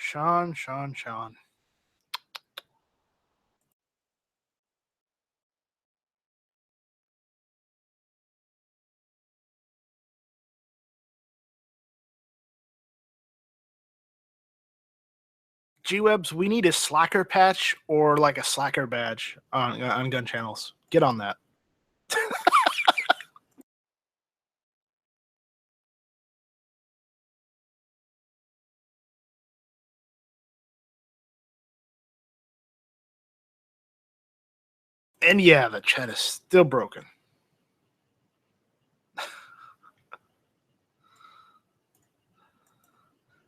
Sean. G-Webs, we need a Slacker patch or like a Slacker badge on gun channels. Get on that. And yeah, the chat is still broken.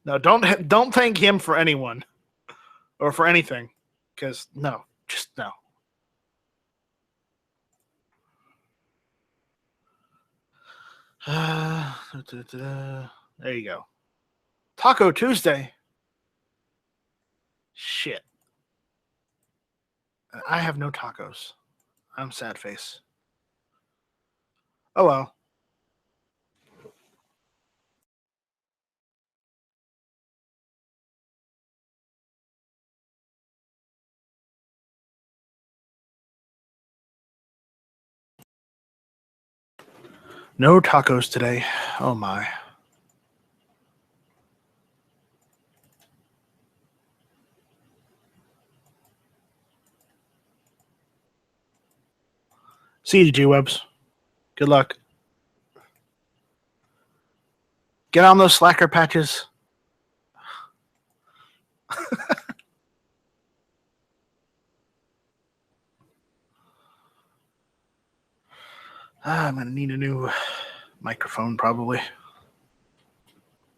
No, don't thank him for anyone or for anything, because no, just no. There you go. Taco Tuesday. Shit. I have no tacos. I'm sad face. Oh well. No tacos today. Oh my. See you, G-Webs. Good luck. Get on those Slacker patches. I'm gonna need a new microphone probably.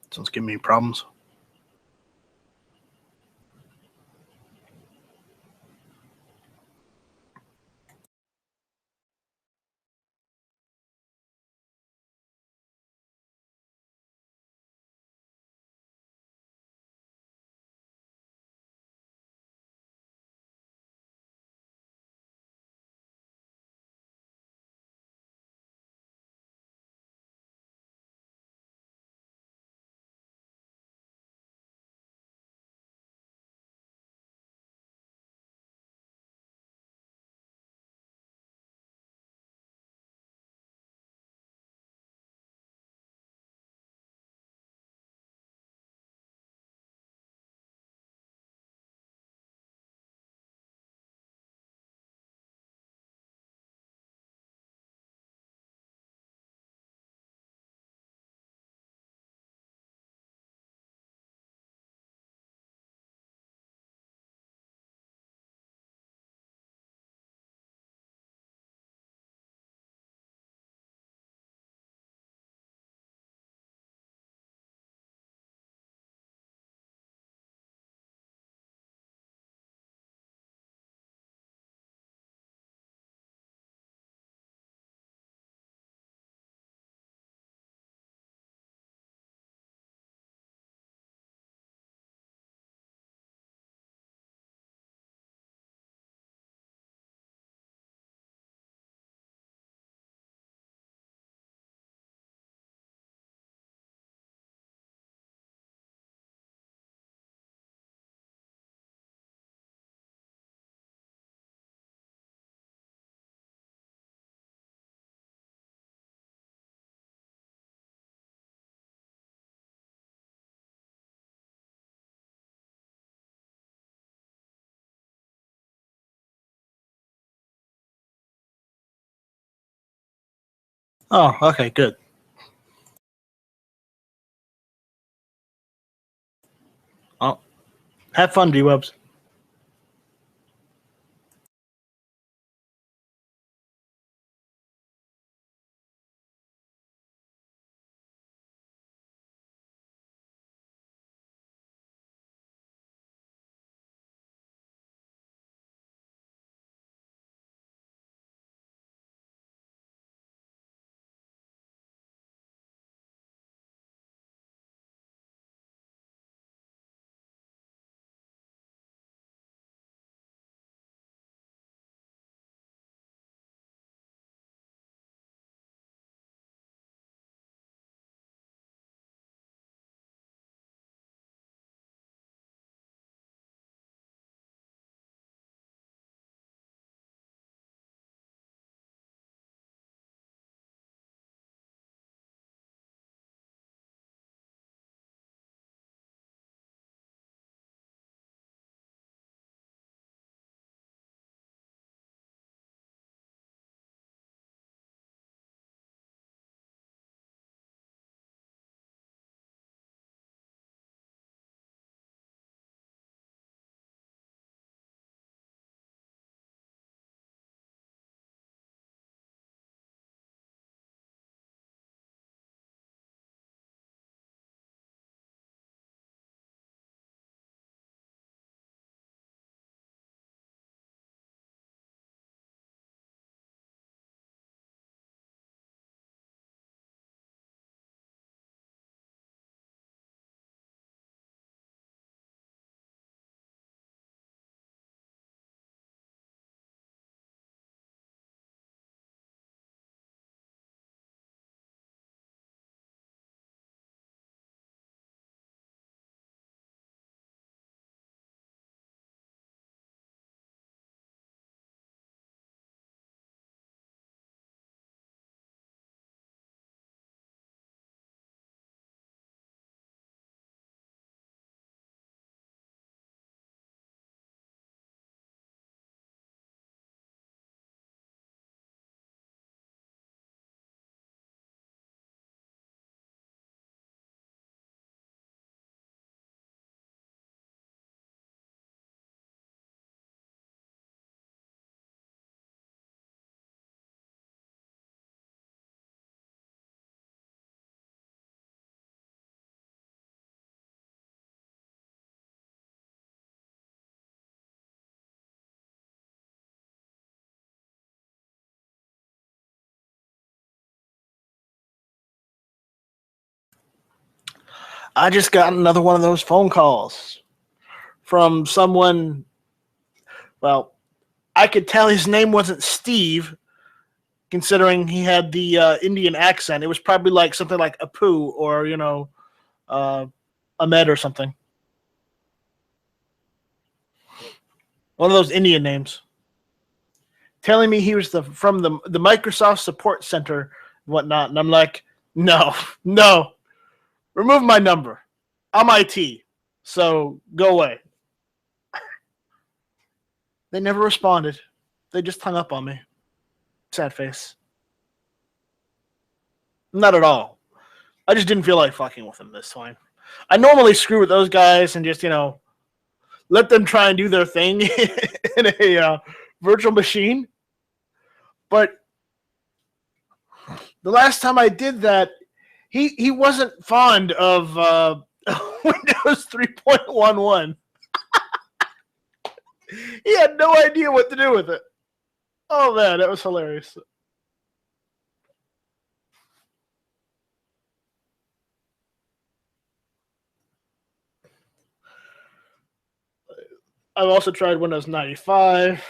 Someone's giving me problems. Oh, okay, good. Oh, have fun, G-Webs. I just got another one of those phone calls from someone. Well, I could tell his name wasn't Steve, considering he had the Indian accent. It was probably like something like Apu or uh, Ahmed or something. One of those Indian names. Telling me he was from the Microsoft Support Center and whatnot, and I'm like, no, no, remove my number. I'm IT, so go away. They never responded. They just hung up on me. Sad face. Not at all. I just didn't feel like fucking with them this time. I normally screw with those guys and just let them try and do their thing in a virtual machine. But the last time I did that, he wasn't fond of Windows 3.11. He had no idea what to do with it. Oh man, that was hilarious. I've also tried Windows 95,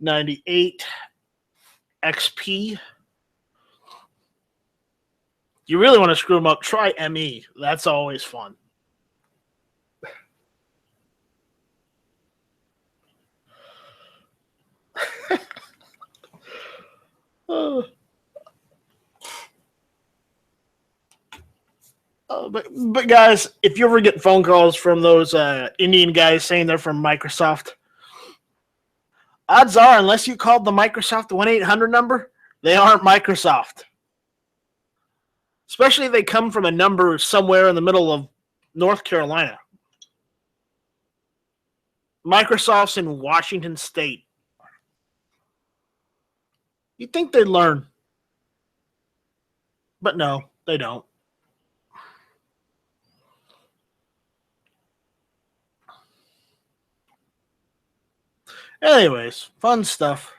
98, XP. You really want to screw them up, try ME. That's always fun. Uh, but guys, if you ever get phone calls from those Indian guys saying they're from Microsoft, odds are, unless you called the Microsoft 1-800 number, they aren't Microsoft. Especially if they come from a number somewhere in the middle of North Carolina. Microsoft's in Washington State. You'd think they'd learn. But no, they don't. Anyways, fun stuff.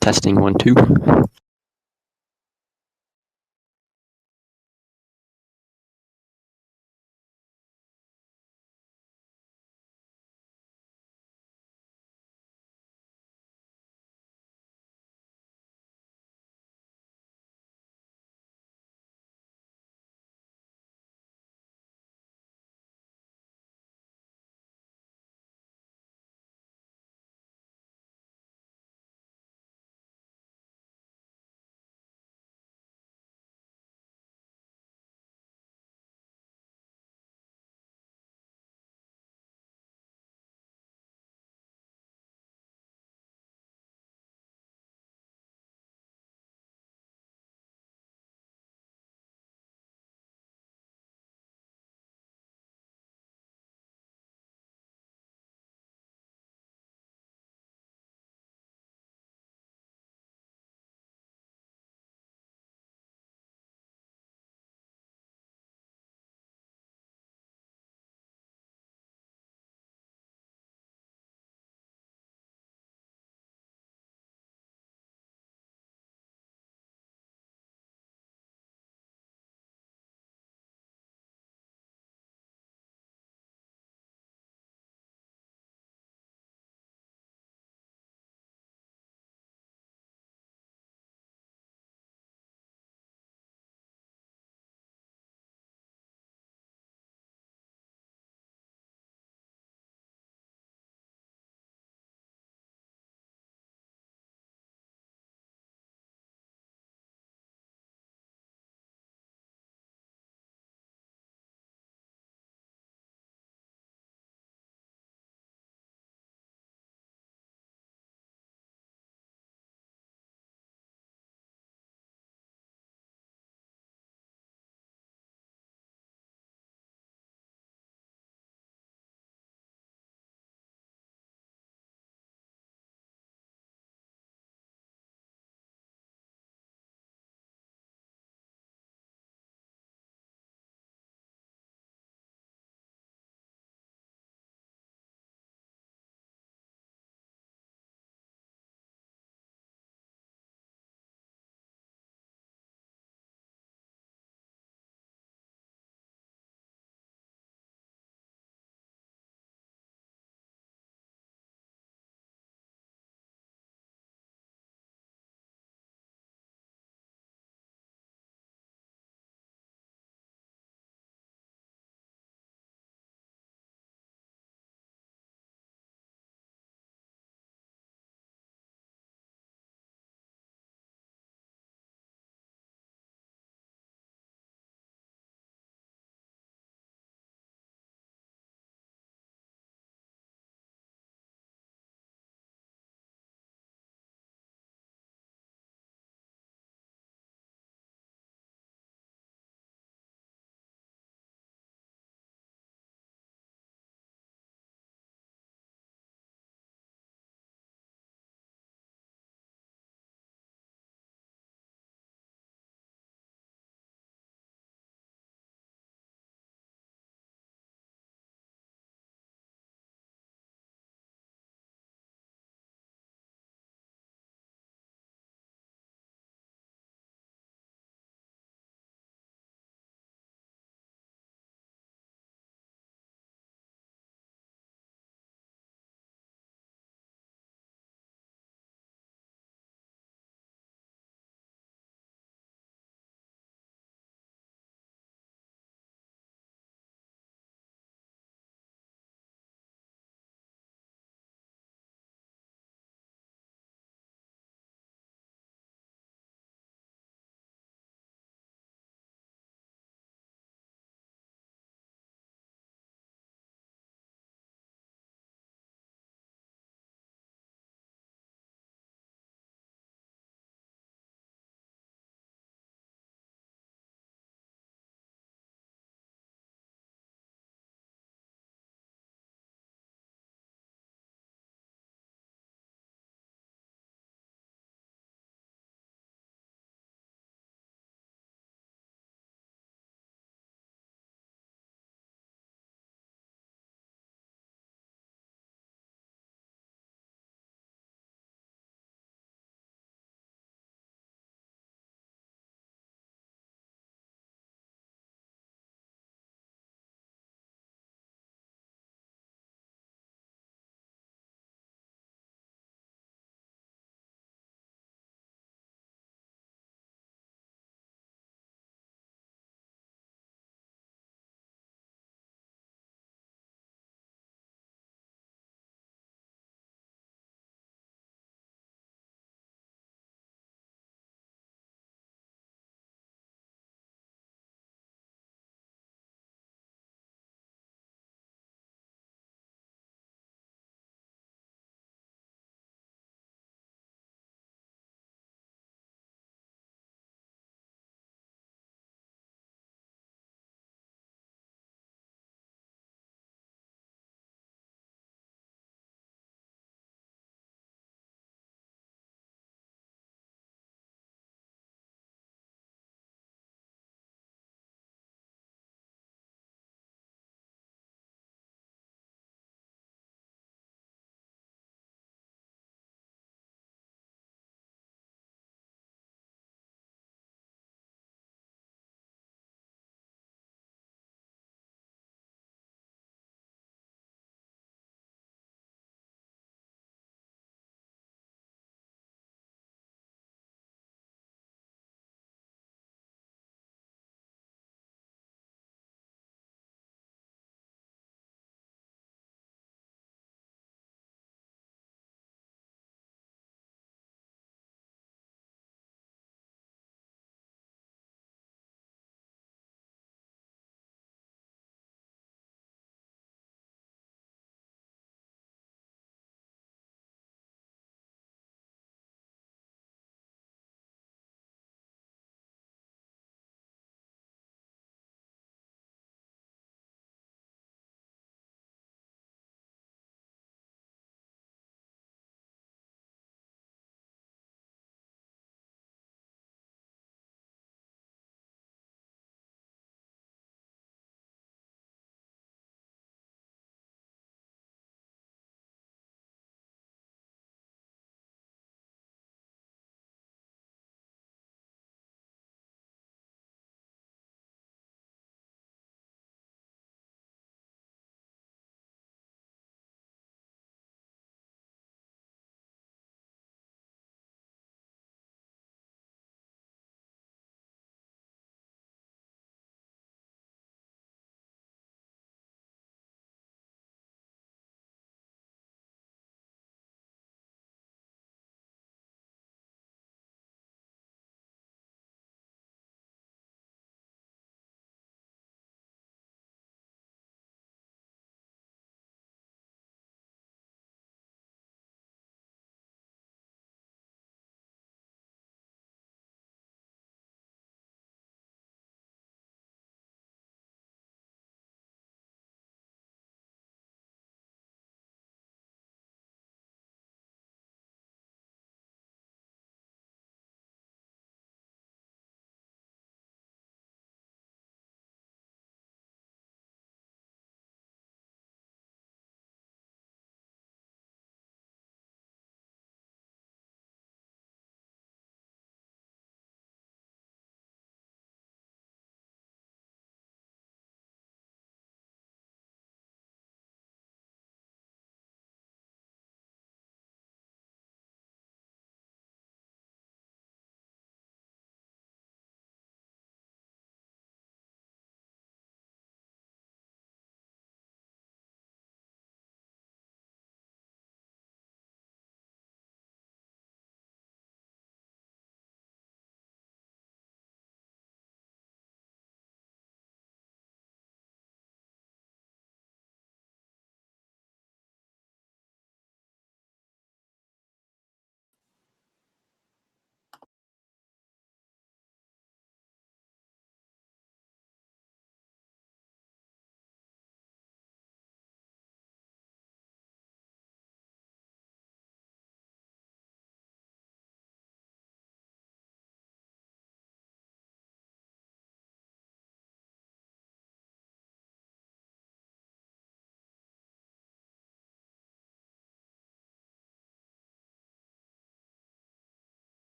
Testing 1 2.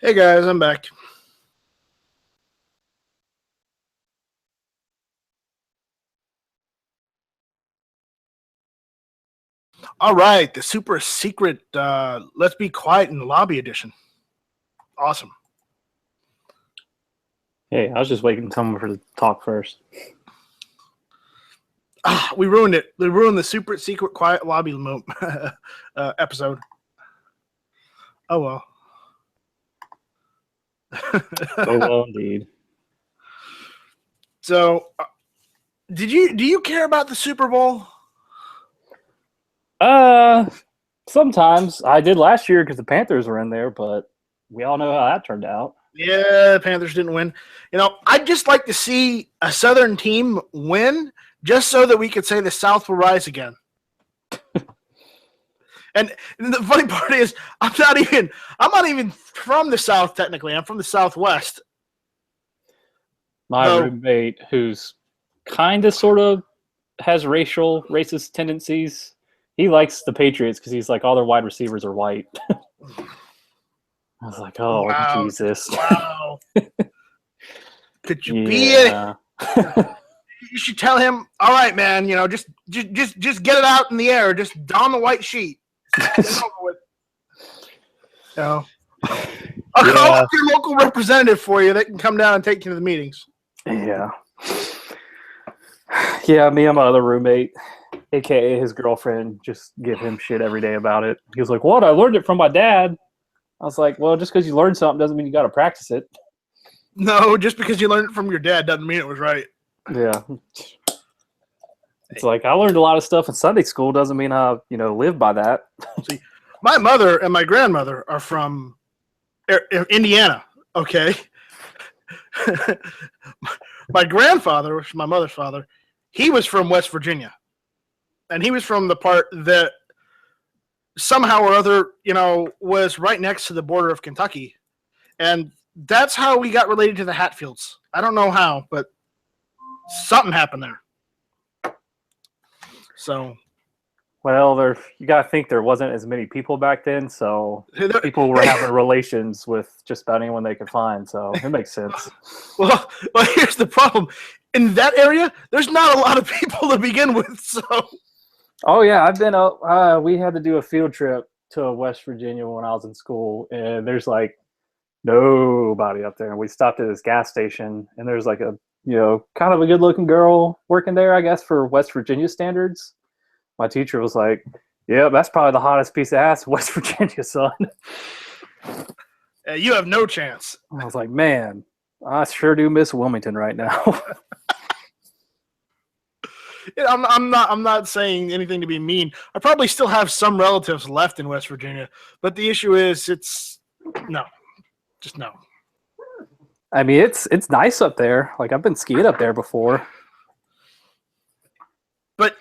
Hey guys, I'm back. All right, the super secret Let's Be Quiet in the Lobby edition. Awesome. Hey, I was just waiting for someone to talk first. We ruined it. We ruined the super secret quiet lobby episode. Oh well. Oh well, indeed. So, do you care about the Super Bowl? Sometimes I did last year because the Panthers were in there, but we all know how that turned out. Yeah, the Panthers didn't win. I'd just like to see a Southern team win, just so that we could say the South will rise again. And the funny part is, I'm not even from the South technically. I'm from the Southwest. My roommate, who's kind of sort of has racist tendencies, he likes the Patriots because he's like, all their wide receivers are white. I was like, oh, wow. Jesus. Wow. Could you be it? You should tell him, all right, man, just get it out in the air. Just don the white sheet. I'll call your local representative for you. They can come down and take you to the meetings. Yeah. Yeah, me and my other roommate, a.k.a. his girlfriend, just give him shit every day about it. He was like, what? I learned it from my dad. I was like, well, just because you learned something doesn't mean you got to practice it. No, just because you learned it from your dad doesn't mean it was right. Yeah. It's like, I learned a lot of stuff in Sunday school. Doesn't mean I, live by that. See, my mother and my grandmother are from Indiana, okay? My grandfather, which is my mother's father, he was from West Virginia. And he was from the part that somehow or other, was right next to the border of Kentucky. And that's how we got related to the Hatfields. I don't know how, but something happened there. So, well, you got to think there wasn't as many people back then, so people were having relations with just about anyone they could find, so it makes sense. Well, here's the problem. In that area, there's not a lot of people to begin with, so... Oh, yeah, I've been we had to do a field trip to West Virginia when I was in school, and there's, like, nobody up there. And we stopped at this gas station, and there's, like, a kind of a good-looking girl working there, I guess, for West Virginia standards. My teacher was like, yeah, that's probably the hottest piece of ass in West Virginia, son. You have no chance. I was like, man, I sure do miss Wilmington right now. I'm not saying anything to be mean. I probably still have some relatives left in West Virginia, but the issue is no. I mean, it's nice up there. Like, I've been skiing up there before. But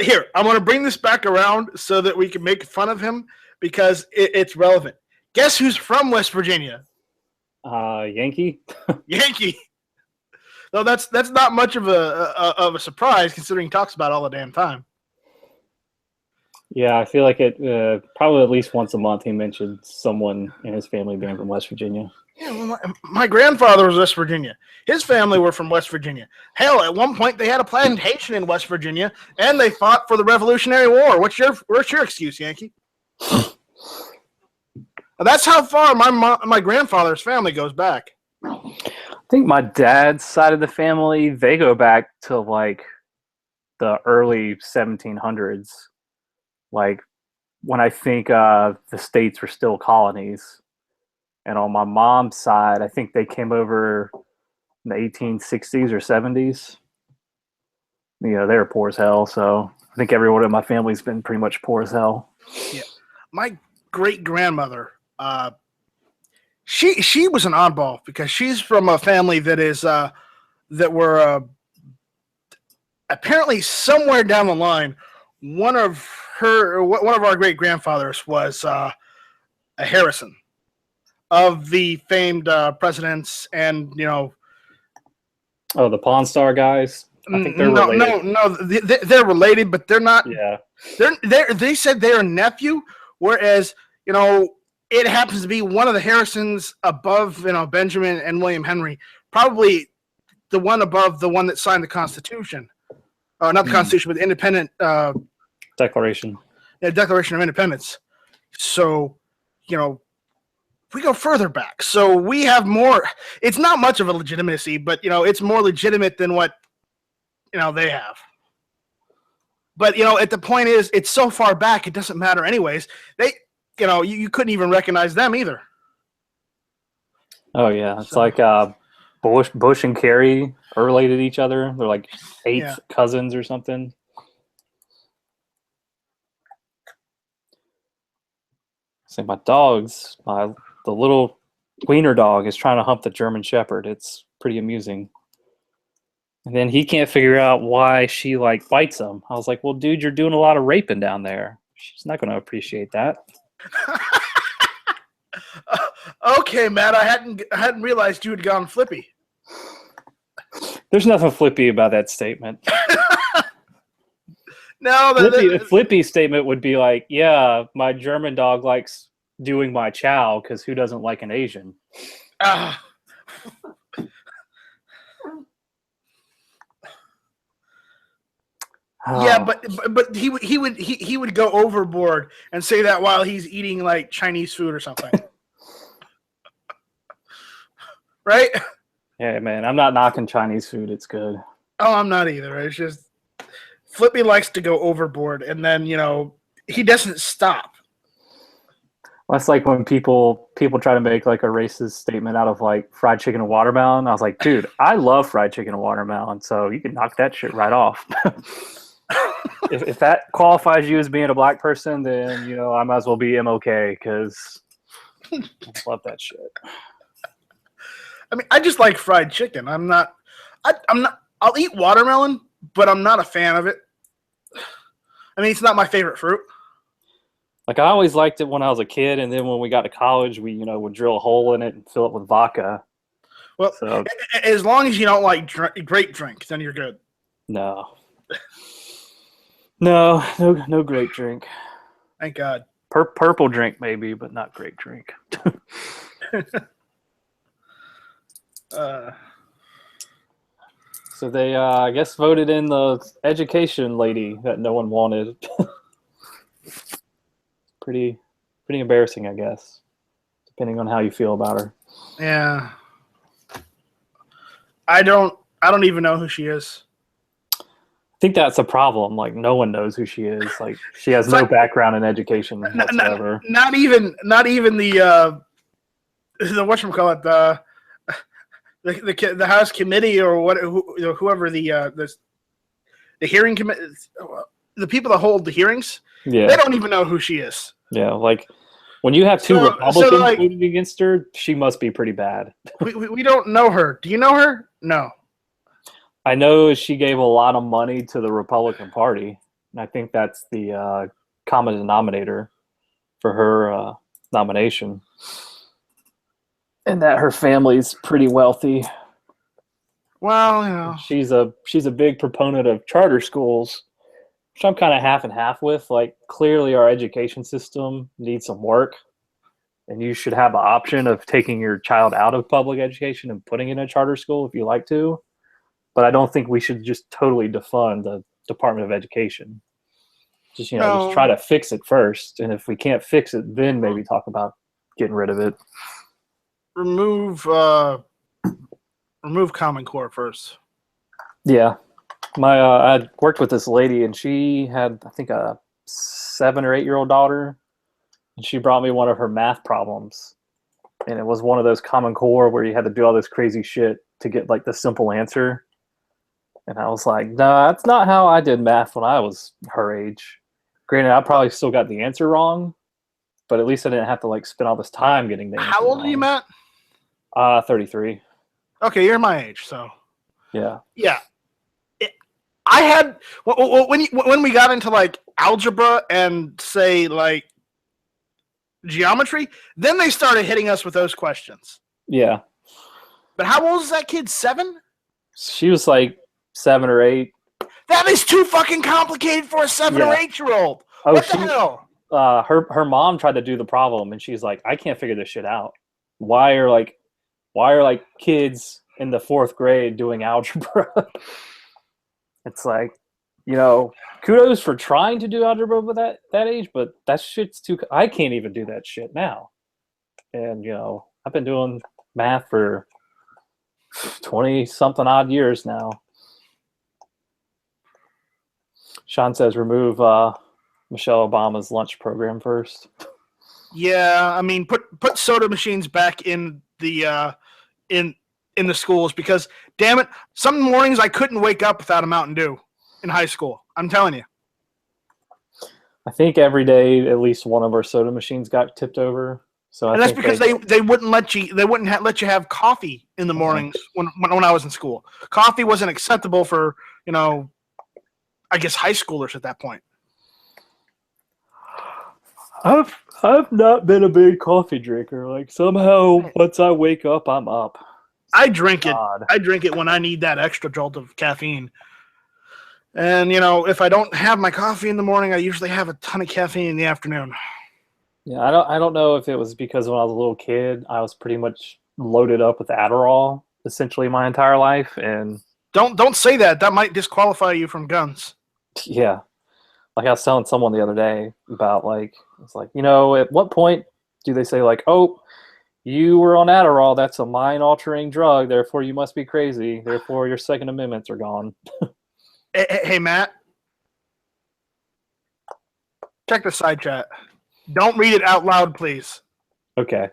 here, I'm going to bring this back around so that we can make fun of him because it's relevant. Guess who's from West Virginia? Yankee. Yankee. No, that's not much of a surprise considering he talks about it all the damn time. Yeah, I feel like it probably at least once a month he mentioned someone in his family being from West Virginia. Yeah, well, my grandfather was West Virginia. His family were from West Virginia. Hell, at one point they had a plantation in West Virginia, and they fought for the Revolutionary War. What's your excuse, Yankee? That's how far my grandfather's family goes back. I think my dad's side of the family, they go back to like the early 1700s. Like when I think the states were still colonies. And on my mom's side, I think they came over in the 1860s or 70s. They were poor as hell. So I think everyone in my family's been pretty much poor as hell. Yeah. My great-grandmother, she was an oddball because she's from a family that is that were apparently somewhere down the line, one of our great-grandfathers was a Harrison. Of the famed presidents and, Oh, the Pawn Star guys? I think they're related. No, they're related, but they're not. Yeah. They said they're a nephew, whereas, it happens to be one of the Harrisons above, Benjamin and William Henry, probably the one above the one that signed the Constitution. Not the Constitution, but the Independent Declaration. Declaration of Independence. So, we go further back. So we have more. It's not much of a legitimacy, but it's more legitimate than what they have. But at the point is, it's so far back, it doesn't matter anyways. They, you couldn't even recognize them either. Oh yeah, it's like Bush and Kerry are related to each other. They're like eighth cousins or something. So my dogs, the little wiener dog is trying to hump the German Shepherd. It's pretty amusing. And then he can't figure out why she bites him. I was like, well, dude, you're doing a lot of raping down there. She's not going to appreciate that. Okay, Matt, I hadn't realized you had gone flippy. There's nothing flippy about that statement. No, flippy statement would be like, yeah, my German dog likes doing my chow because who doesn't like an Asian? Yeah, but he would go overboard and say that while he's eating Chinese food or something. Right? Yeah, man, I'm not knocking Chinese food. It's good. Oh, I'm not either. It's just Flippy likes to go overboard, and then he doesn't stop. Well, that's like when people try to make a racist statement out of fried chicken and watermelon. I was like, dude, I love fried chicken and watermelon, so you can knock that shit right off. if that qualifies you as being a black person, then I might as well be MLK because I love that shit. I mean, I just like fried chicken. I'm not. I'll eat watermelon, but I'm not a fan of it. I mean, it's not my favorite fruit. I always liked it when I was a kid, and then when we got to college, we would drill a hole in it and fill it with vodka. Well, as long as you don't like grape drink, then you're good. No, grape drink. Thank God. Purple drink maybe, but not grape drink. So they, I guess, voted in the education lady that no one wanted. Pretty embarrassing, I guess, depending on how you feel about her. Yeah. I don't even know who she is. I think that's a problem. No one knows who she is. She has no background in education whatsoever. Not even the whatchamacallit, the House committee or whoever the hearing committee, the people that hold the hearings, they don't even know who she is. Yeah, when you have two Republicans voting against her, she must be pretty bad. we don't know her. Do you know her? No. I know she gave a lot of money to the Republican Party, and I think that's the common denominator for her nomination. And that her family's pretty wealthy. Well, she's a big proponent of charter schools, which I'm kind of half and half with. Clearly our education system needs some work, and you should have an option of taking your child out of public education and putting in a charter school if you like to. But I don't think we should just totally defund the Department of Education. Just try to fix it first, and if we can't fix it, then maybe talk about getting rid of it. Remove Common Core first. Yeah. I worked with this lady, and she had, I think, a 7 or 8 year old daughter, and she brought me one of her math problems, and it was one of those Common Core where you had to do all this crazy shit to get the simple answer. And I was like, nah, that's not how I did math when I was her age. Granted, I probably still got the answer wrong, but at least I didn't have to spend all this time getting the answer How old wrong. are you, Matt? 33. Okay, you're my age, so. Yeah. Yeah. I had when we got into algebra and say geometry, then they started hitting us with those questions. Yeah. But how old is that kid? 7? She was 7 or 8. That is too fucking complicated for a 7 or 8 year old. What the hell? her mom tried to do the problem, and she's like, I can't figure this shit out. Why are kids in the 4th grade doing algebra? It's like, kudos for trying to do algebra with that age, but that shit's too. I can't even do that shit now. And I've been doing math for 20 something odd years now. Sean says remove Michelle Obama's lunch program first. Yeah, I mean, put soda machines back in the in the schools, because damn it, some mornings I couldn't wake up without a Mountain Dew in high school. I'm telling you. I think every day at least one of our soda machines got tipped over. So And that's because they wouldn't let you have coffee in the mornings when I was in school. Coffee wasn't acceptable for I guess high schoolers at that point. I've not been a big coffee drinker. Like somehow once I wake up, I'm up. I drink it. God. I drink it when I need that extra jolt of caffeine. And if I don't have my coffee in the morning, I usually have a ton of caffeine in the afternoon. Yeah, I don't know if it was because when I was a little kid, I was pretty much loaded up with Adderall essentially my entire life, and Don't say that. That might disqualify you from guns. yeah. Like I was telling someone the other day about it's like, at what point do they say oh, you were on Adderall, that's a mind-altering drug, therefore you must be crazy, therefore your Second Amendments are gone. Hey, Matt. Check the side chat. Don't read it out loud, please. Okay.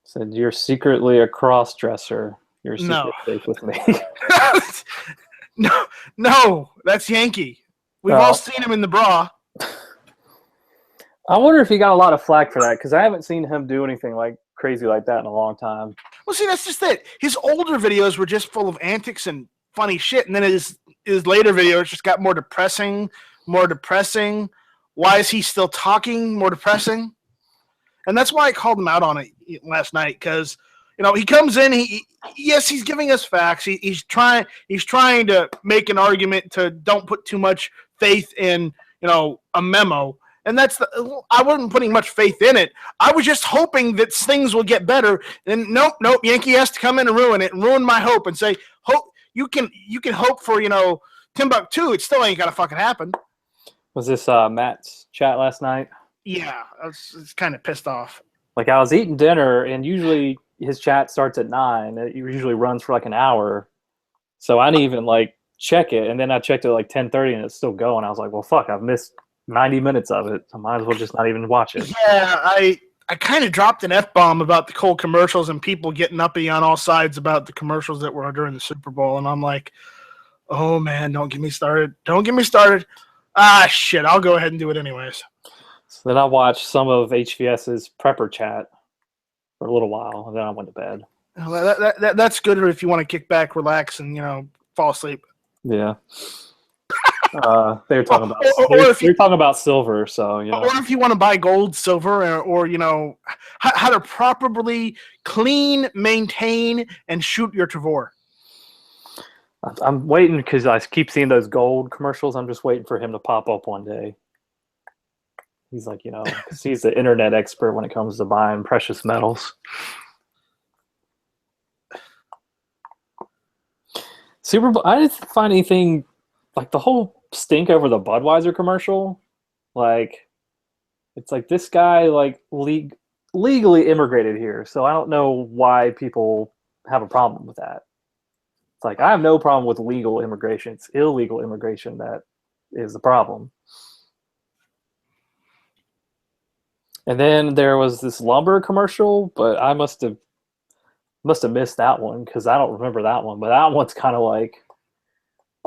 Said you're secretly a cross-dresser. You're secretly safe with me. No, that's Yankee. We've all seen him in the bra. I wonder if he got a lot of flack for that, because I haven't seen him do anything crazy like that in a long time. Well, see, that's just it. His older videos were just full of antics and funny shit, and then his later videos just got more depressing. Why is he still talking? More depressing. And that's why I called him out on it last night, because he comes in. He's giving us facts. He's trying to make an argument to don't put too much faith in a memo. And I wasn't putting much faith in it. I was just hoping that things will get better. And nope, Yankee has to come in and ruin it and ruin my hope and say, hope you can hope for Timbuktu. It still ain't gonna fucking happen. Was this Matt's chat last night? Yeah, I was kind of pissed off. I was eating dinner, and usually his chat starts at 9. It usually runs for an hour. So I didn't even check it, and then I checked it at 10:30, and it's still going. I was like, well, fuck, I've missed 90 minutes of it. I might as well just not even watch it. Yeah, I kind of dropped an F-bomb about the Colt commercials and people getting uppy on all sides about the commercials that were during the Super Bowl, and I'm like, oh man, don't get me started. Ah, shit, I'll go ahead and do it anyways. So then I watched some of HVS's prepper chat for a little while, and then I went to bed. Well, that's good if you want to kick back, relax, and fall asleep. Yeah. They were talking about silver, so Or if you want to buy gold, silver, or how to properly clean, maintain, and shoot your Tavor. I'm waiting because I keep seeing those gold commercials. I'm just waiting for him to pop up one day. He's because he's the internet expert when it comes to buying precious metals. Super Bowl, I didn't find anything the whole stink over the Budweiser commercial. It's this guy legally immigrated here, so I don't know why people have a problem with that. It's I have no problem with legal immigration. It's illegal immigration that is the problem. And then there was this lumber commercial, but I must have missed that one because I don't remember that one. But that one's kind of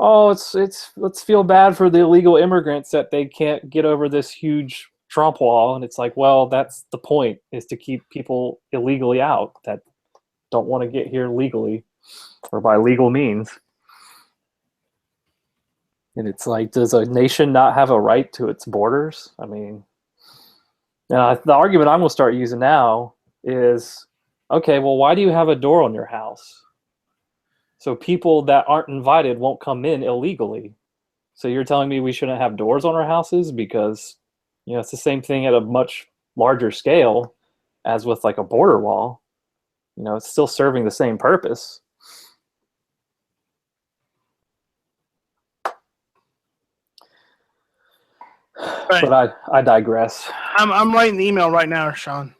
oh, it's let's feel bad for the illegal immigrants that they can't get over this huge Trump wall. And it's well, that's the point, is to keep people illegally out that don't want to get here legally or by legal means. And it's does a nation not have a right to its borders? I mean, the argument I'm going to start using now is, okay, well, why do you have a door on your house? So people that aren't invited won't come in illegally. So you're telling me we shouldn't have doors on our houses because, You know, it's the same thing at a much larger scale as with like a border wall. You know, it's still serving the same purpose. Right. But I digress. I'm writing the email right now, Sean.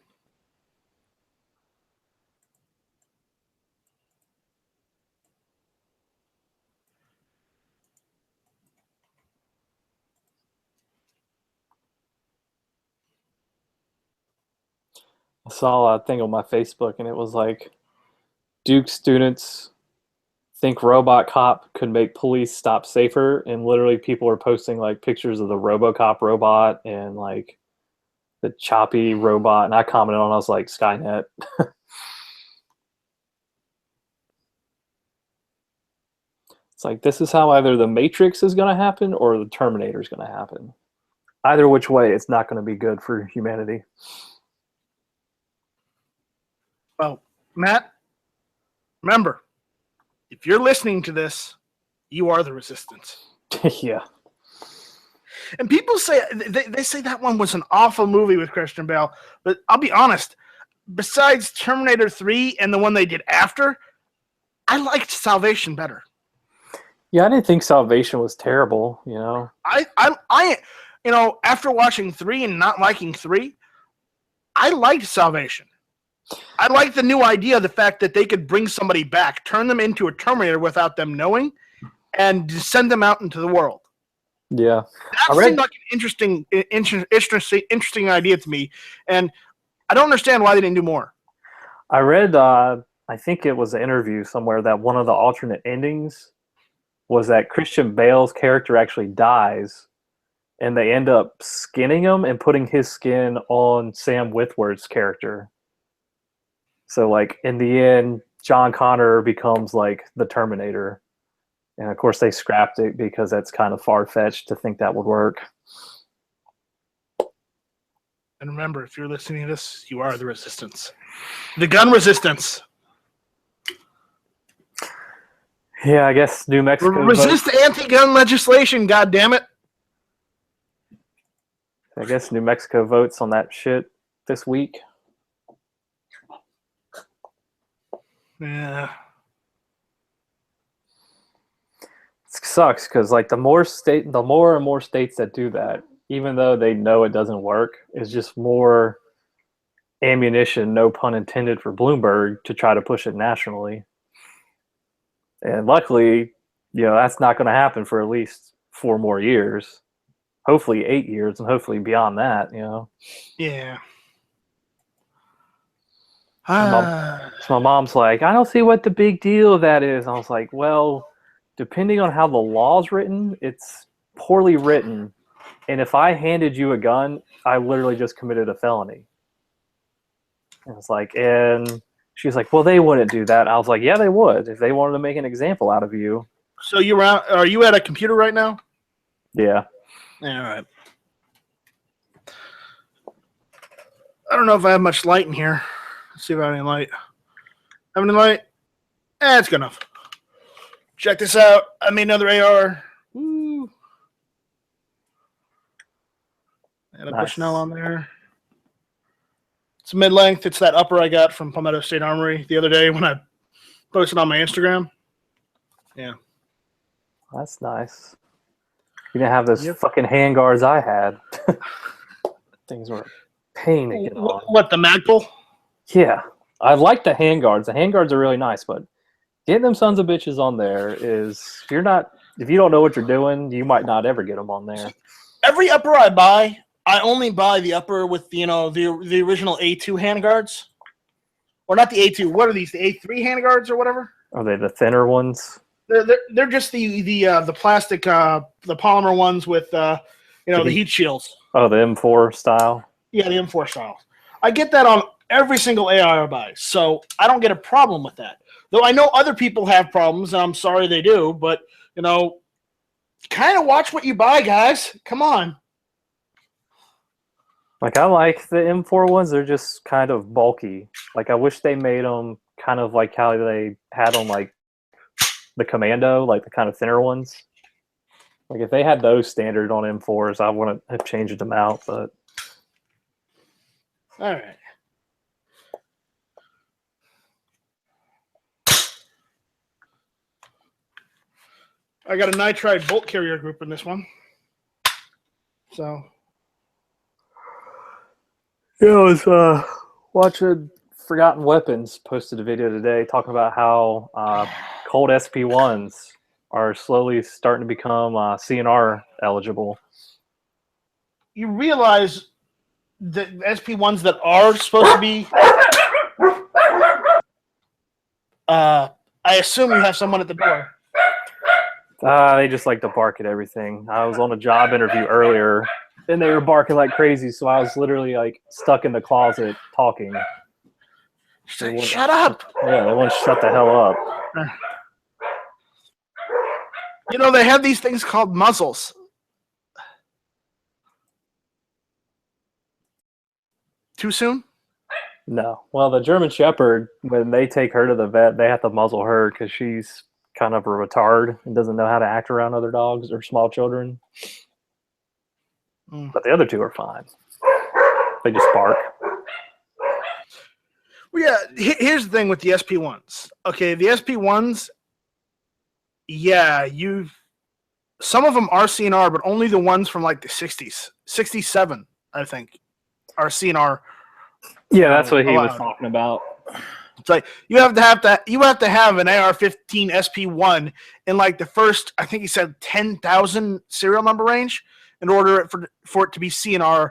I saw a thing on my Facebook and it was like Duke students think Robot Cop could make police stop safer, and literally people are posting like pictures of the RoboCop robot and like the choppy robot, and I commented on it, I was like, Skynet. It's like, this is how either the Matrix is going to happen or the Terminator is going to happen. Either which way, it's not going to be good for humanity. Well, Matt, remember, if you're listening to this, you are the resistance. Yeah. And people say they say that one was an awful movie with Christian Bale, but I'll be honest. Besides Terminator 3 and the one they did after, I liked Salvation better. Yeah, I didn't think Salvation was terrible, you know. I you know, after watching 3 and not liking 3, I liked Salvation. I liked the new idea, the fact that they could bring somebody back, turn them into a Terminator without them knowing, and send them out into the world. Yeah. That seemed like an interesting idea to me, and I don't understand why they didn't do more. I read, I think it was an interview somewhere, that one of the alternate endings was that Christian Bale's character actually dies, and they end up skinning him and putting his skin on Sam Witwer's character. So, like, in the end, John Connor becomes, like, the Terminator. And, of course, they scrapped it because that's kind of far-fetched to think that would work. And remember, if you're listening to this, you are the resistance. The gun resistance. Yeah, I guess New Mexico... Resist anti-gun legislation, goddammit. I guess New Mexico votes on that shit this week. Yeah. It sucks because, like, the more and more states that do that, even though they know it doesn't work, is just more ammunition, no pun intended, for Bloomberg to try to push it nationally. And luckily, you know, that's not going to happen for at least 4 more years. Hopefully 8 years, and hopefully beyond that, you know. Yeah. So my mom's like, I don't see what the big deal of that is. I was like, well, depending on how the law's written, it's poorly written. And if I handed you a gun, I literally just committed a felony. And it's like, and she's like, well, they wouldn't do that. I was like, yeah, they would if they wanted to make an example out of you. So are you at a computer right now? Yeah. Yeah, all right. I don't know if I have much light in here. Let's see if I have any light. Have any light? It's good enough. Check this out. I made another AR. Woo. Add a Bushnell on there. It's mid-length. It's that upper I got from Palmetto State Armory the other day when I posted on my Instagram. Yeah. That's nice. You didn't have those fucking handguards I had. Things were a pain to get on. What, the Magpul? Yeah. I like the handguards. The handguards are really nice, but getting them sons of bitches on there is, if you don't know what you're doing, you might not ever get them on there. Every upper I buy, I only buy the upper with, you know, the original A2 handguards. Or not the A2. What are these? The A3 handguards or whatever? Are they the thinner ones? They're just the plastic, the polymer ones with, the heat shields. Oh, the M4 style? Yeah, the M4 style. I get that on every single AR I buy, so I don't get a problem with that. Though I know other people have problems, and I'm sorry they do, but, you know, kind of watch what you buy, guys. Come on. Like, I like the M4 ones. They're just kind of bulky. Like, I wish they made them kind of like how they had on, like, the Commando, like the kind of thinner ones. Like, if they had those standard on M4s, I wouldn't have changed them out, but All right. I got a nitride bolt carrier group in this one. So. Yeah, I was watching Forgotten Weapons posted a video today talking about how Colt SP1s are slowly starting to become CNR eligible. You realize the SP1s that are supposed to be. I assume you have someone at the door. They just like to bark at everything. I was on a job interview earlier, and they were barking like crazy, so I was literally like stuck in the closet talking. Shut up! Yeah, they won't shut the hell up. You know, they have these things called muzzles. Too soon? No. Well, the German Shepherd, when they take her to the vet, they have to muzzle her because she's kind of a retard and doesn't know how to act around other dogs or small children. But the other two are fine. They just bark. Well, yeah, here's the thing with the SP1s. Okay, the SP1s, yeah, some of them are CNR, but only the ones from like the 60s. 67, I think, are CNR. Yeah, that's what he allowed. was talking about. It's like you have to have an AR-15 SP1 in like the first, I think he said 10,000 serial number range in order for it to be CNR,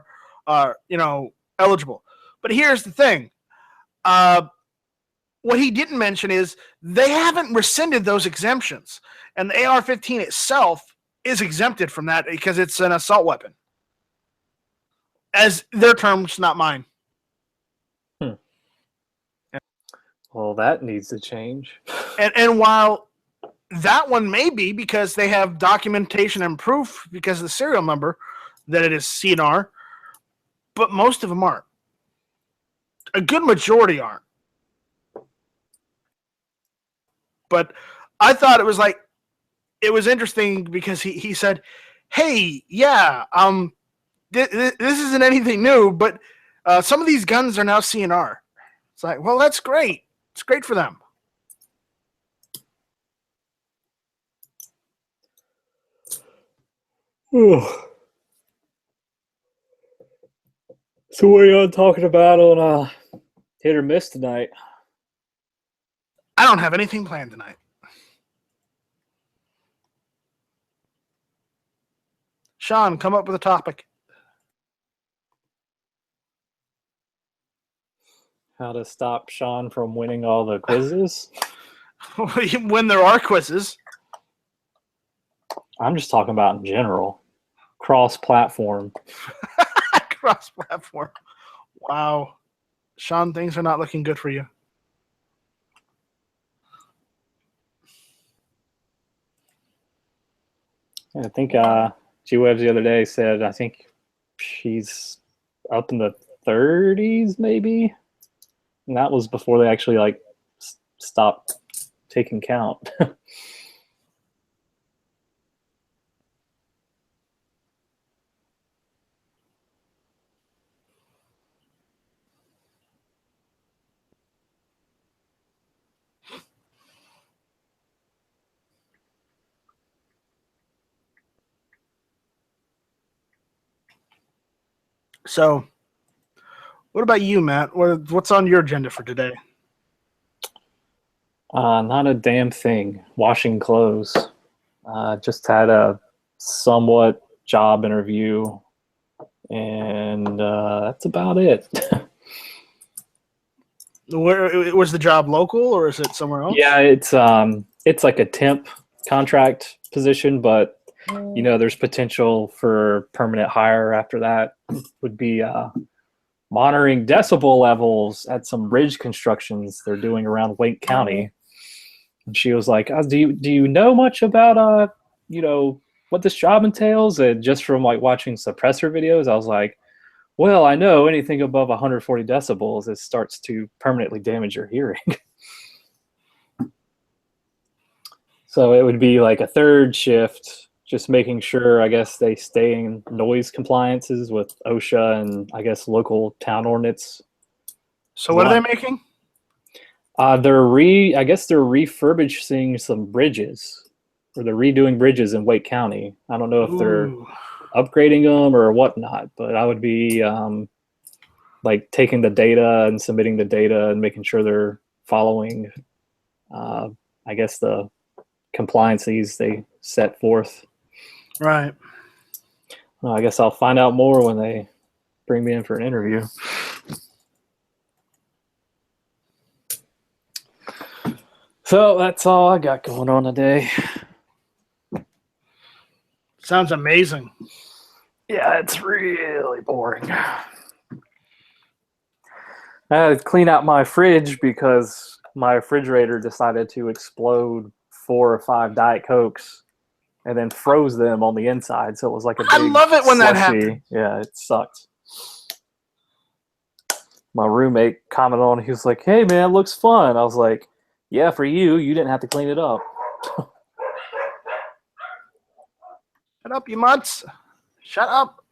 eligible. But here's the thing. What he didn't mention is they haven't rescinded those exemptions, and the AR-15 itself is exempted from that because it's an assault weapon. As their terms, not mine. Well, that needs to change. And while that one may be because they have documentation and proof because of the serial number that it is CNR, but most of them aren't. A good majority aren't. But I thought it was interesting because he said, hey, yeah, this isn't anything new, but some of these guns are now CNR. It's like, well, that's great. It's great for them. So what are y'all talking about on Hit or Miss tonight? I don't have anything planned tonight. Sean, come up with a topic. How to stop Sean from winning all the quizzes? When there are quizzes. I'm just talking about in general. Cross-platform. Cross-platform. Wow. Sean, things are not looking good for you. I think G-Webs the other day said, I think she's up in the 30s maybe. And that was before they actually stopped taking count. So, what about you, Matt? What's on your agenda for today? Not a damn thing. Washing clothes. Just had a somewhat job interview, and that's about it. Where was the job local or is it somewhere else? Yeah, it's like a temp contract position, but there's potential for permanent hire after that. Would be monitoring decibel levels at some ridge constructions they're doing around Wake County. And she was like, do you know much about what this job entails? And just from watching suppressor videos, I was like, well, I know anything above 140 decibels, it starts to permanently damage your hearing. So it would be like a third shift, just making sure, I guess, they stay in noise compliances with OSHA and I guess local town ordinance. So what are they making? I guess they're refurbishing some bridges, or they're redoing bridges in Wake County. I don't know if they're Ooh. upgrading them or whatnot, but I would be like taking the data and submitting the data and making sure they're following, I guess, the compliances they set forth. Right. Well, I guess I'll find out more when they bring me in for an interview. So that's all I got going on today. Sounds amazing. Yeah, it's really boring. I had to clean out my fridge because my refrigerator decided to explode 4 or 5 Diet Cokes and then froze them on the inside. So it was like a big I love it when that slushy. happens. Yeah, it sucked. My roommate commented on it. He was like, "Hey, man, looks fun." I was like, "Yeah, for you. You didn't have to clean it up." Shut up, you mutts. Shut up.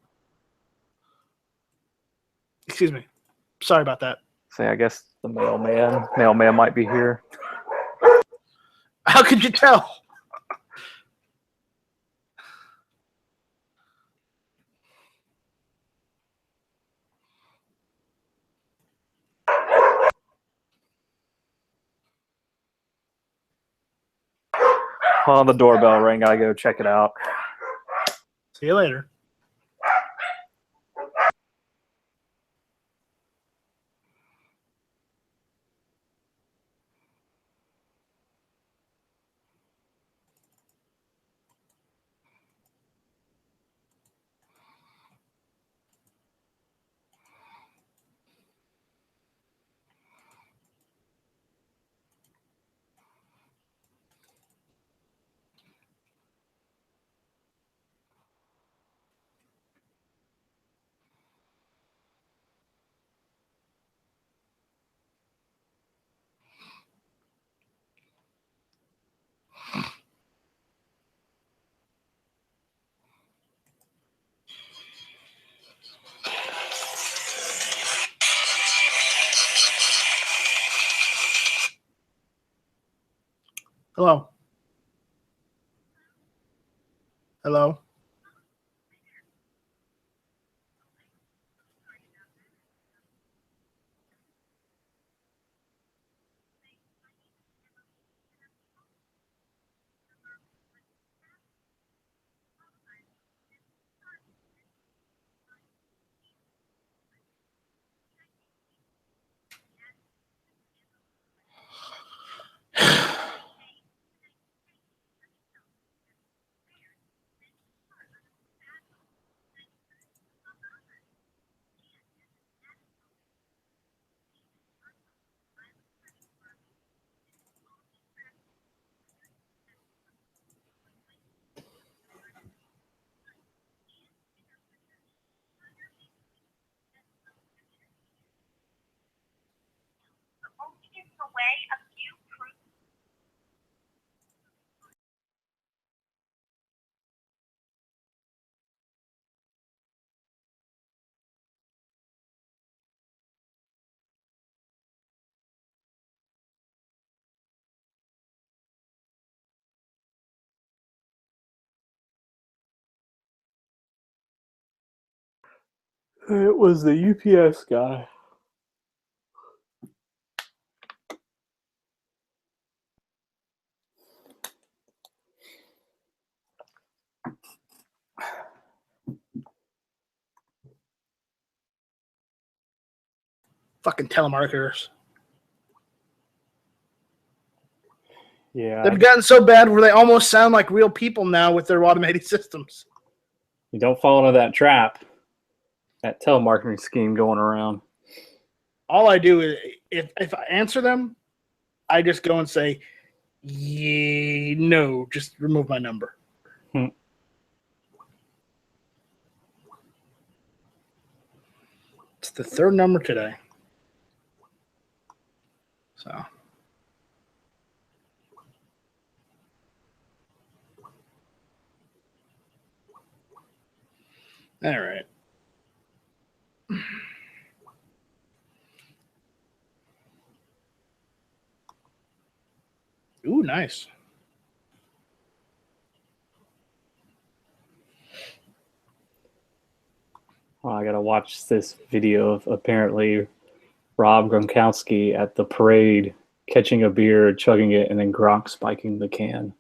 Excuse me. Sorry about that. Say, I guess the mailman might be here. How could you tell? Oh, the doorbell rang. I go check it out. See you later. Hello. Hello. It was the UPS guy. Fucking telemarketers. Yeah. They've gotten so bad where they almost sound like real people now with their automated systems. You don't fall into that trap, that telemarketing scheme going around. All I do is, if I answer them, I just go and say, yeah, no, just remove my number. Hmm. It's the 3rd number today. So. All right. Ooh, nice. Oh, I gotta watch this video of apparently Rob Gronkowski at the parade catching a beer, chugging it, and then Gronk spiking the can.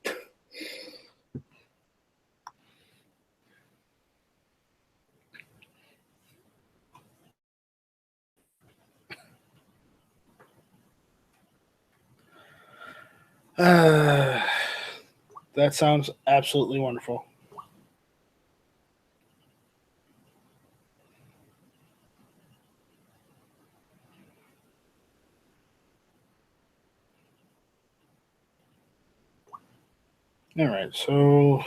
That sounds absolutely wonderful. All right, so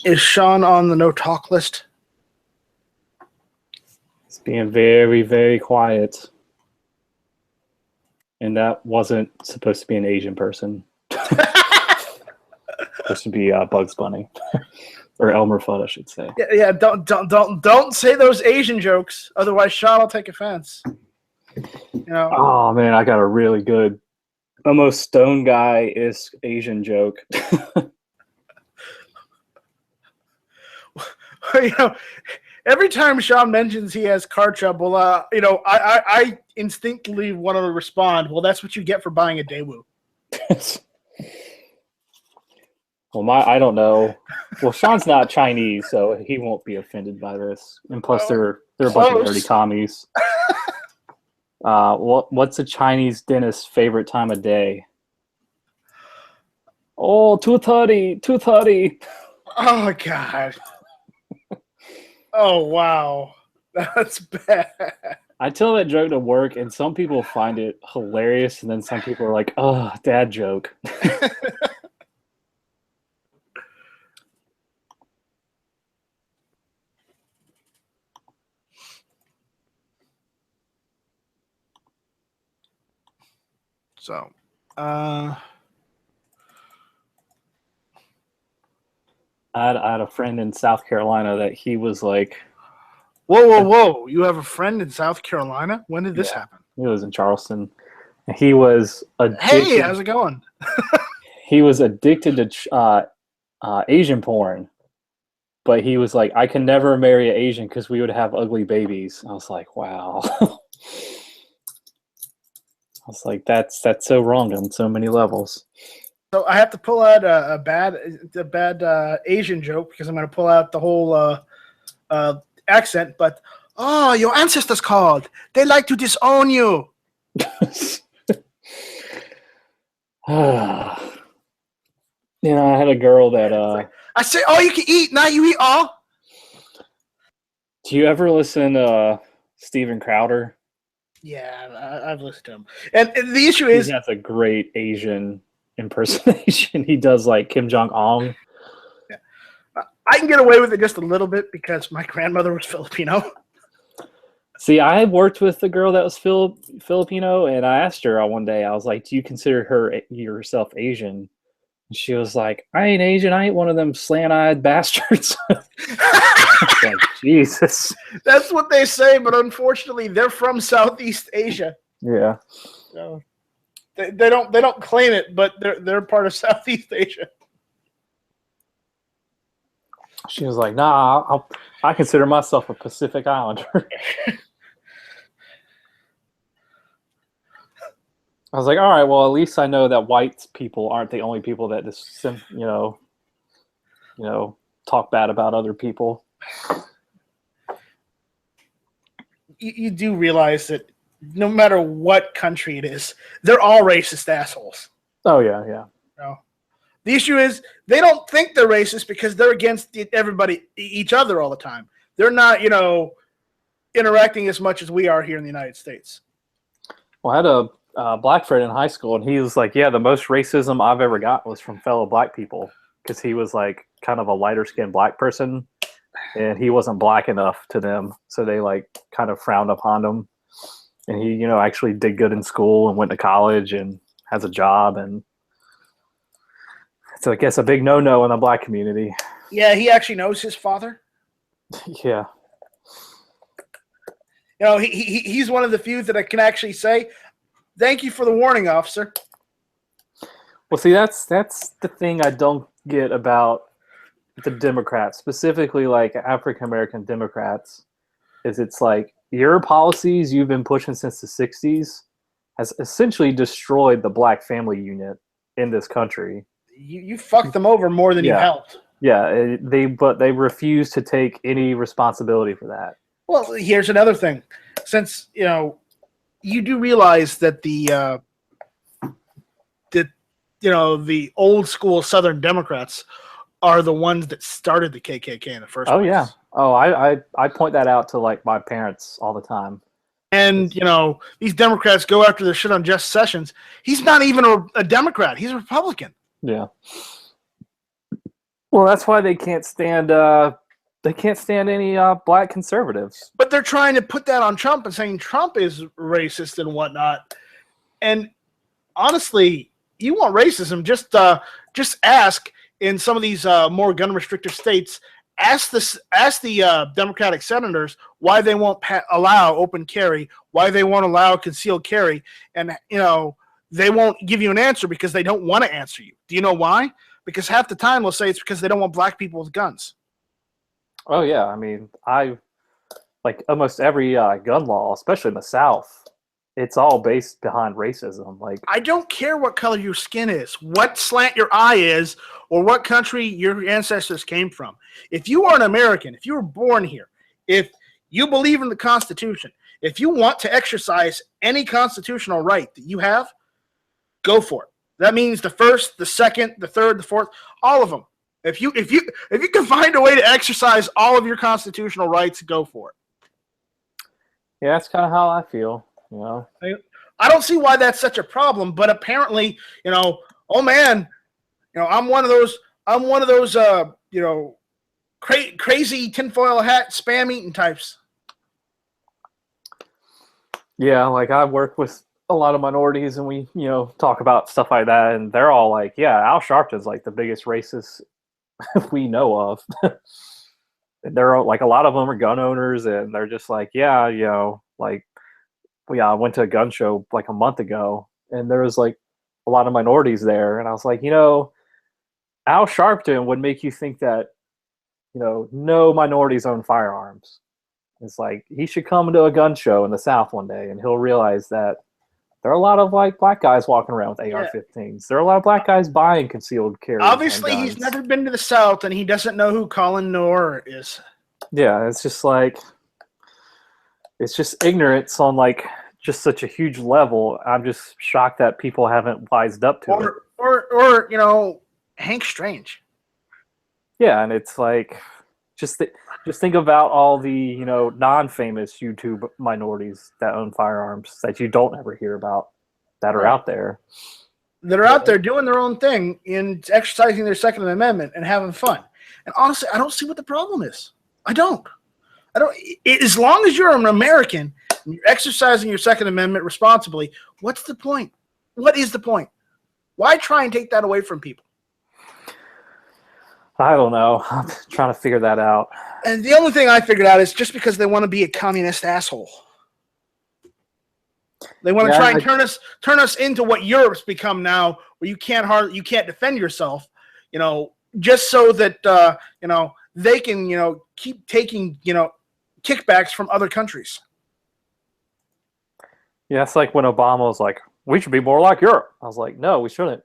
is Sean on the no talk list? It's being very, very quiet. And that wasn't supposed to be an Asian person. Supposed to be Bugs Bunny. Or Elmer Fudd, I should say. Yeah, don't say those Asian jokes, otherwise Sean will take offense. You know. Oh man, I got a really good, almost stone guy is Asian joke. You know, every time Sean mentions he has car trouble, I instinctively want to respond, well, that's what you get for buying a Daewoo. Well, I don't know. Well, Sean's not Chinese, so he won't be offended by this. And plus, they're a bunch of dirty commies. What's a Chinese dentist's favorite time of day? Oh, 2:30, 2:30. Oh, God. Oh, wow. That's bad. I tell that joke to work, and some people find it hilarious, and then some people are like, oh, dad joke. So, I had a friend in South Carolina that he was like, whoa. You have a friend in South Carolina? When did this happen? he was in Charleston. And he was addicted. Hey, how's it going? He was addicted to Asian porn. But he was like, I can never marry an Asian because we would have ugly babies. I was like, wow. I was like, that's so wrong on so many levels. So I have to pull out a bad Asian joke because I'm going to pull out the whole accent. But your ancestors called. They like to disown you. I had a girl that I say, all you can eat. Now you eat all. Do you ever listen to Steven Crowder? Yeah, I've listened to him. And the issue is, he has a great Asian impersonation. He does like Kim Jong-un. Yeah. I can get away with it just a little bit because my grandmother was Filipino. See, I worked with a girl that was Filipino, and I asked her one day, I was like, do you consider yourself Asian? And she was like, I ain't Asian. I ain't one of them slant-eyed bastards. Like, Jesus. That's what they say, but unfortunately, they're from Southeast Asia. Yeah. So they don't claim it, but they're part of Southeast Asia. She was like, nah, I consider myself a Pacific Islander. I was like, all right, well, at least I know that white people aren't the only people that just, talk bad about other people. You do realize that no matter what country it is, they're all racist assholes. Oh, yeah, yeah. The issue is they don't think they're racist because they're against each other all the time. They're not, interacting as much as we are here in the United States. Well, I had a black friend in high school, and he was like, yeah, the most racism I've ever got was from fellow black people, because he was like kind of a lighter skinned black person, and he wasn't black enough to them, so they like kind of frowned upon him. And he actually did good in school and went to college and has a job, and so I guess a big no-no in the black community. Yeah, he actually knows his father. Yeah. You know, he's one of the few that I can actually say, "Thank you for the warning, officer." Well, see, that's the thing I don't get about the Democrats, specifically like African American Democrats, is it's like your policies you've been pushing since the '60s has essentially destroyed the black family unit in this country. You fucked them over more than you Yeah. helped. Yeah, they refuse to take any responsibility for that. Well, here's another thing. Since you do realize that the old school Southern Democrats are the ones that started the KKK in the first Oh place. yeah. Oh, I point that out to like my parents all the time. And these Democrats go after the shit on Jeff Sessions. He's not even a Democrat. He's a Republican. Yeah. Well, that's why they can't stand any black conservatives. But they're trying to put that on Trump and saying Trump is racist and whatnot. And honestly, you want racism? Just ask in some of these more gun restrictive states. Ask the Democratic senators why they won't allow open carry, why they won't allow concealed carry, and they won't give you an answer because they don't want to answer you. Do you know why? Because half the time they'll say it's because they don't want black people with guns. Oh yeah, I mean, like almost every gun law, especially in the South, it's all based behind racism. Like, I don't care what color your skin is, what slant your eye is, or what country your ancestors came from. If you are an American, if you were born here, if you believe in the Constitution, if you want to exercise any constitutional right that you have, go for it. That means the first, the second, the third, the fourth, all of them. If you can find a way to exercise all of your constitutional rights, go for it. yeah, that's kind of how I feel. I don't see why that's such a problem, but apparently, oh man, I'm one of those crazy tinfoil hat spam eating types. Yeah, like I work with a lot of minorities and we, talk about stuff like that and they're all like, yeah, Al Sharpton's like the biggest racist we know of. They're all, like, a lot of them are gun owners and they're just like, yeah, like, I went to a gun show like a month ago and there was like a lot of minorities there. And I was like, Al Sharpton would make you think that, no minorities own firearms. It's like he should come to a gun show in the South one day and he'll realize that there are a lot of like black guys walking around with AR-15s. There are a lot of black guys buying concealed carry. Obviously, he's never been to the South and he doesn't know who Colin Noor is. Yeah, it's just like, it's just ignorance on like just such a huge level. I'm just shocked that people haven't wised up to it. Or Hank Strange. Yeah, and it's like, just think about all the non-famous YouTube minorities that own firearms that you don't ever hear about that are out there. That are out there doing their own thing and exercising their Second Amendment and having fun. And honestly, I don't see what the problem is. I don't. As long as you're an American and you're exercising your Second Amendment responsibly, what's the point? What is the point? Why try and take that away from people? I don't know. I'm trying to figure that out. And the only thing I figured out is just because they want to be a communist asshole. They want to try and turn us into what Europe's become now, where you can't defend yourself, just so that they can keep taking kickbacks from other countries. Yeah, it's like when Obama was like, "We should be more like Europe." I was like, "No, we shouldn't."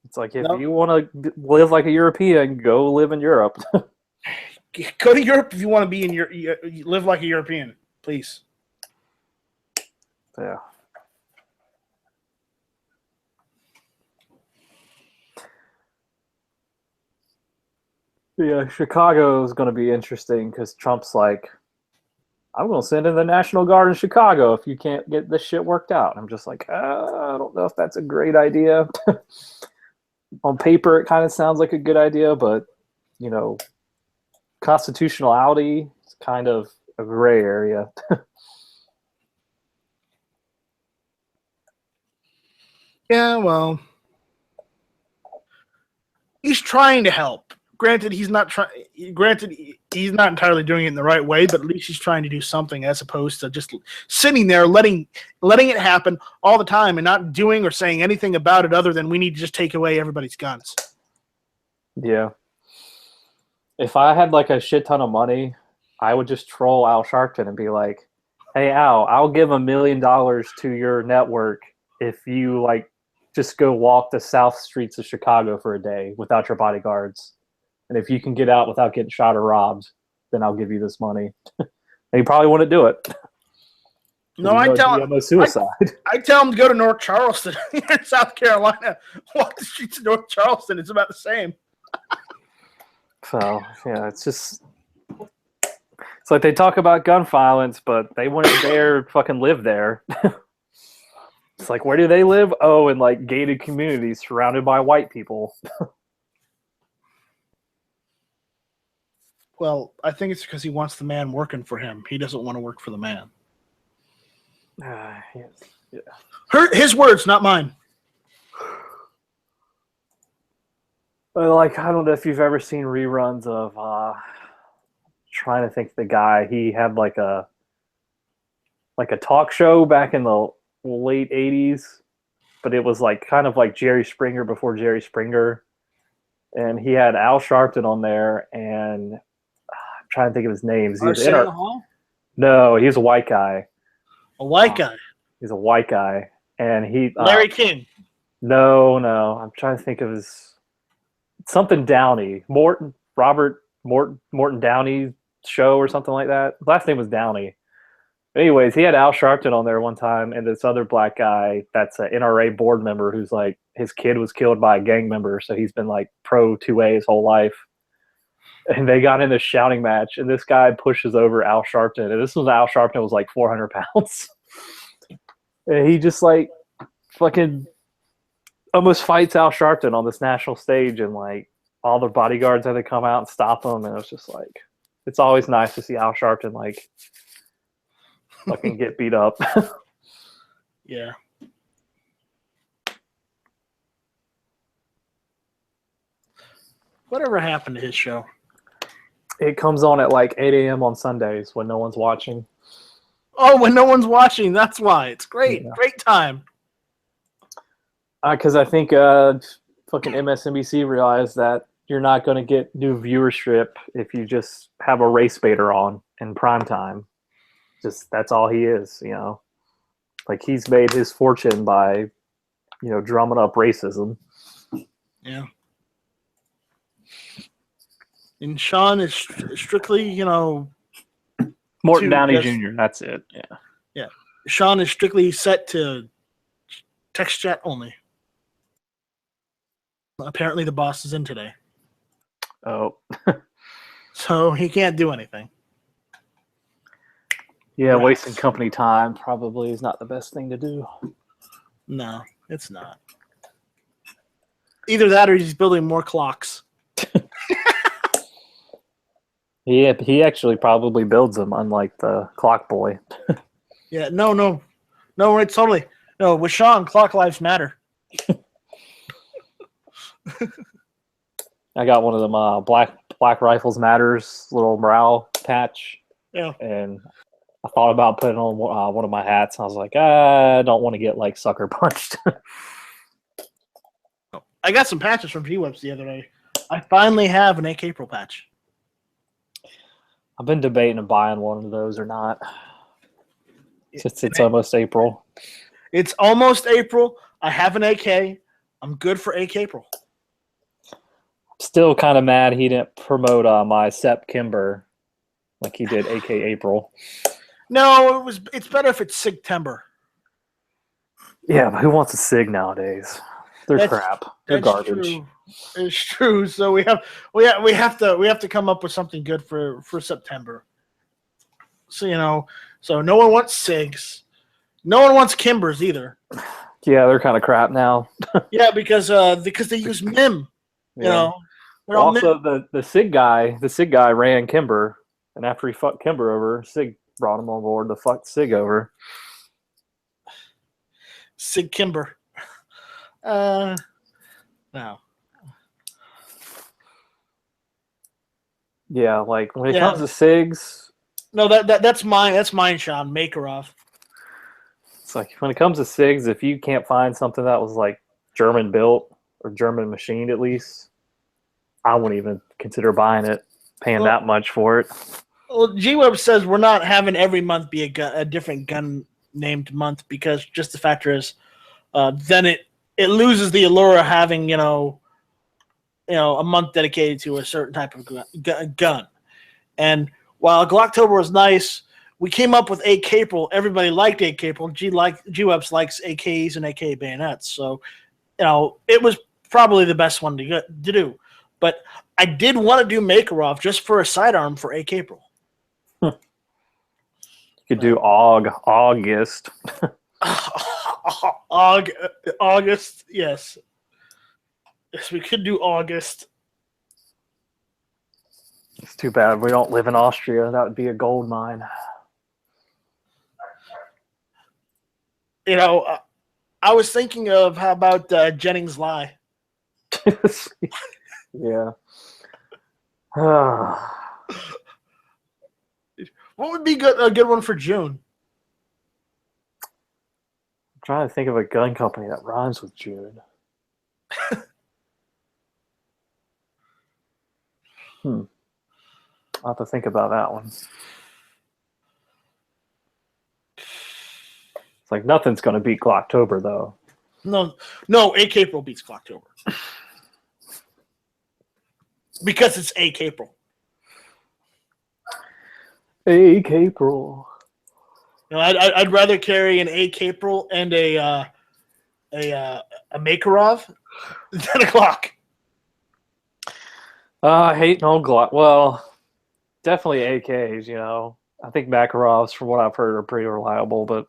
It's like, if you want to live like a European, go live in Europe. Go to Europe if you want to be live like a European, please. Yeah. Yeah, Chicago is going to be interesting because Trump's like, I'm going to send in the National Guard in Chicago if you can't get this shit worked out. I'm just like, I don't know if that's a great idea. On paper, it kind of sounds like a good idea, but, constitutionality is kind of a gray area. Yeah, well, he's trying to help, Granted, he's not trying. Granted, he's not entirely doing it in the right way, but at least he's trying to do something as opposed to just sitting there letting it happen all the time and not doing or saying anything about it other than we need to just take away everybody's guns. Yeah. If I had like a shit ton of money, I would just troll Al Sharpton and be like, "Hey Al, I'll give $1 million to your network if you like just go walk the south streets of Chicago for a day without your bodyguards. And if you can get out without getting shot or robbed, then I'll give you this money." And he probably wouldn't do it. No, I tell him suicide. I tell him to go to North Charleston in South Carolina. Walk the streets of North Charleston. It's about the same. So yeah, it's like they talk about gun violence, but they wouldn't dare fucking live there. It's like, where do they live? Oh, in like gated communities surrounded by white people. Well, I think it's because he wants the man working for him. He doesn't want to work for the man. Yes. Yeah. His words, not mine. But like, I don't know if you've ever seen reruns of trying to think of the guy. He had like a talk show back in the late 80s, but it was like kind of like Jerry Springer before Jerry Springer. And he had Al Sharpton on there, and I'm trying to think of his names. Arsenio Hall? No, he's a white guy. A white guy. He's a white guy, and he Larry King. No, I'm trying to think of his something Downey. Robert Morton Downey show or something like that. Last name was Downey. Anyways, he had Al Sharpton on there one time, and this other black guy that's an NRA board member who's like, his kid was killed by a gang member, so he's been like pro 2A his whole life. And they got in this shouting match, and this guy pushes over Al Sharpton, and this was Al Sharpton was like 400 pounds. And he just like fucking almost fights Al Sharpton on this national stage, and like all the bodyguards had to come out and stop him, and it was just like, it's always nice to see Al Sharpton like fucking get beat up. Yeah. Whatever happened to his show? It comes on at like 8 a.m. on Sundays when no one's watching. Oh, when no one's watching, that's why. It's great. Yeah. Great time. Because I think fucking MSNBC realized that you're not going to get new viewership if you just have a race baiter on in prime time. Just that's all he is, you know. Like he's made his fortune by, you know, drumming up racism. Yeah. And Sean is strictly, you know, Morton Downey Jr. That's it. Yeah. Yeah. Sean is strictly set to text chat only. Apparently the boss is in today. Oh. So he can't do anything. Yeah, wasting company time probably is not the best thing to do. No, it's not. Either that or he's building more clocks. Yeah, he actually probably builds them, unlike the clock boy. Yeah, no, right, totally. No, with Sean, clock lives matter. I got one of them Black Rifles Matters little morale patch. Yeah. And I thought about putting on one of my hats. And I was like, I don't want to get like sucker punched. I got some patches from G-Webs the other day. I finally have an AK April patch. I've been debating on buying one of those or not. Since it's almost April. It's almost April. I have an AK. I'm good for AK April. Still kind of mad he didn't promote my Sep Kimber like he did AK April. No, it's better if it's Sigtember. Yeah, but who wants a Sig nowadays? They're crap. They're garbage. True. It's true. So we have to come up with something good for September. So so no one wants Sigs. No one wants Kimbers either. Yeah, they're kind of crap now. Yeah, because they use MIM. You know. Also, the Sig guy ran Kimber, and after he fucked Kimber over, Sig brought him on board to fuck Sig over. Sig Kimber. No. Yeah, like when it Yeah. comes to SIGs, No, that's mine. That's mine, Sean Makarov. it's like when it comes to SIGs, if you can't find something that was like German built or German machined at least, I wouldn't even consider buying it, paying Well- that much for it. Well, G-Web says we're not having every month be a different gun named month because just the factor is, then it loses the allure of having a month dedicated to a certain type of gun. And while Glocktober was nice, we came up with AK April. Everybody liked AK April. G-Webs likes AKs and AK bayonets. So, it was probably the best one to do. But I did want to do Makarov just for a sidearm for AK April. You could do August. August, yes. Yes, we could do August. It's too bad we don't live in Austria. That would be a gold mine. I was thinking of how about Jennings Lie. Yeah. What would be a good one for June? I'm trying to think of a gun company that rhymes with June. I'll have to think about that one. It's like nothing's going to beat Glocktober, though. No, AK April beats Glocktober. Because it's AK April. AK April. I'd rather carry an AK April and a Makarov than a Glock. I hate no Glock. Well, definitely AKs. I think Makarovs, from what I've heard, are pretty reliable. But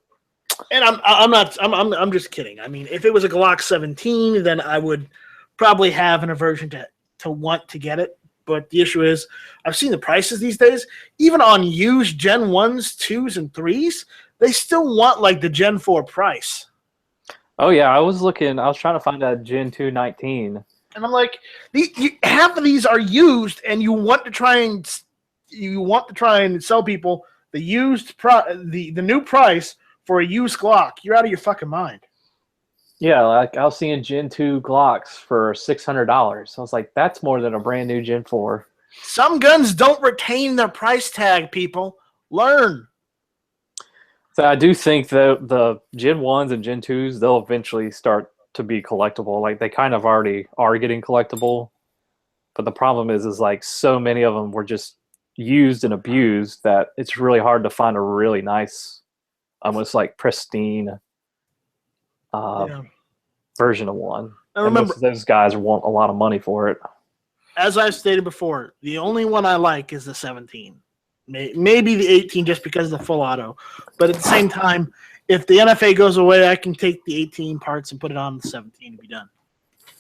And I'm just kidding. I mean, if it was a Glock 17, then I would probably have an aversion to want to get it. But the issue is, I've seen the prices these days. Even on used Gen 1s, 2s, and 3s, they still want like the Gen 4 price. oh yeah, I was trying to find a Gen 2 19. And I'm like, half of these are used, and you want to try and sell people the the new price for a used Glock. You're out of your fucking mind. Yeah, like I was seeing Gen 2 Glocks for $600. I was like, that's more than a brand new Gen 4. Some guns don't retain their price tag, people. Learn. So I do think that the Gen 1s and Gen 2s, they'll eventually start to be collectible. Like they kind of already are getting collectible. But the problem is like so many of them were just used and abused that it's really hard to find a really nice, almost like pristine version of one. I And remember, most of those guys want a lot of money for it. as I've stated before, the only one I like is the 17. Maybe the 18 just because of the full auto. But at the same time, if the NFA goes away, I can take the 18 parts and put it on the 17 to be done.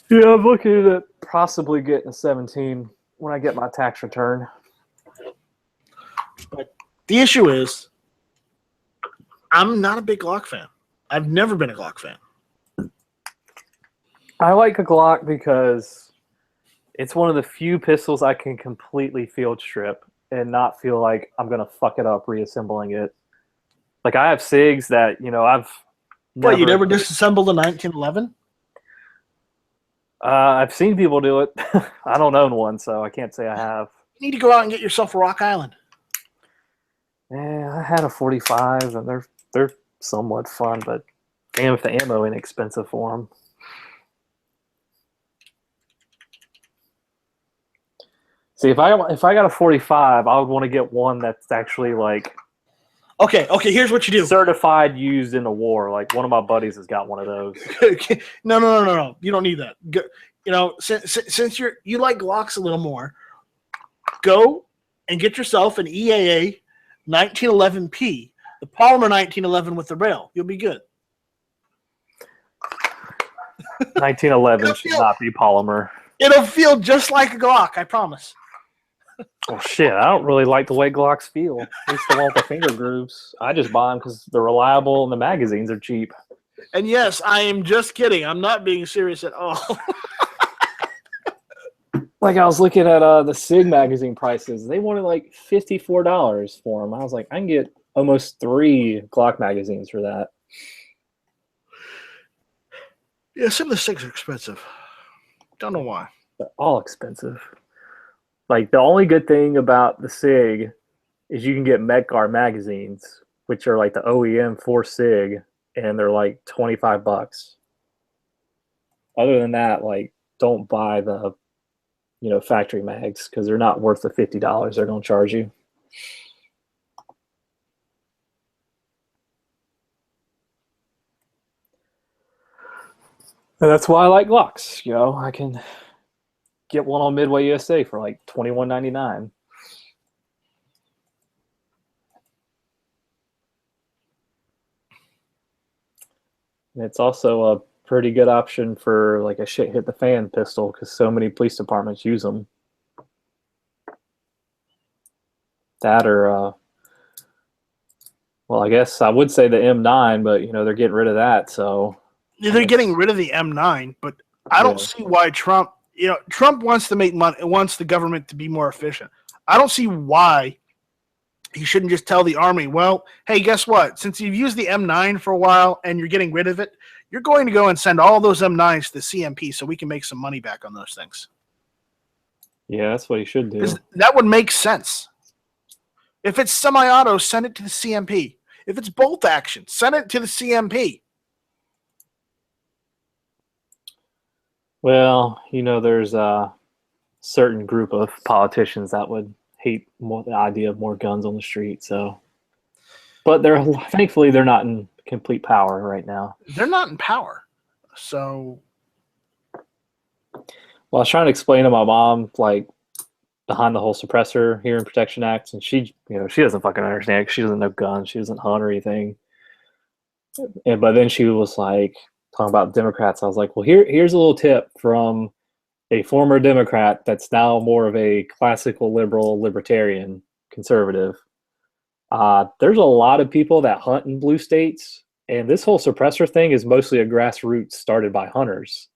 Yeah, I'm looking at possibly getting a 17 when I get my tax return. But the issue is, I'm not a big Glock fan. I've never been a Glock fan. I like a Glock because it's one of the few pistols I can completely field strip and not feel like I'm going to fuck it up reassembling it. Like I have SIGs that, You never disassembled a 1911? I've seen people do it. I don't own one, so I can't say I have. You need to go out and get yourself a Rock Island. Yeah, I had a 45, and they're somewhat fun, but damn if the ammo ain't expensive for them. See, if I got a 45, I would want to get one that's actually like Okay, here's what you do. certified used in the war. Like one of my buddies has got one of those. No. You don't need that. Since you like Glocks a little more, go and get yourself an EAA 1911P, the polymer 1911 with the rail. You'll be good. 1911 should not be polymer. It'll feel just like a Glock, I promise. Oh shit! I don't really like the way Glocks feel. At least the one with the finger grooves. I just buy them because they're reliable and the magazines are cheap. And yes, I am just kidding. I'm not being serious at all. Like I was looking at the Sig magazine prices. They wanted like $54 for them. I was like, I can get almost 3 Glock magazines for that. Yeah, some of the SIGs are expensive. Don't know why. They're all expensive. Like the only good thing about the Sig is you can get Metgar magazines, which are like the OEM for Sig, and they're like $25. Other than that, like don't buy the factory mags because they're not worth the $50 they're going to charge you. And that's why I like Glocks. I can get one on Midway USA for like $21.99. And it's also a pretty good option for like a shit hit the fan pistol because so many police departments use them. That or well, I guess I would say the M9, but they're getting rid of that. So They're getting rid of the M9, but I don't see why Trump. Trump wants to make money, wants the government to be more efficient. I don't see why he shouldn't just tell the army, well, hey, guess what? Since you've used the M9 for a while and you're getting rid of it, you're going to go and send all those M9s to the CMP so we can make some money back on those things. Yeah, that's what he should do. That would make sense. If it's semi-auto, send it to the CMP. If it's bolt action, send it to the CMP. Well, there's a certain group of politicians that would hate the idea of more guns on the street. So, but thankfully they're not in complete power right now. They're not in power. So, well, I was trying to explain to my mom like behind the whole suppressor hearing protection act, and she doesn't fucking understand because she doesn't know guns, she doesn't hunt or anything. But then she was like talking about Democrats. I was like, well, here's a little tip from a former Democrat that's now more of a classical liberal, libertarian, conservative. There's a lot of people that hunt in blue states, and this whole suppressor thing is mostly a grassroots started by hunters.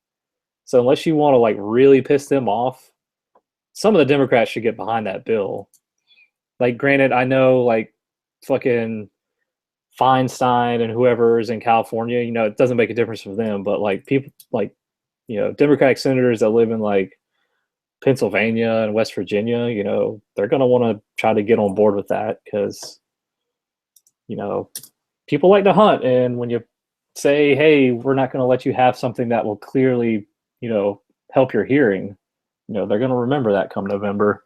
So unless you want to like really piss them off, some of the Democrats should get behind that bill. Like, granted, I know like fucking Feinstein and whoever is in California, it doesn't make a difference for them, but like people like, Democratic senators that live in like Pennsylvania and West Virginia, they're going to want to try to get on board with that because, people like to hunt. And when you say, hey, we're not going to let you have something that will clearly, help your hearing, they're going to remember that come November.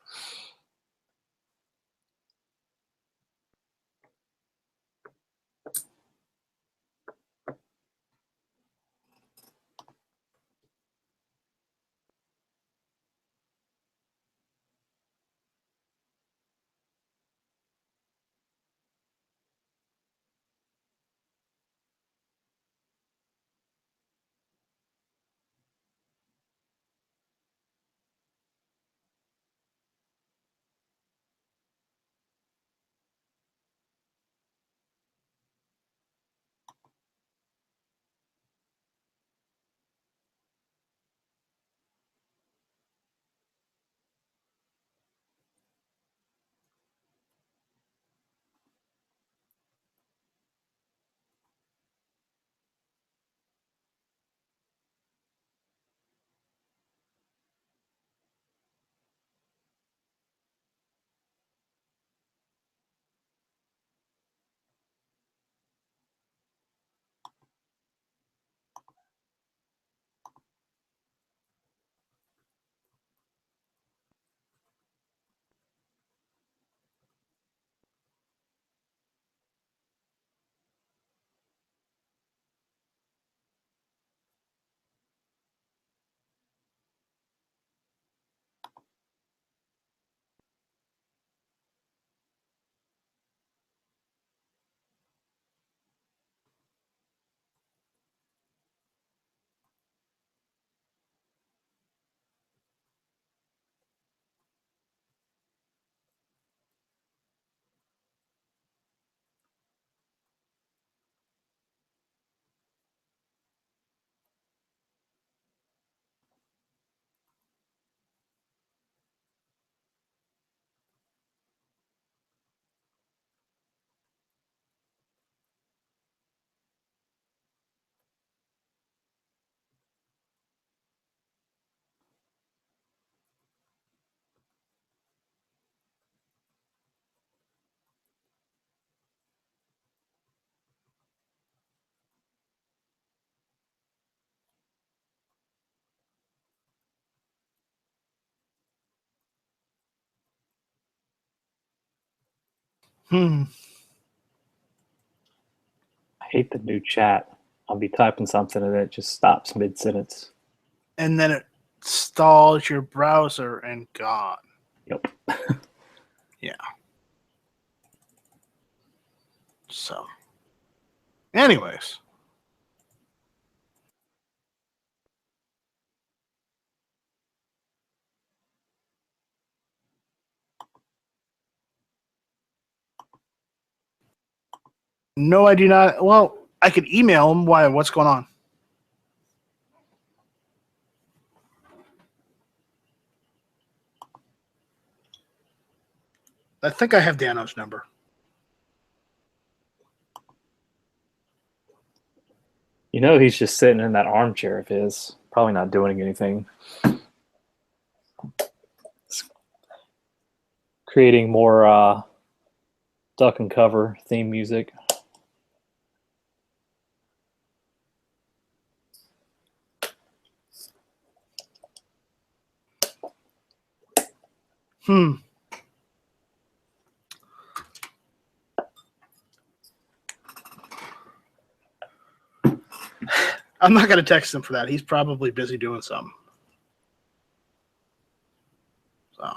Hmm. I hate the new chat. I'll be typing something and it just stops mid sentence. And then it stalls your browser and gone. Yep. Yeah. So, anyways. No, I do not. Well, I could email him. Why? What's going on? I think I have Dano's number. You know he's just sitting in that armchair of his, probably not doing anything. Creating more duck and cover theme music. Hmm. I'm not going to text him for that. He's probably busy doing something. So.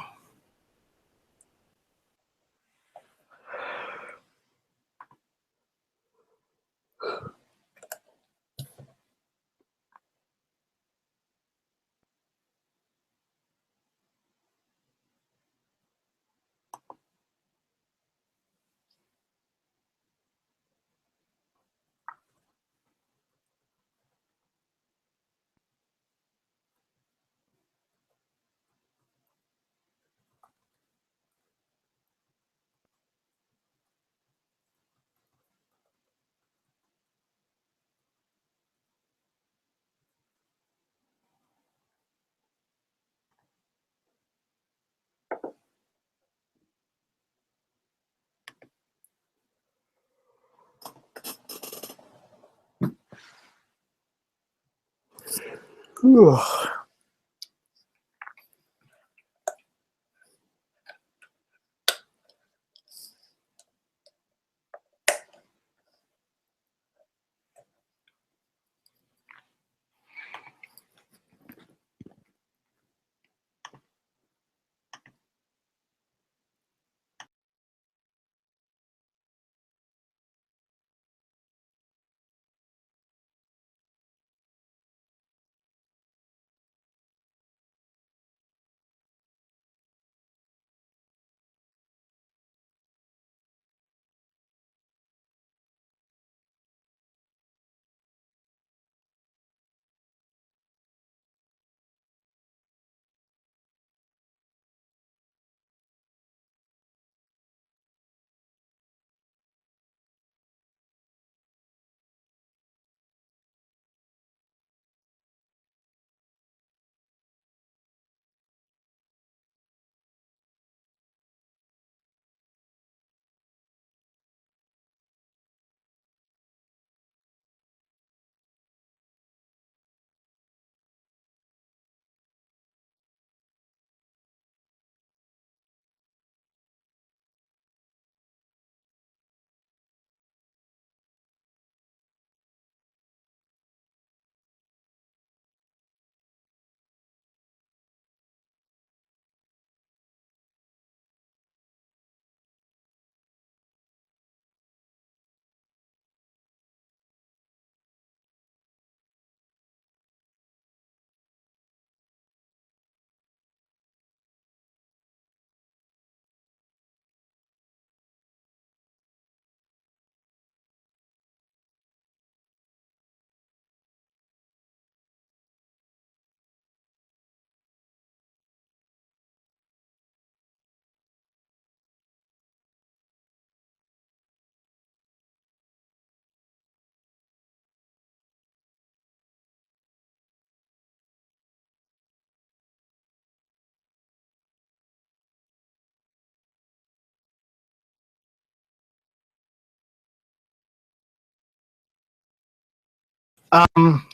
Um.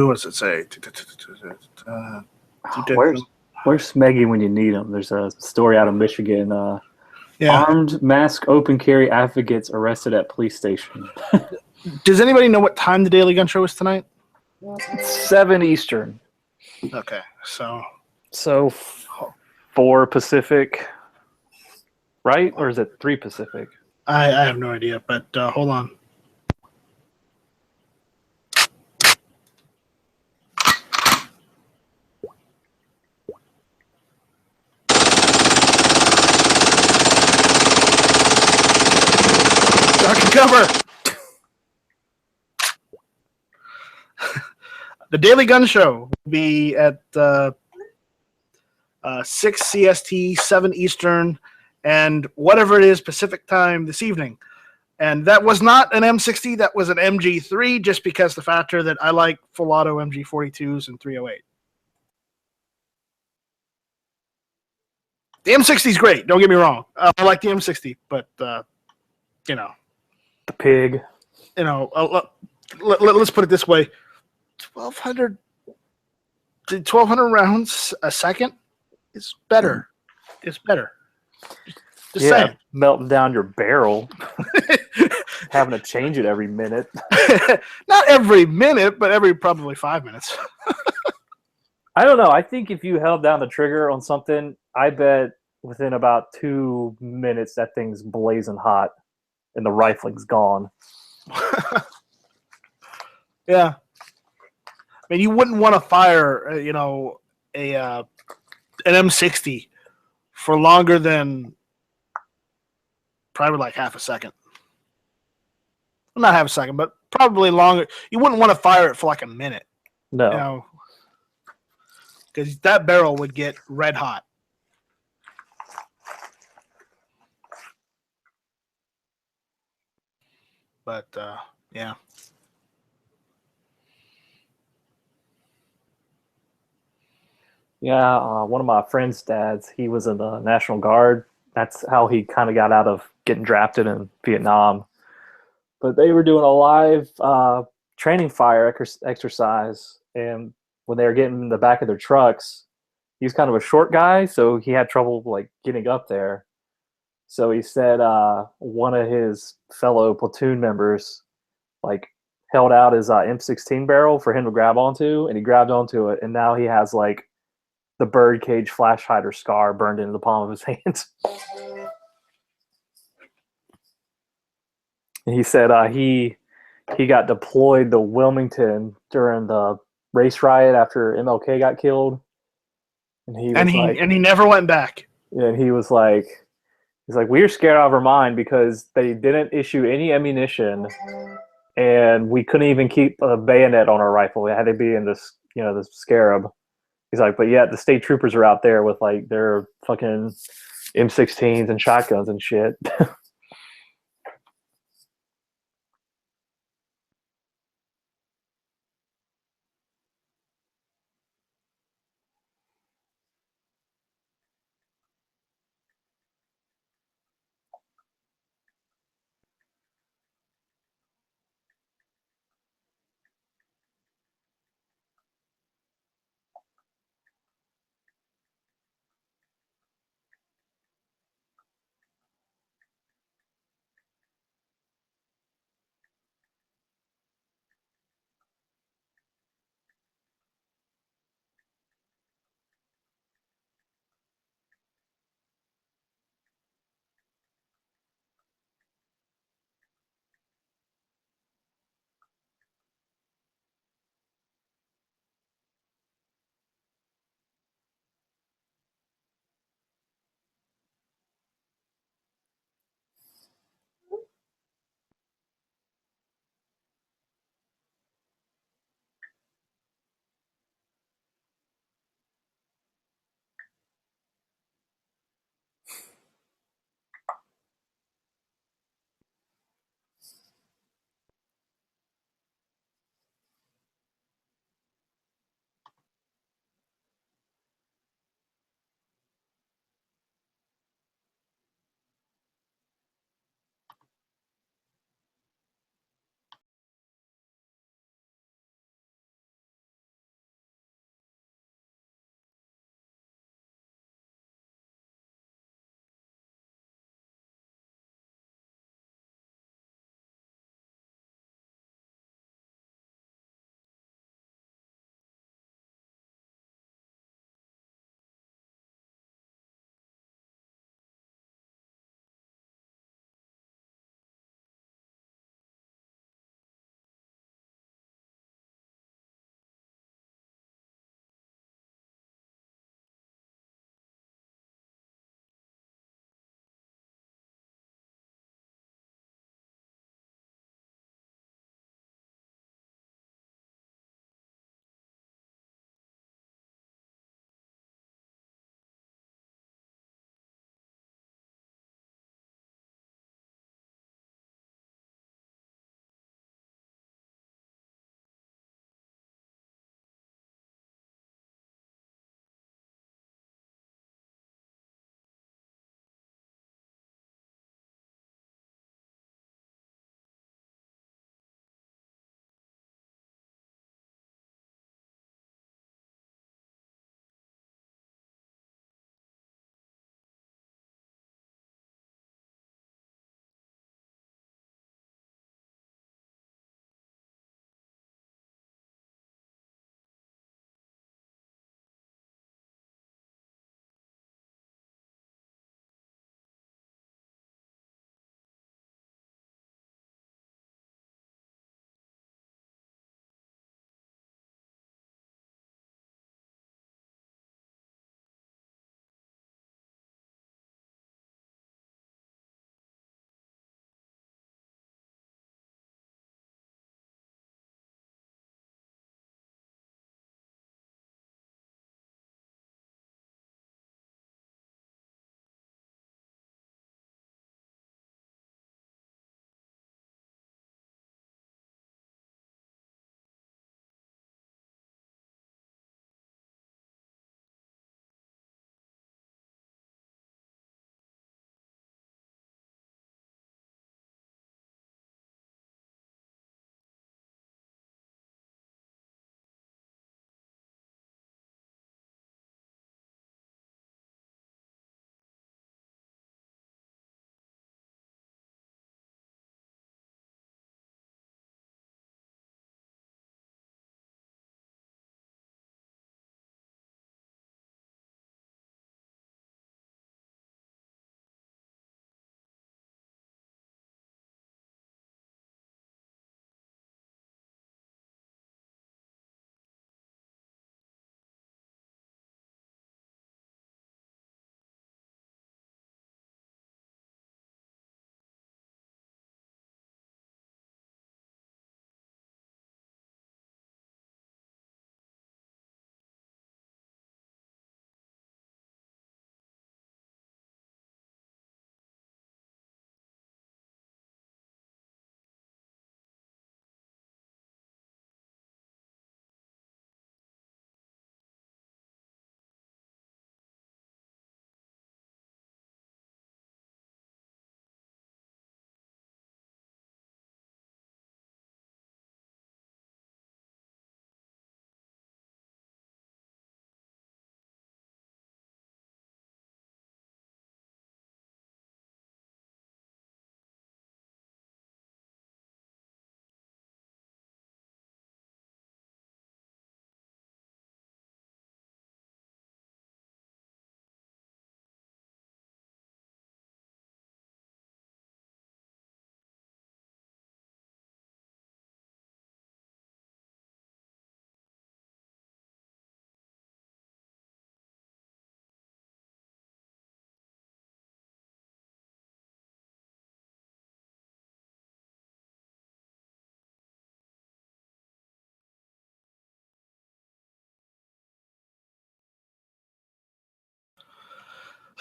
What does it say? Where's Where's Smeggy when you need him? There's a story out of Michigan. Yeah. Armed mask open carry advocates arrested at police station. Does anybody know what time the Daily Gun Show is tonight? 7 Eastern. Okay, so So 4 Pacific, right? Or is it 3 Pacific? I have no idea, but hold on. Dark cover. The Daily Gun Show will be at 6 CST, 7 Eastern, and whatever it is Pacific time this evening. And that was not an M60, that was an MG3, just because the factor that I like full auto MG42s and 308. The M60 is great, don't get me wrong. I like the M60, but, you know, The pig. let's put it this way. 1,200 rounds a second is better. It's better. Just saying. Melting down your barrel. Having to change it every minute. Not every minute, but every probably 5 minutes. I don't know. I think if you held down the trigger on something, I bet within about 2 minutes that thing's blazing hot and the rifling's gone. Yeah. I mean, you wouldn't want to fire, an M60 for longer than probably like half a second. Well, not half a second, but probably longer. You wouldn't want to fire it for like a minute, No. because that barrel would get red hot. But yeah. Yeah, one of my friend's dads, he was in the National Guard. That's how he kind of got out of getting drafted in Vietnam. But they were doing a live training fire exercise, and when they were getting in the back of their trucks, he's kind of a short guy, so he had trouble like getting up there. So he said one of his fellow platoon members like held out his M16 barrel for him to grab onto, and he grabbed onto it, and now he has like the birdcage flash hider scar burned into the palm of his hand. He said he got deployed to Wilmington during the race riot after MLK got killed, and he never went back. And he was like, we were scared out of our mind because they didn't issue any ammunition, and we couldn't even keep a bayonet on our rifle. It had to be in this, the Scarab. He's like, but yet the state troopers are out there with like their fucking M16s and shotguns and shit.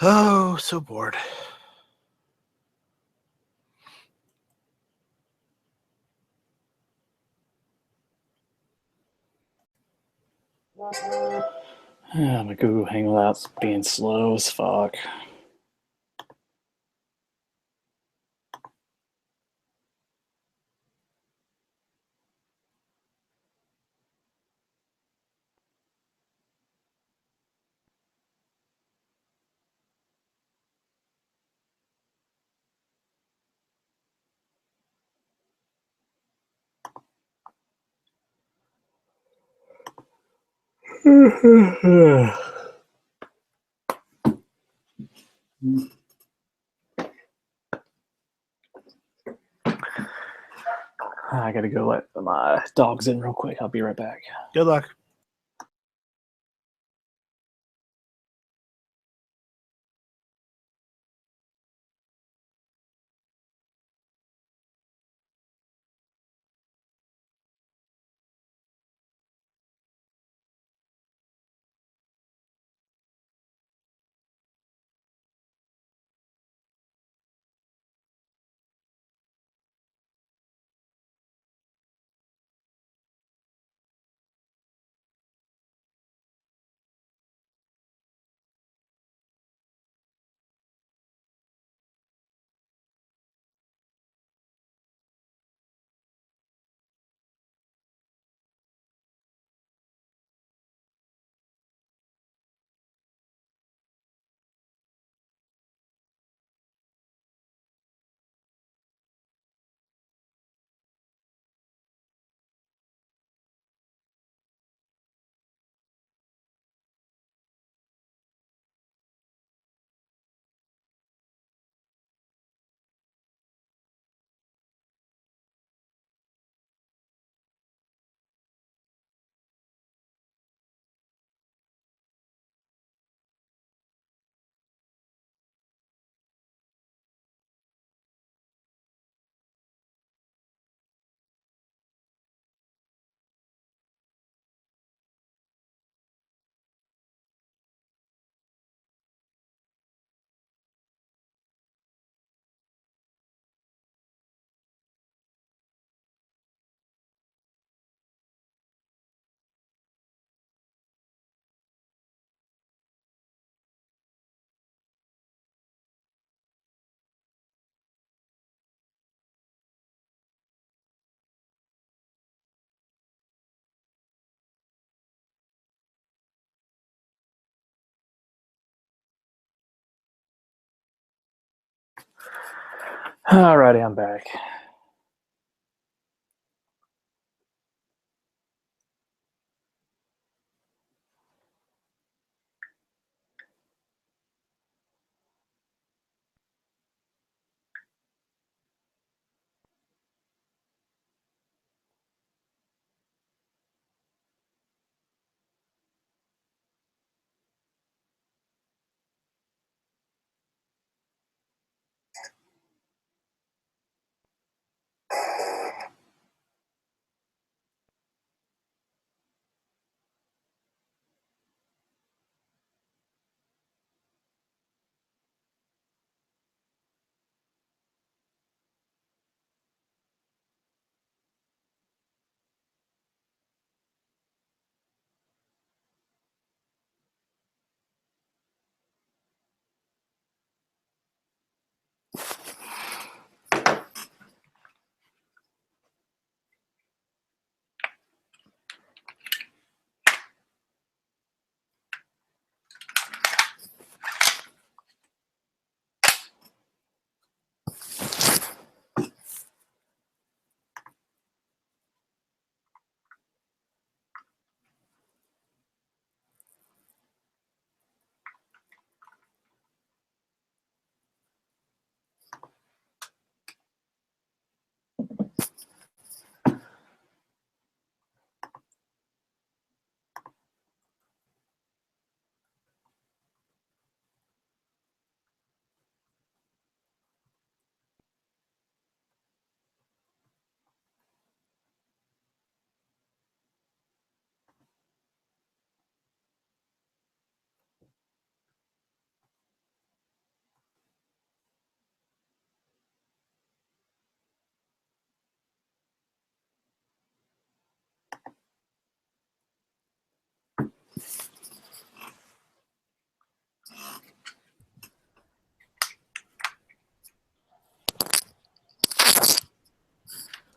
Oh, so bored. My Google Hangouts being slow as fuck. I gotta go let my dogs in real quick. I'll be right back. Good luck. Alrighty, I'm back.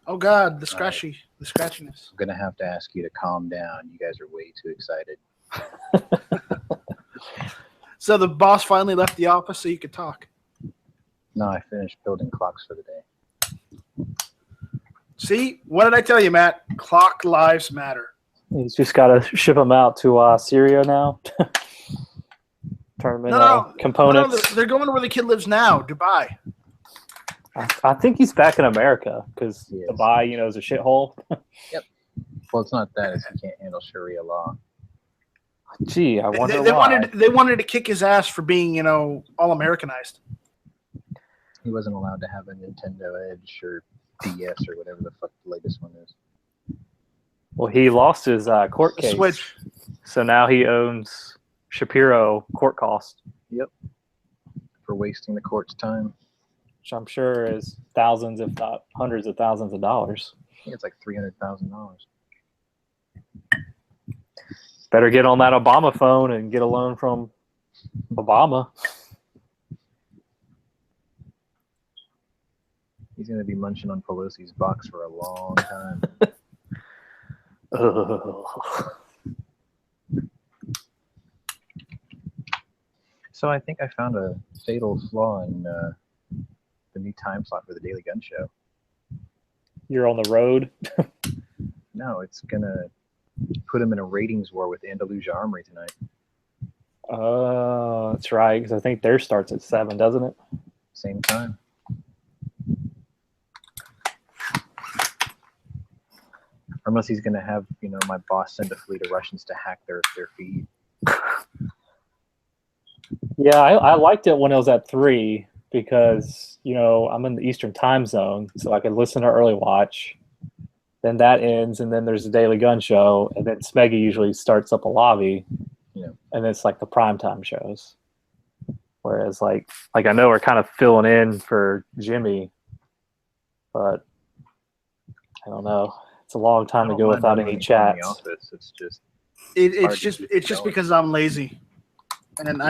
Oh God, the scratchiness. I'm gonna have to ask you to calm down. You guys are way too excited. So the boss finally left the office so you could talk. No, I finished building clocks for the day. See, what did I tell you, Matt? Clock lives matter. He's just got to ship them out to Syria now. Turn them into components. No, they're going to where the kid lives now, Dubai. I think he's back in America because Yes. Dubai, is a shithole. Well, it's not that. It's you can't handle Sharia law. Gee, I wonder They why. wanted to kick his ass for being, all Americanized. He wasn't allowed to have a Nintendo Edge or DS or whatever the fuck the latest one is. Well, he lost his court case. Switch. So now he owns Shapiro court cost, For wasting the court's time. which I'm sure is thousands, if not hundreds of thousands of dollars. I think it's like $300,000. Better get on that Obama phone and get a loan from Obama. He's gonna be munching on Pelosi's box for a long time. Ugh. So I think I found a fatal flaw in the new time slot for the Daily Gun Show. You're on the road. No, it's gonna put him in a ratings war with Andalusia Armory tonight. Oh, that's right. Because I think theirs starts at 7, doesn't it? Same time. Unless he's gonna have, my boss send a fleet of Russians to hack their feed. Yeah, I liked it when it was at 3 because, I'm in the Eastern time zone, so I could listen to Early Watch. Then that ends, and then there's the Daily Gun Show, and then Smeggy usually starts up a lobby, Yeah. and it's like the primetime shows. Whereas, like I know we're kind of filling in for Jimmy, but I don't know. It's a long time to go without any chats. Office. It's just It's just because I'm lazy, and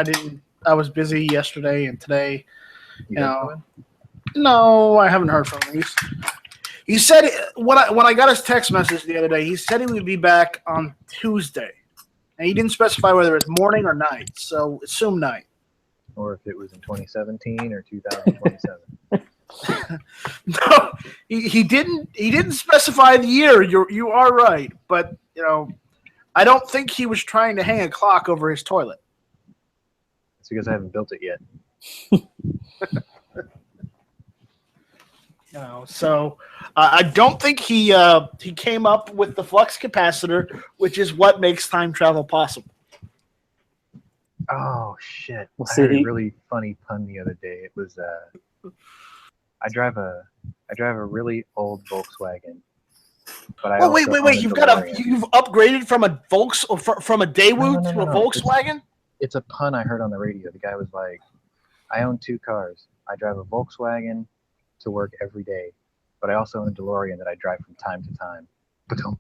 I was busy yesterday and today. you know. No, I haven't heard from him. He said when I got his text message the other day, he said he would be back on Tuesday, and he didn't specify whether it's morning or night. So assume night. Or if it was in 2017 or 2027. No, he didn't specify the year. You are right, but I don't think he was trying to hang a clock over his toilet. It's because I haven't built it yet. So I don't think he came up with the flux capacitor, which is what makes time travel possible. Oh shit! Well, I heard see, a really funny pun the other day. It was I drive a really old Volkswagen, but I Oh wait! also own a You've upgraded from a from a Daewoo No, to a no. Volkswagen. It's a pun I heard on the radio. The guy was like, "I own 2 cars. I drive a Volkswagen to work every day, but I also own a DeLorean that I drive from time to time." But don't.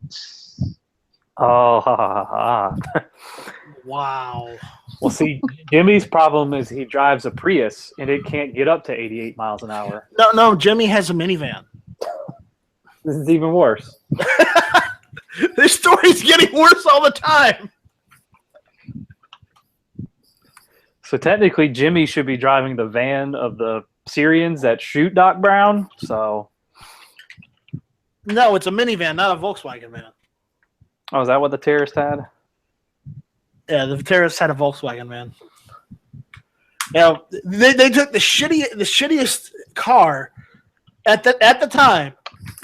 Oh, ha, ha, ha, ha. Wow. Well, see, Jimmy's problem is he drives a Prius and it can't get up to 88 miles an hour. No. Jimmy has a minivan. This is even worse. This story's getting worse all the time. So technically, Jimmy should be driving the van of the Syrians that shoot Doc Brown. So, No, it's a minivan, not a Volkswagen van. oh, is that what the terrorist had? Yeah, the terrorists had a Volkswagen van. They took the shittiest car at the time,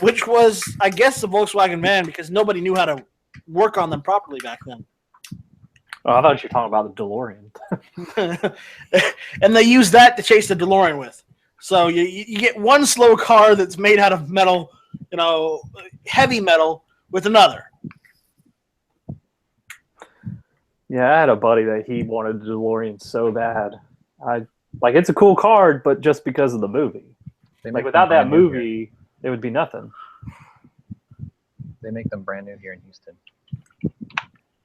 which was, I guess, the Volkswagen van, because nobody knew how to work on them properly back then. Oh, I thought you were talking about the DeLorean. And they used that to chase the DeLorean with. So you get one slow car that's made out of metal, heavy metal, with another. Yeah, I had a buddy that he wanted a DeLorean so bad. It's a cool car, but just because of the movie. They Like make without them that brand new here. movie, it would be nothing. They make them brand new here in Houston.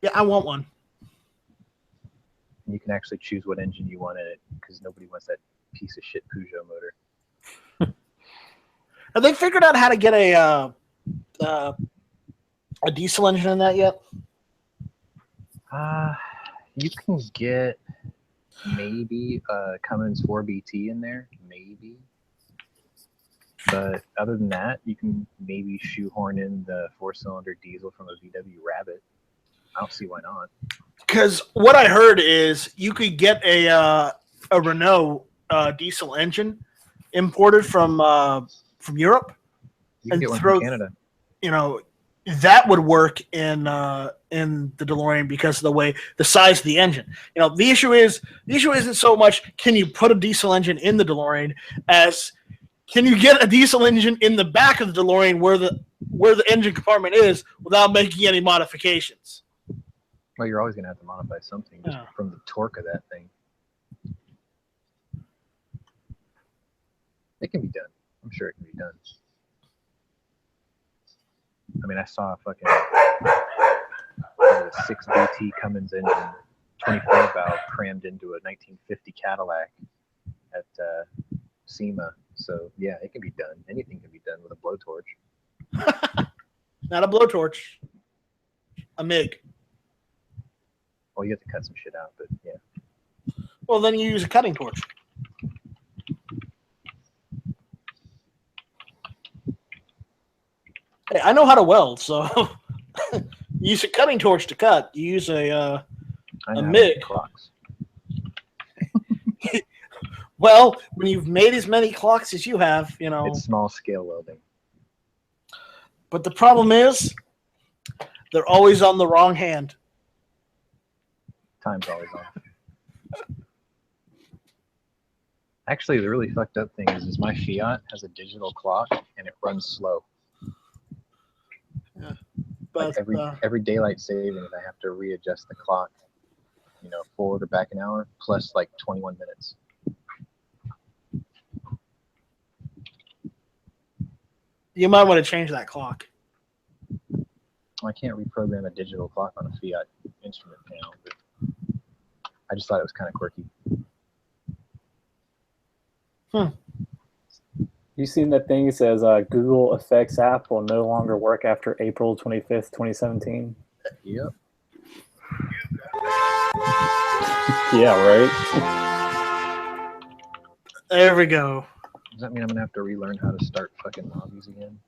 Yeah, I want one. And you can actually choose what engine you want in it because nobody wants that piece of shit Peugeot motor. Have they figured out how to get a diesel engine in that yet? You can get maybe a Cummins 4BT in there, maybe. But other than that, you can maybe shoehorn in the 4-cylinder diesel from a VW Rabbit. I don't see why not. Because what I heard is you could get a Renault diesel engine imported from Europe. You can And get one throw- from Canada. You know, that would work in the DeLorean because of the size of the engine. You know, the issue isn't so much can you put a diesel engine in the DeLorean as can you get a diesel engine in the back of the DeLorean where the engine compartment is without making any modifications. Well, you're always going to have to modify something just from the torque of that thing. It can be done. I'm sure it can be done. I mean, I saw a fucking 6BT Cummins engine, 24 valve crammed into a 1950 Cadillac at SEMA. So yeah, it can be done. Anything can be done with a blowtorch. Not a blowtorch. A MIG. Well, you have to cut some shit out, but yeah. Well, then you use a cutting torch. Hey, I know how to weld, so you use a cutting torch to cut. You use I know how to MIG. make clocks. Well, when you've made as many clocks as you have, you know. It's small scale welding. But the problem is, they're always on the wrong hand. Time's always off. Actually, the really fucked up thing is my Fiat has a digital clock and it runs slow. But Like every daylight savings, I have to readjust the clock, forward or back an hour, plus like 21 minutes. you might want to change that clock. I can't reprogram a digital clock on a Fiat instrument panel, but I just thought it was kind of quirky. You seen that thing that says Google Effects app will no longer work after April 25th, 2017? Yep. Yeah, right? There we go. Does that mean I'm going to have to relearn how to start fucking lobbies again?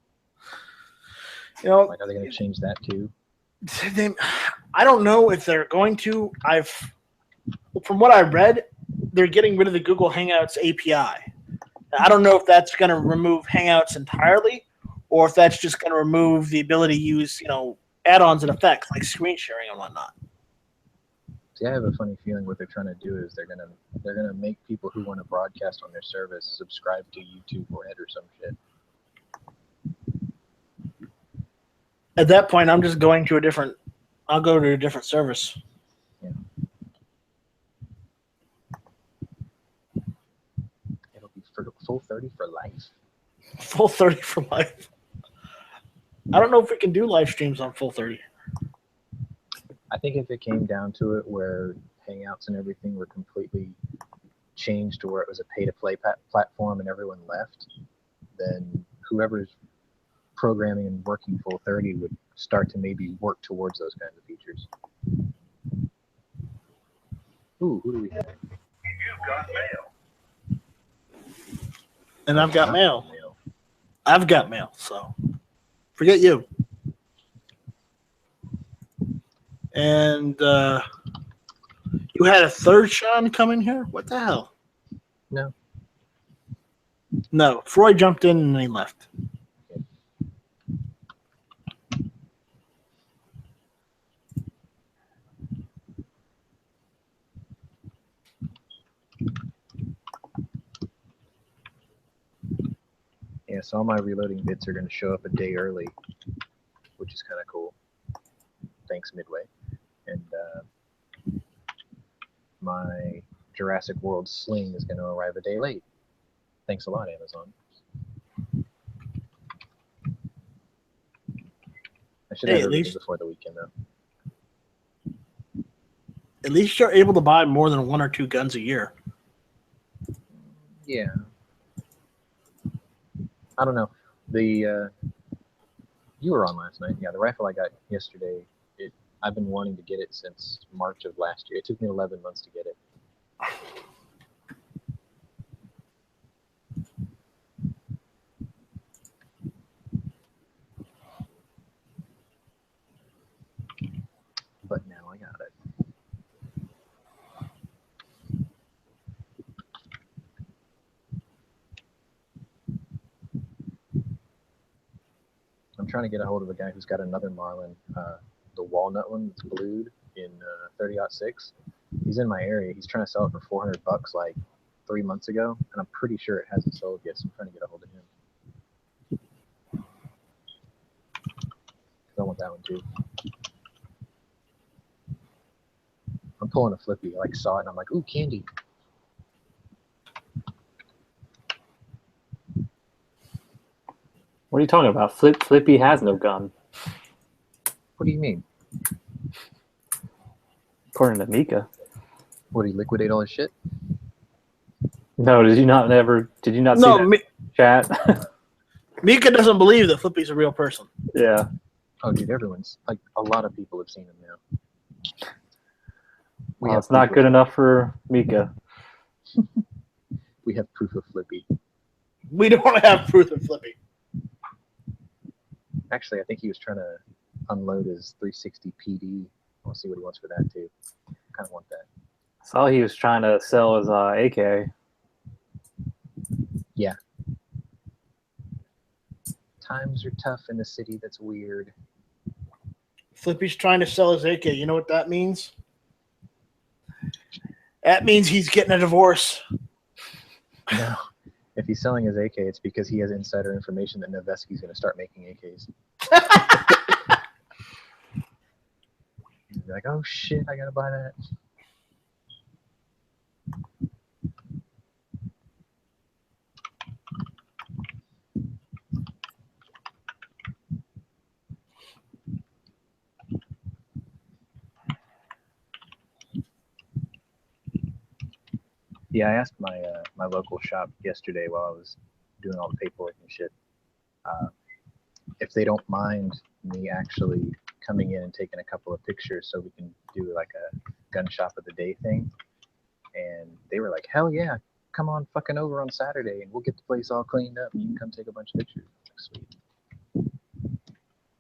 You know, Like, are they going to change that too? I don't know if they're going to. From what I read, they're getting rid of the Google Hangouts API. I don't know if that's going to remove Hangouts entirely, or if that's just going to remove the ability to use, add-ons and effects like screen sharing and whatnot. See, I have a funny feeling what they're trying to do is they're gonna make people who want to broadcast on their service subscribe to YouTube Red or some shit. At that point, I'm just going to I'll go to a different service. Yeah. It'll be for full 30 for life. Full 30 for life. I don't know if we can do live streams on Full 30. I think if it came down to it where Hangouts and everything were completely changed to where it was a pay-to-play platform and everyone left, then whoever's programming and working Full 30 would start to maybe work towards those kinds of features. Ooh, who do we have? You've got mail. And I've got mail. I've got mail, so forget you. And you had a third Sean come in here? What the hell? No. No. Freud jumped in and he left. Yeah, so all my reloading bits are going to show up a day early, which is kind of cool. Thanks, Midway. And my Jurassic World sling is going to arrive a day late. Thanks a lot, Amazon. I should have everything before the weekend, though. At least you're able to buy more than 1 or 2 guns a year. Yeah. I don't know. The you were on last night. Yeah, the rifle I got yesterday. I've been wanting to get it since March of last year. It took me 11 months to get it. But now I got it. I'm trying to get a hold of a guy who's got another Marlin, the walnut one that's blued in 30-06. He's in my area. He's trying to sell it for $400 like 3 months ago, and I'm pretty sure it hasn't sold yet. So I'm trying to get a hold of him. I want that one too. I'm pulling a flippy. I saw it and I'm like, ooh, candy. What are you talking about? Flippy has no gun. What do you mean? According to Mika. Would he liquidate all his shit? No, did you not see No, that chat? Mika doesn't believe that Flippy's a real person. Yeah. Oh, dude, everyone's a lot of people have seen him now. Well, it's not good enough for Mika. We have proof of Flippy. We don't have proof of Flippy. Actually, I think he was trying to unload his 360 PD. I want to see what he wants for that too. Kind of want that. Saw he was trying to sell his AK. Yeah. Times are tough in a city that's weird. Flippy's trying to sell his AK. You know what that means? That means he's getting a divorce. No. If he's selling his AK, it's because he has insider information that Noveski's going to start making AKs. He's like, oh shit, I got to buy that. Yeah, I asked my my local shop yesterday while I was doing all the paperwork and shit if they don't mind me actually coming in and taking a couple of pictures so we can do like a gun shop of the day thing. And they were like, hell yeah, come on fucking over on Saturday and we'll get the place all cleaned up and you can come take a bunch of pictures. Like, sweet.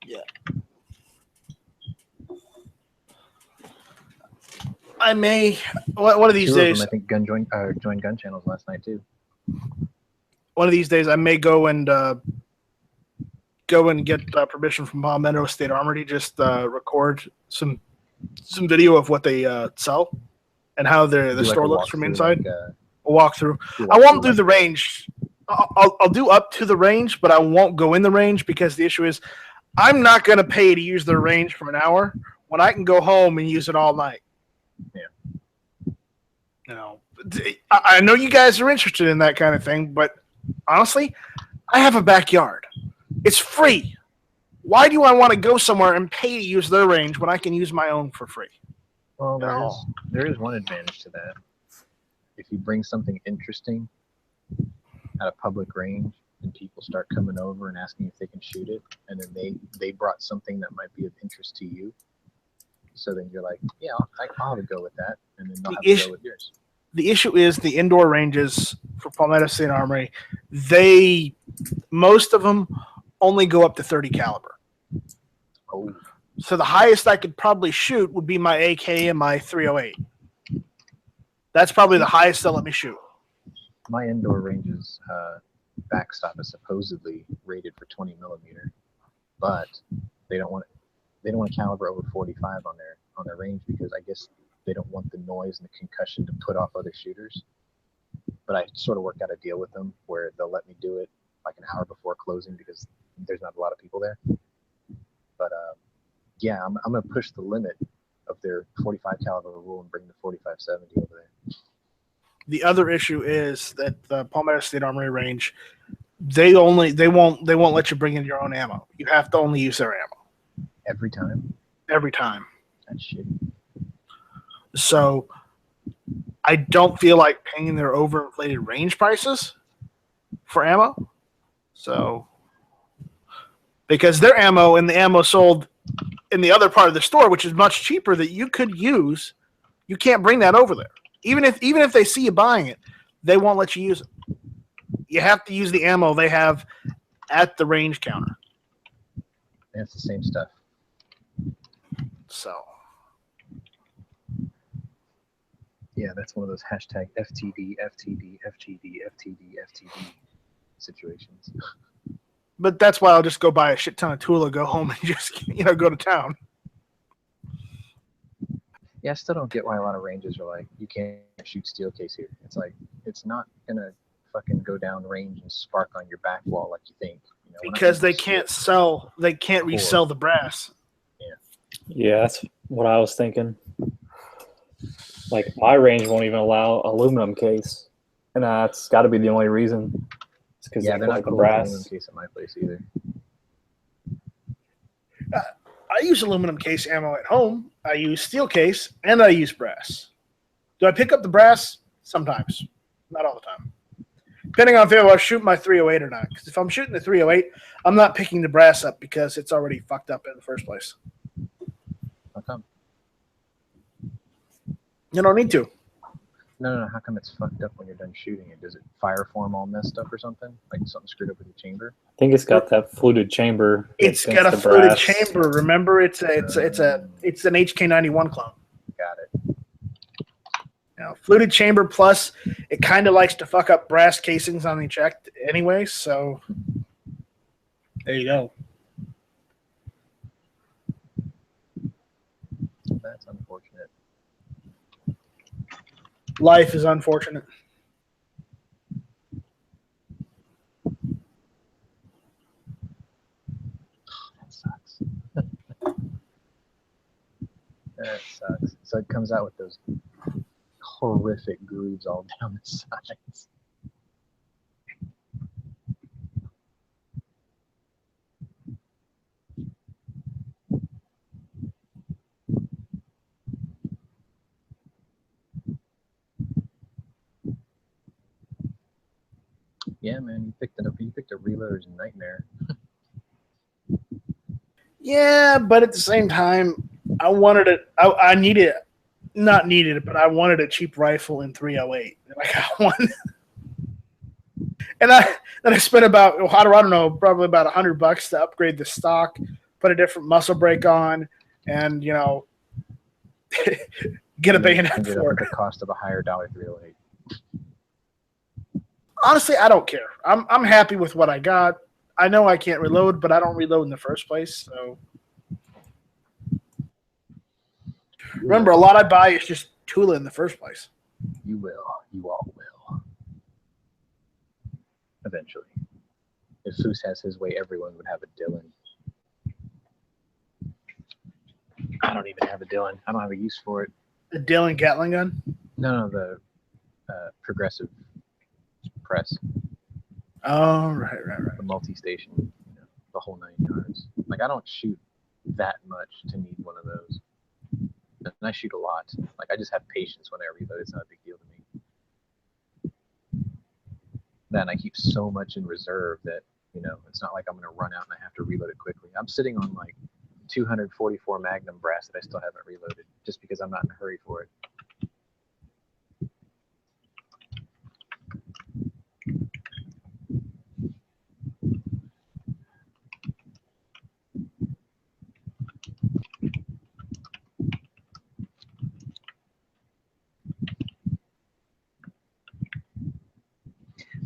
Yeah. I may one of these Two of days. them, I think joined gun channels last night too. One of these days, I may go and get permission from Palmetto State Armory to just record some video of what they sell and how the Do like store a looks from walkthrough, inside. like, A walkthrough. do a I won't do walkthrough, the like- range. I'll do up to the range, but I won't go in the range because the issue is I'm not going to pay to use their range for an hour when I can go home and use it all night. Yeah. You know, I know you guys are interested in that kind of thing, but honestly, I have a backyard. It's free. Why do I want to go somewhere and pay to use their range when I can use my own for free? Well, No. there is one advantage to that. If you bring something interesting at a public range and people start coming over and asking if they can shoot it, and then they brought something that might be of interest to you, so then you're like, yeah, I'll have a go with that, and then they'll have a go with yours. The issue is the indoor ranges for Palmetto State Armory. Most of them only go up to 30 caliber. Oh, So the highest I could probably shoot would be my AK and my 308. That's probably the highest they'll let me shoot. my indoor range's backstop is supposedly rated for 20 millimeter, but they don't want to caliber over 45 on their range because I guess they don't want the noise and the concussion to put off other shooters. But I sort of worked out a deal with them where they'll let me do it like an hour before closing because there's not a lot of people there. But yeah, I'm gonna push the limit of their 45 caliber rule and bring the 45-70 over there. The other issue is that the Palmetto State Armory range, they won't let you bring in your own ammo. You have to only use their ammo Every time. every time. That's shitty. So I don't feel like paying their overinflated range prices for ammo. So because their ammo and the ammo sold in the other part of the store, which is much cheaper, that you could use, you can't bring that over there. Even if they see you buying it, they won't let you use it. You have to use the ammo they have at the range counter. And it's the same stuff. So Yeah, that's one of those hashtag FTD, FTD, FTD, FTD, FTD situations. but that's why I'll just go buy a shit ton of Tula, go home, and just go to town. Yeah, I still don't get why a lot of ranges are like, you can't shoot steel case here. It's like, it's not gonna fucking go down range and spark on your back wall like you think. We're not Because gonna they can't resell the brass. Yeah, that's what I was thinking. Like, my range won't even allow aluminum case, and that's got to be the only reason. It's because Yeah, they they're put, not like the cool with brass. aluminum case at my place either. I use aluminum case ammo at home. I use steel case, and I use brass. Do I pick up the brass? Sometimes. Not all the time. Depending on if I shoot my 308 or not. Because if I'm shooting the 308, I'm not picking the brass up because it's already fucked up in the first place. How come? You don't need to. No. How come it's fucked up when you're done shooting it? Does it fire form all messed up or something? Like something screwed up with the chamber? I think it's got that fluted chamber. It's against got a the fluted brass. chamber. Remember, it's an HK91 clone. Got it. Fluted chamber plus it kind of likes to fuck up brass casings on the eject anyway. So there you go. That's unfortunate. Life is unfortunate. That sucks. That sucks. So it comes out with those horrific grooves all down the sides. Yeah, man, you picked it up. You picked a reloader's nightmare. Yeah, but at the same time, I wanted it. I needed, not needed it, but I wanted a cheap rifle in 308. And I got one. And I spent about, I don't know, probably about $100 to upgrade the stock, put a different muscle brake on, and get a bayonet Ended up for with it. the cost of a higher $308. Honestly, I don't care. I'm happy with what I got. I know I can't reload, but I don't reload in the first place. So remember, a lot I buy is just Tula in the first place. You will. You all will. Eventually. If Foose has his way, everyone would have a Dylan. I don't even have a Dylan. I don't have a use for it. The Dylan Gatling gun. No, the progressive press, Oh, right. the multi-station, the whole 9 yards. Like, I don't shoot that much to need one of those. And I shoot a lot. Like, I just have patience when I reload. It's not a big deal to me. Then I keep so much in reserve that, it's not like I'm going to run out and I have to reload it quickly. I'm sitting on like 244 Magnum brass that I still haven't reloaded just because I'm not in a hurry for it.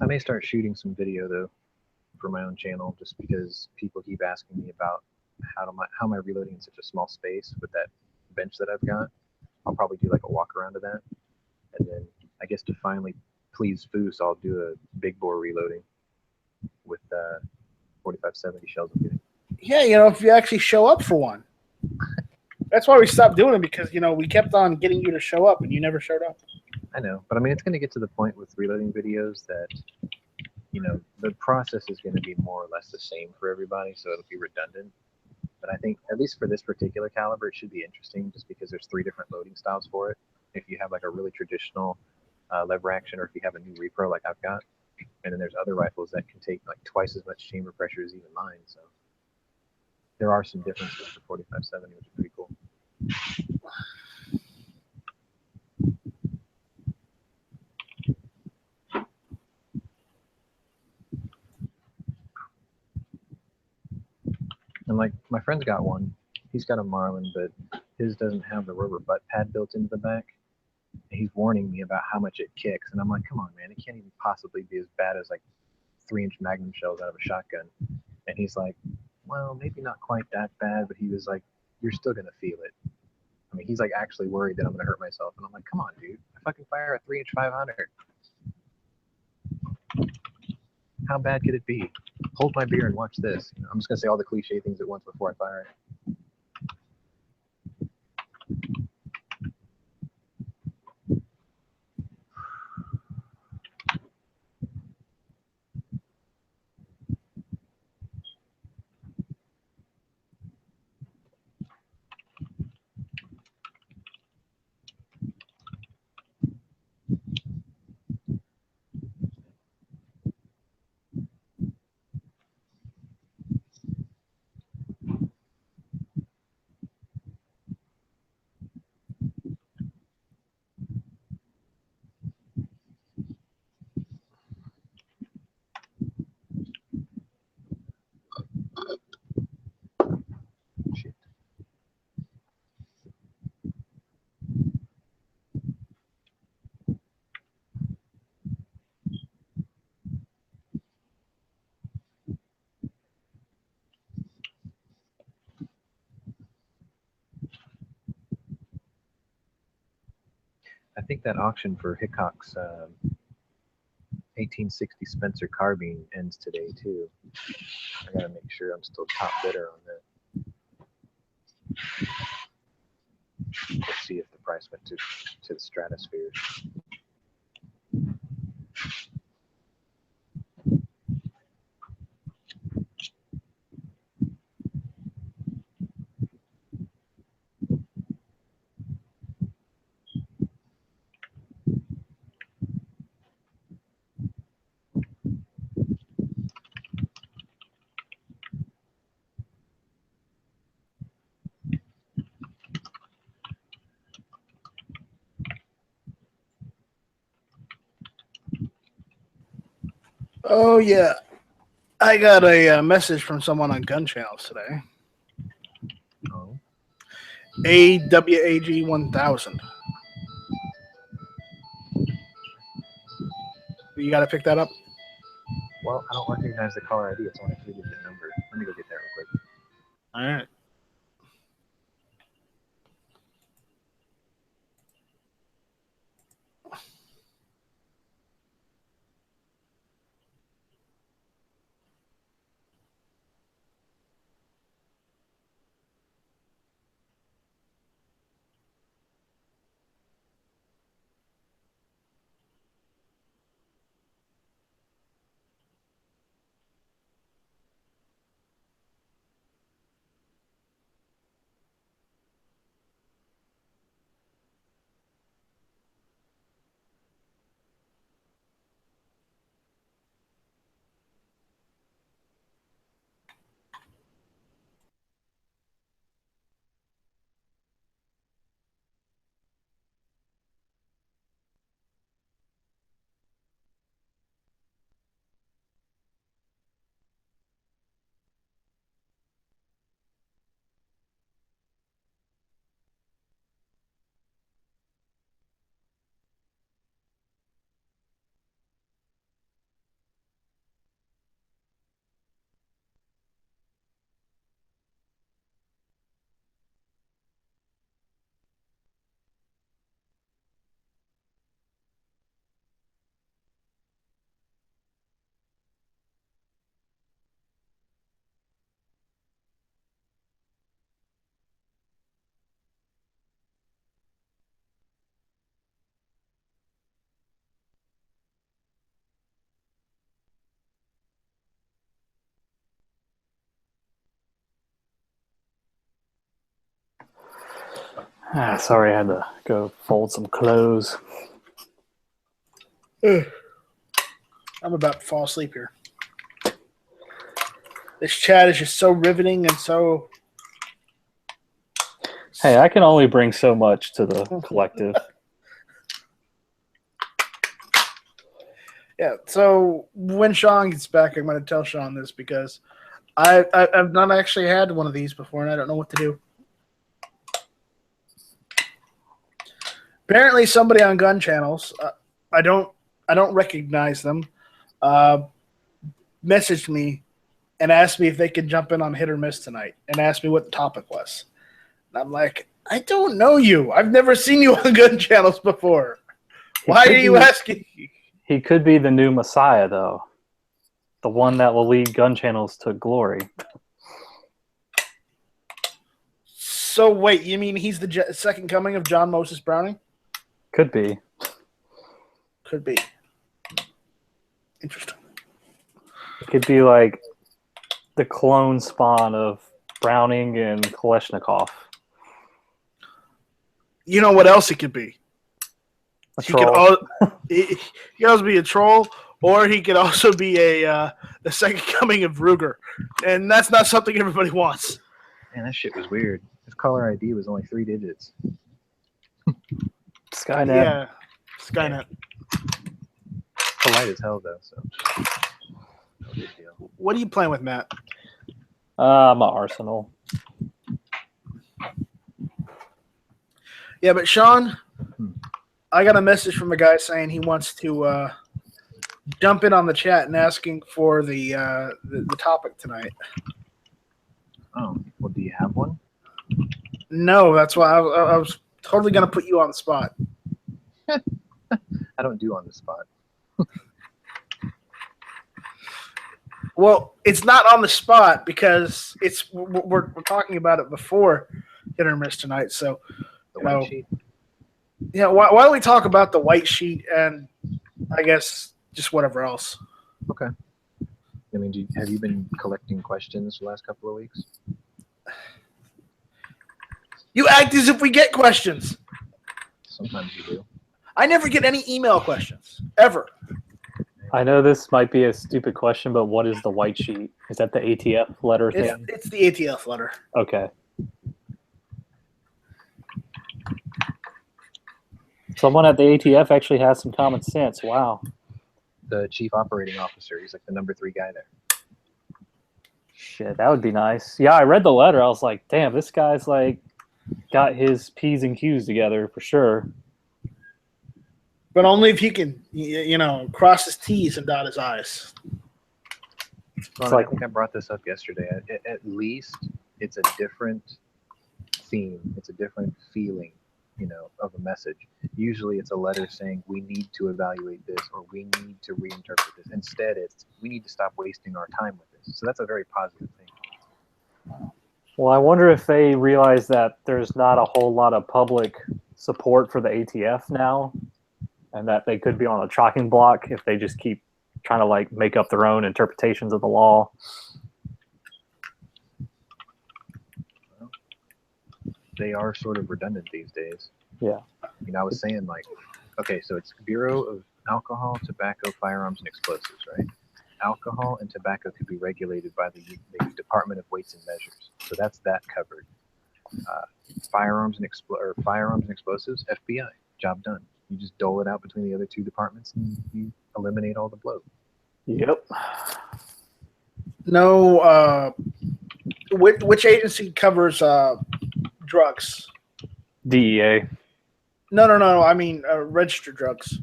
I may start shooting some video though for my own channel just because people keep asking me about how am I reloading in such a small space with that bench that I've got. I'll probably do like a walk around of that, and then I guess to finally please Foose, I'll do a big bore reloading with 4570 shells I'm getting. Yeah, if you actually show up for one. That's why we stopped doing it, because we kept on getting you to show up and you never showed up. I know, but I mean, it's going to get to the point with reloading videos that, the process is going to be more or less the same for everybody, so it'll be redundant. But I think, at least for this particular caliber, it should be interesting just because there's 3 different loading styles for it. If you have like a really traditional lever action, or if you have a new repro like I've got, and then there's other rifles that can take like twice as much chamber pressure as even mine. So there are some differences for 4570, which is pretty cool. And like my friend's got one. He's got a Marlin, but his doesn't have the rubber butt pad built into the back. And he's warning me about how much it kicks, and I'm like, come on, man, it can't even possibly be as bad as like 3-inch Magnum shells out of a shotgun. And he's like, well, maybe not quite that bad, but he was like, you're still gonna feel it. I mean, he's like actually worried that I'm gonna hurt myself, and I'm like, come on, dude, I fucking fire a 3-inch 500. How bad could it be? Hold my beer and watch this. You know, I'm just gonna say all the cliche things at once before I fire it. Shit. I think that auction for Hickok's 1860 Spencer carbine ends today too. I gotta make sure I'm still top bidder on that. Let's see if the price went to the stratosphere. Oh yeah, I got a message from someone on Gun Channels today. Oh, AWAG 1000. You got to pick that up. well, I don't recognize the caller ID. It's only a 3-digit number. Let me go get that real quick. All right. Sorry, I had to go fold some clothes. I'm about to fall asleep here. This chat is just so riveting and so. Hey, I can only bring so much to the collective. Yeah. So when Sean gets back, I'm going to tell Sean this because I've not actually had one of these before, and I don't know what to do. Apparently, somebody on gun channels, I don't recognize them, messaged me and asked me if they could jump in on Hit or Miss tonight, and asked me what the topic was. And I'm like, I don't know you. I've never seen you on gun channels before. Why are you asking? He could be the new Messiah, though. The one that will lead gun channels to glory. So wait, you mean he's the second coming of John Moses Browning? Could be. Could be. Interesting. It could be like the clone spawn of Browning and Kalashnikov. You know what else he could be? A He could, he could also be a troll, or he could also be the second coming of Ruger, and that's not something everybody wants. Man, that shit was weird. His caller ID was only 3 digits. Skynet. Yeah, Skynet. Polite as hell, though, so no big deal. What are you playing with, Matt? I'm an Arsenal. Yeah, but Sean, I got a message from a guy saying he wants to jump in on the chat and asking for the topic tonight. Oh, well, do you have one? No, that's why I was totally going to put you on the spot. I don't do on the spot. Well, it's not on the spot because we're talking about it before Hit or Miss tonight. So, The you know, white sheet? yeah, why don't we talk about the white sheet and I guess just whatever else. Okay. I mean, have you been collecting questions the last couple of weeks? You act as if we get questions. Sometimes you do. I never get any email questions, ever. I know this might be a stupid question, but what is the white sheet? Is that the ATF letter thing? It's the ATF letter. Okay. Someone at the ATF actually has some common sense. Wow. The chief operating officer, he's like the number 3 guy there. Shit, that would be nice. Yeah, I read the letter. I was like, damn, this guy's like got his P's and Q's together for sure. But only if he can, cross his T's and dot his I's. Well, like- I think I brought this up yesterday. At least it's a different theme. It's a different feeling, of a message. Usually it's a letter saying we need to evaluate this or we need to reinterpret this. Instead, it's we need to stop wasting our time with this. So that's a very positive thing. Well, I wonder if they realize that there's not a whole lot of public support for the ATF now, and that they could be on a chopping block if they just keep trying to like make up their own interpretations of the law. They are sort of redundant these days. Yeah. I was saying okay, so it's Bureau of Alcohol, Tobacco, Firearms, and Explosives, right? Alcohol and tobacco could be regulated by the Department of Weights and Measures. So that's that covered. Firearms and explosives, FBI, job done. You just dole it out between the other 2 departments and you eliminate all the bloat. Yep. No, which agency covers drugs? DEA. No. I mean, registered drugs.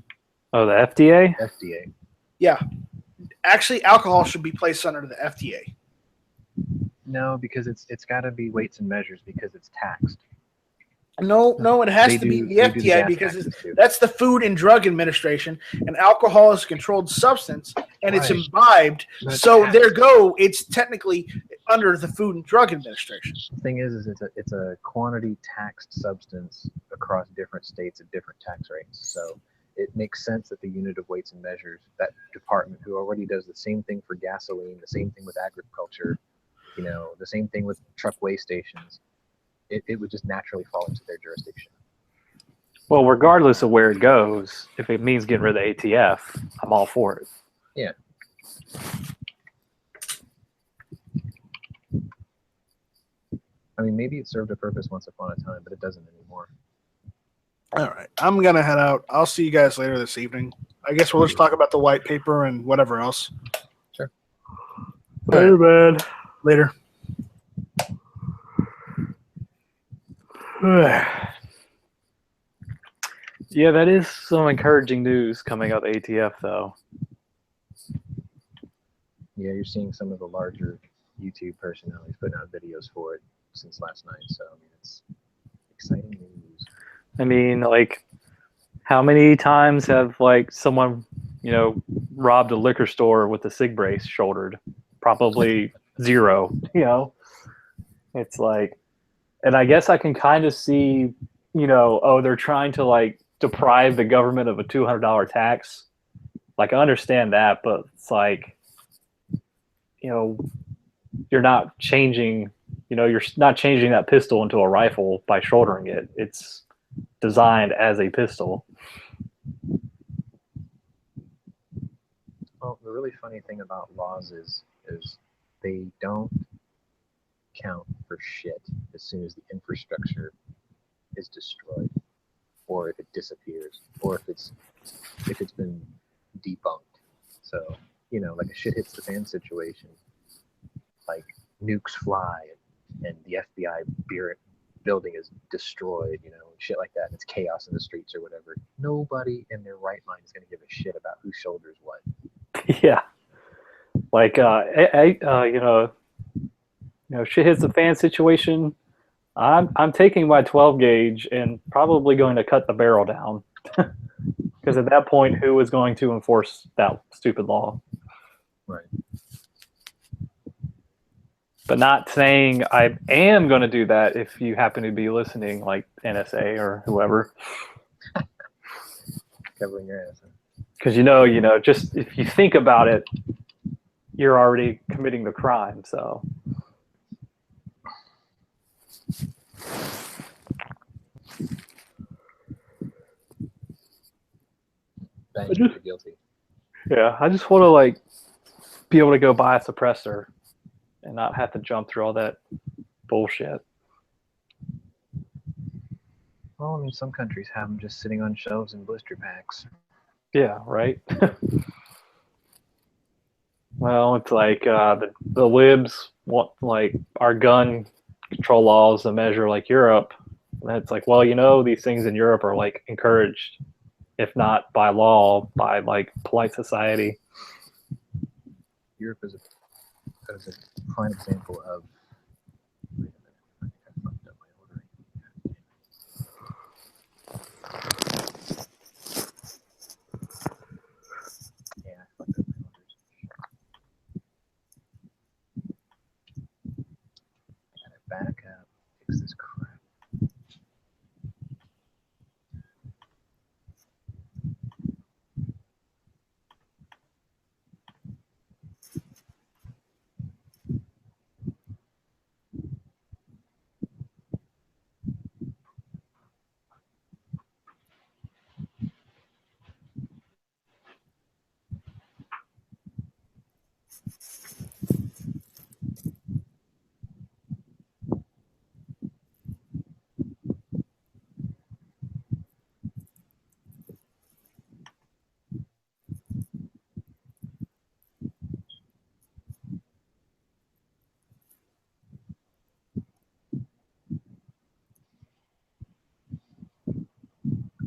Oh, the FDA? FDA. Yeah. Actually, alcohol should be placed under the FDA. No, because it's got to be weights and measures because it's taxed. No, it has to be the FDA because that's the Food and Drug Administration, and alcohol is a controlled substance, and it's Right. imbibed. But So taxed. there go. It's technically under the Food and Drug Administration. The thing is it's a quantity taxed substance across different states at different tax rates. So it makes sense that the unit of weights and measures, that department who already does the same thing for gasoline, the same thing with agriculture, the same thing with truck weigh stations, it would just naturally fall into their jurisdiction. Well, regardless of where it goes, if it means getting rid of the ATF, I'm all for it. Yeah. I mean, maybe it served a purpose once upon a time, but it doesn't anymore. All right, I'm gonna head out. I'll see you guys later this evening. I guess we'll just talk about the white paper and whatever else. Sure. All right, man. later. Yeah, that is some encouraging news coming out of the ATF, though. Yeah, you're seeing some of the larger YouTube personalities putting out videos for it since last night. So I mean, it's exciting news. I mean, like, how many times have like someone, robbed a liquor store with a sig brace shouldered? Probably zero. It's like, and I guess I can kind of see, they're trying to like deprive the government of a $200 tax. Like, I understand that, but it's like, you're not changing, you're not changing that pistol into a rifle by shouldering it. It's designed as a pistol. Well, the really funny thing about laws is they don't count for shit as soon as the infrastructure is destroyed, or if it disappears, or if it's been debunked. So like a shit hits the fan situation, like nukes fly and the FBI building is destroyed, and shit like that, and it's chaos in the streets or whatever. Nobody in their right mind is going to give a shit about who shoulders what. Yeah. Like, shit hits the fan situation. I'm taking my 12 gauge and probably going to cut the barrel down. Because at that point, who is going to enforce that stupid law? Right. But not saying I am going to do that if you happen to be listening, like NSA or whoever. Covering your ass. Because just if you think about it, you're already committing the crime. So Bang, you're guilty. yeah, I just want to like be able to go buy a suppressor and not have to jump through all that bullshit. Well, I mean, some countries have them just sitting on shelves in blister packs. Yeah, right. Well, it's like the libs want like our gun control laws to measure like Europe. And it's like, well, these things in Europe are like encouraged, if not by law, by like polite society. Europe is a prime example of. Wait a minute, I think I fucked up my ordering. Yeah, I fucked up my orders. I gotta back up, fix this crap.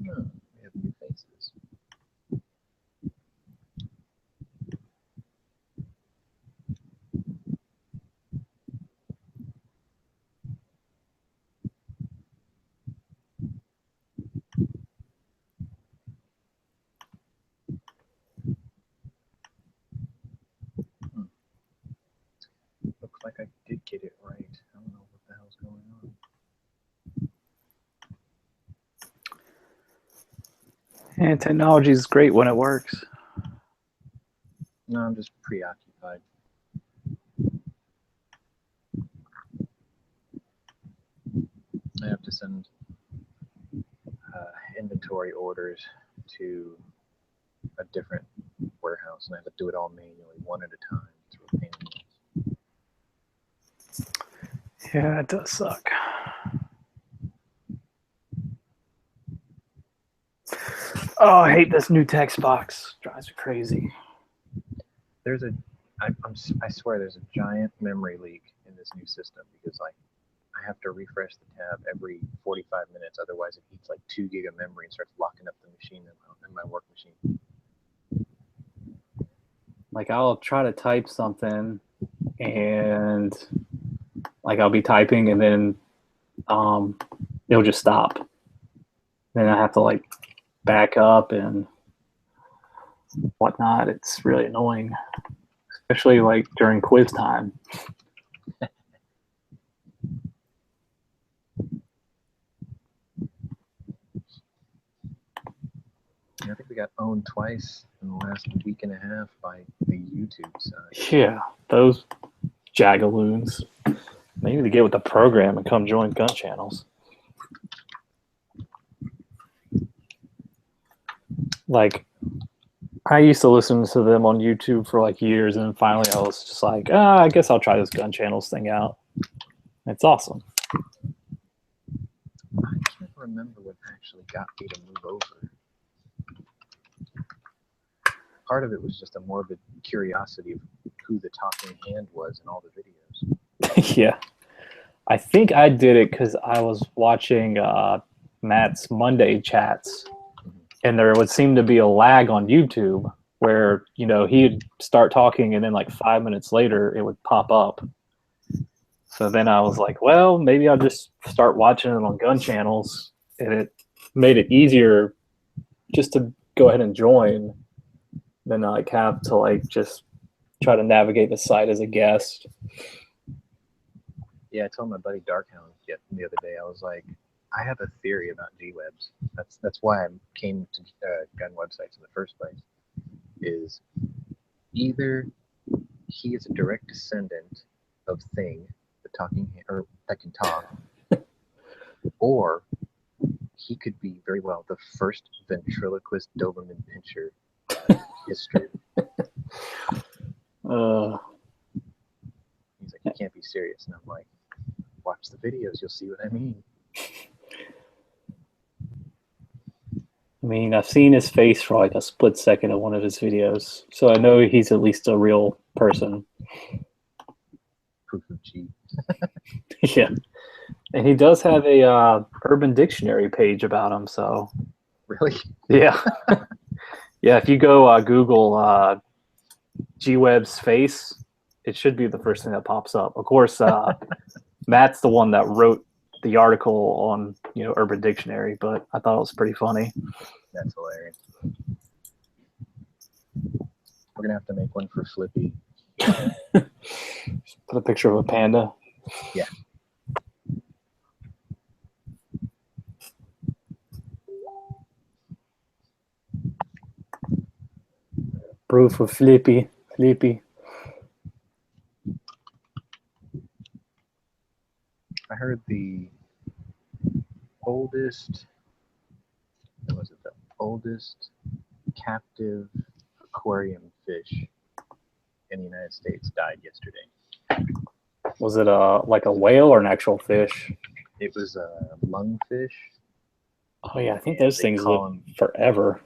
Oh, we have new faces. Looks like I did get it right. I don't know what the hell's going on. And technology is great when it works. No, I'm just preoccupied. I have to send inventory orders to a different warehouse, and I have to do it all manually, one at a time. It's a pain in the ass. Yeah, it does suck. Oh, I hate this new text box. Drives me crazy. There's a, I swear there's a giant memory leak in this new system because like I have to refresh the tab every 45 minutes. Otherwise it eats like 2 gig of memory and starts locking up the machine in my work machine. Like I'll try to type something and like I'll be typing and then it'll just stop. Then I have to like back up and whatnot. It's really annoying, especially like during quiz time. I think we got owned twice in the last week and a half by the YouTube side. Yeah, those jagaloons. They need to get with the program and come join gun channels. Like, I used to listen to them on YouTube for like years, and then finally I was just like, I guess I'll try this gun channels thing out. It's awesome. I can't remember what actually got me to move over. Part of it was just a morbid curiosity of who the talking hand was in all the videos. Yeah. I think I did it because I was watching Matt's Monday chats, and there would seem to be a lag on YouTube where, you know, he'd start talking and then like 5 minutes later it would pop up. So then I was like, well, maybe I'll just start watching it on gun channels, and it made it easier just to go ahead and join than like have to like just try to navigate the site as a guest. Yeah, I told my buddy Darkhound the other day, I was like, I have a theory about G-Webs. That's why I came to gun websites in the first place, is either he is a direct descendant of Thing, the talking, or that can talk, or he could be very well the first ventriloquist Doberman pinscher in history. He's like, you can't be serious. And I'm like, watch the videos, you'll see what I mean. I mean, I've seen his face for like a split second of one of his videos, so I know he's at least a real person. Proof of G. Yeah. And he does have a Urban Dictionary page about him, so Really? yeah. Yeah, if you go Google G-Web's face, it should be the first thing that pops up. Of course, Matt's the one that wrote the article on, you know, Urban Dictionary, but I thought it was pretty funny. That's hilarious. We're gonna have to make one for Flippy. Put a picture of a panda. Yeah. Brew for Flippy. Flippy. I heard the oldest, what was it, the oldest captive aquarium fish in the United States died yesterday. Was it like a whale or an actual fish? It was a lungfish. Oh yeah, I think and those they things call live them- forever.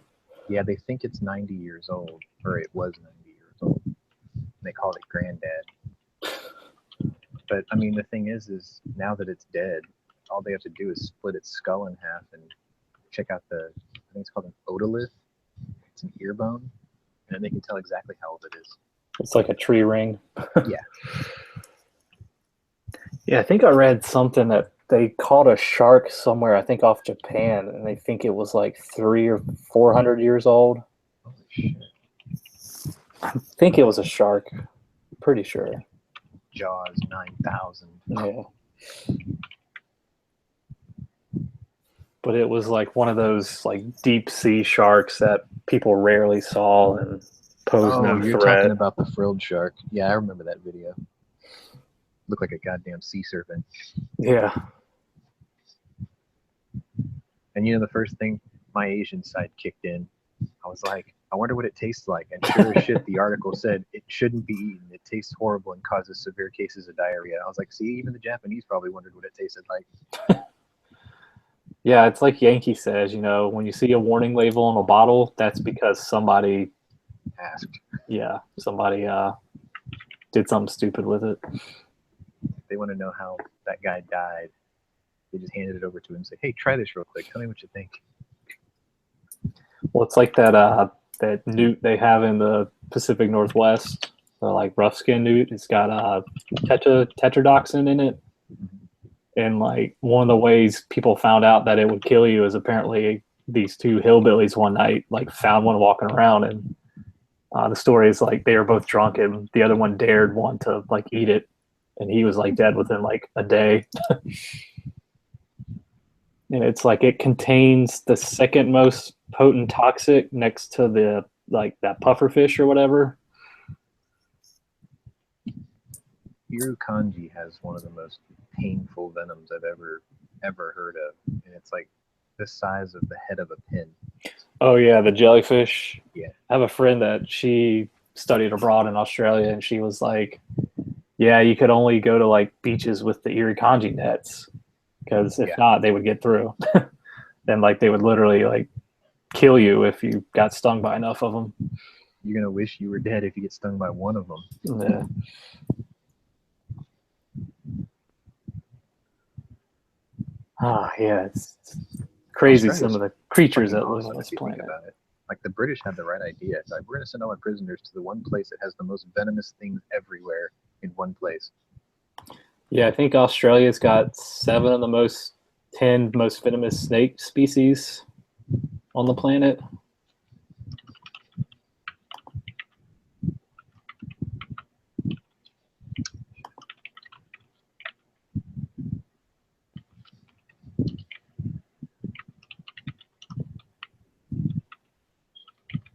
Yeah, they think it's 90 years old, or it was 90 years old. They call it granddad. But I mean, the thing is now that it's dead, all they have to do is split its skull in half and check out I think it's called an otolith. It's an ear bone, and then they can tell exactly how old it is. It's like a tree ring. Yeah. Yeah, I think I read something that they caught a shark somewhere, I think off Japan, and they think it was like 300 or 400 years old. Holy shit. I think it was a shark. Pretty sure. Jaws 9000. Yeah. But it was like one of those like deep sea sharks that people rarely saw and posed no You're threat. talking about the frilled shark. Yeah, I remember that video. Looked like a goddamn sea serpent. Yeah. And you know, the first thing my Asian side kicked in, I was like, I wonder what it tastes like. And sure as shit, the article said it shouldn't be eaten. It tastes horrible and causes severe cases of diarrhea. I was like, see, even the Japanese probably wondered what it tasted like. Yeah, it's like Yankee says, you know, when you see a warning label on a bottle, that's because somebody, Asked. somebody did something stupid with it. They want to know how that guy died. They just handed it over to him and say, hey, try this real quick. Tell me what you think. Well, it's like that newt they have in the Pacific Northwest, the like rough skin newt. It's got tetrodotoxin in it. And like one of the ways people found out that it would kill you is apparently these two hillbillies one night like found one walking around, and the story is like they were both drunk and the other one dared one to like eat it, and he was like dead within like a day. And it's like it contains the second most potent toxic next to the like that pufferfish or whatever. Irukandji has one of the most painful venoms I've ever heard of, and it's like the size of the head of a pin. Oh yeah, the jellyfish. Yeah. I have a friend that she studied abroad in Australia, and she was like, yeah, you could only go to like beaches with the irukandji nets, because if not, they would get through. And like they would literally like kill you if you got stung by enough of them. You're gonna wish you were dead if you get stung by one of them. Yeah. Yeah, it's crazy. Australia's Some of the creatures fucking that live awesome on this if you think planet. about it. Like the British had the right idea. It's like we're gonna send all our prisoners to the one place that has the most venomous things everywhere in one place. Yeah, I think Australia's got 10 most venomous snake species on the planet.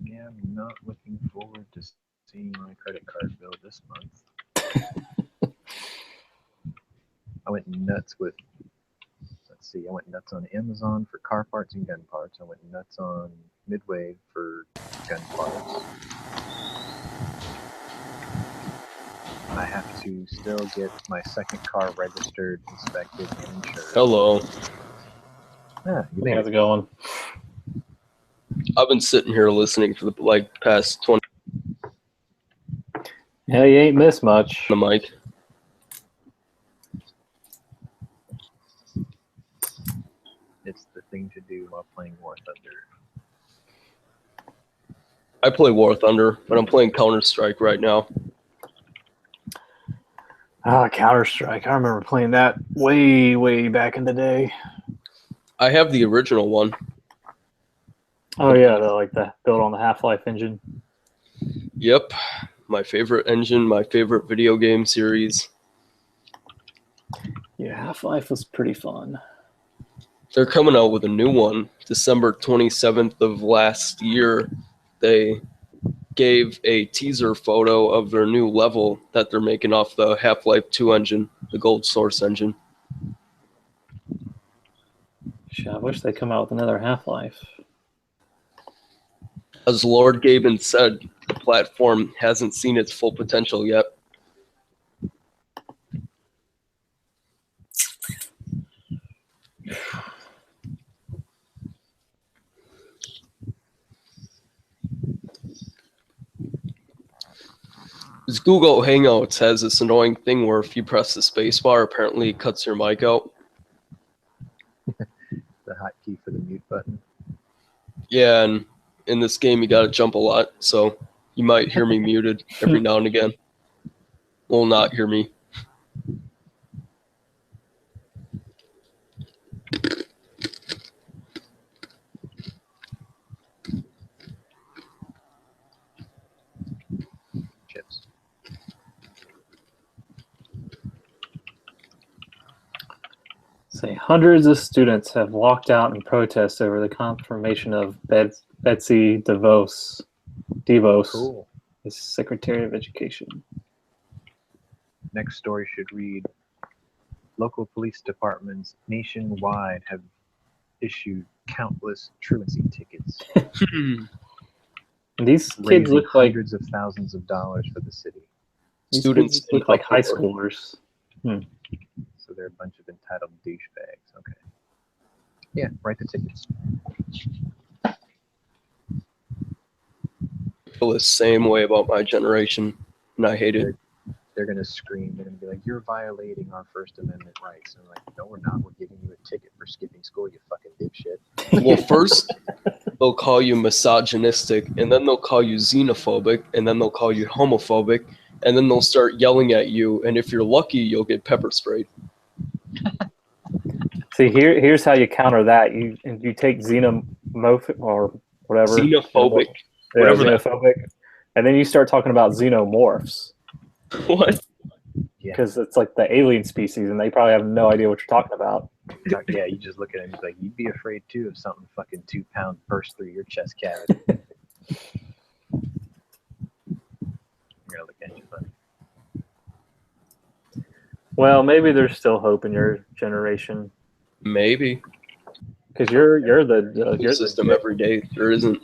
Yeah, I'm not looking forward to seeing my credit card bill this month. I went nuts with, I went nuts on Amazon for car parts and gun parts. I went nuts on Midway for gun parts. I have to still get my second car registered, inspected, and insured. Hello. Ah, you think How's it going? I've been sitting here listening for the like past 20 Yeah, you ain't missed much. on the mic. it's the thing to do while playing War Thunder. I play War Thunder, but I'm playing Counter-Strike right now. Counter-Strike. I remember playing that way, way back in the day. I have the original one. Oh yeah, the built on the Half-Life engine. Yep. My favorite engine, my favorite video game series. Yeah, Half-Life was pretty fun. They're coming out with a new one. December 27th of last year, they gave a teaser photo of their new level that they're making off the Half-Life 2 engine, the Gold Source engine. Shit, I wish they'd come out with another Half-Life. As Lord Gaben said, the platform hasn't seen its full potential yet. This Google Hangouts has this annoying thing where if you press the spacebar, apparently it cuts your mic out. The hotkey for the mute button. Yeah, and in this game you gotta jump a lot, so you might hear me muted every now and again. Will not hear me. Chips. Say hundreds of students have walked out in protest over the confirmation of Betsy DeVos Cool. as Secretary of Education. Next story should read, local police departments nationwide have issued countless truancy tickets. These kids raising look like hundreds of thousands of dollars for the city. these Students kids look in like high Buffalo. schoolers. So they're a bunch of entitled douchebags. Okay. Yeah, write the tickets. Feel the same way about my generation, and I hate it. They're gonna scream. They're gonna be like, "You're violating our First Amendment rights." And I'm like, "No, we're not. We're giving you a ticket for skipping school, you fucking dipshit." Well, first they'll call you misogynistic, and then they'll call you xenophobic, and then they'll call you homophobic, and then they'll start yelling at you. And if you're lucky, you'll get pepper sprayed. See, here's how you counter that. You take xenomorphic or whatever. Xenophobic. Yeah, whatever that- xenophobic. And then you start talking about xenomorphs What? Yeah, because it's like the alien species, and they probably have no idea what you're talking about. yeah. You just look at him. He's like, "You'd be afraid too if something fucking 2 pound burst through your chest cavity." You're gonna look at you funny. Well, maybe there's still hope in your generation Maybe. because you're You're system every day. There isn't,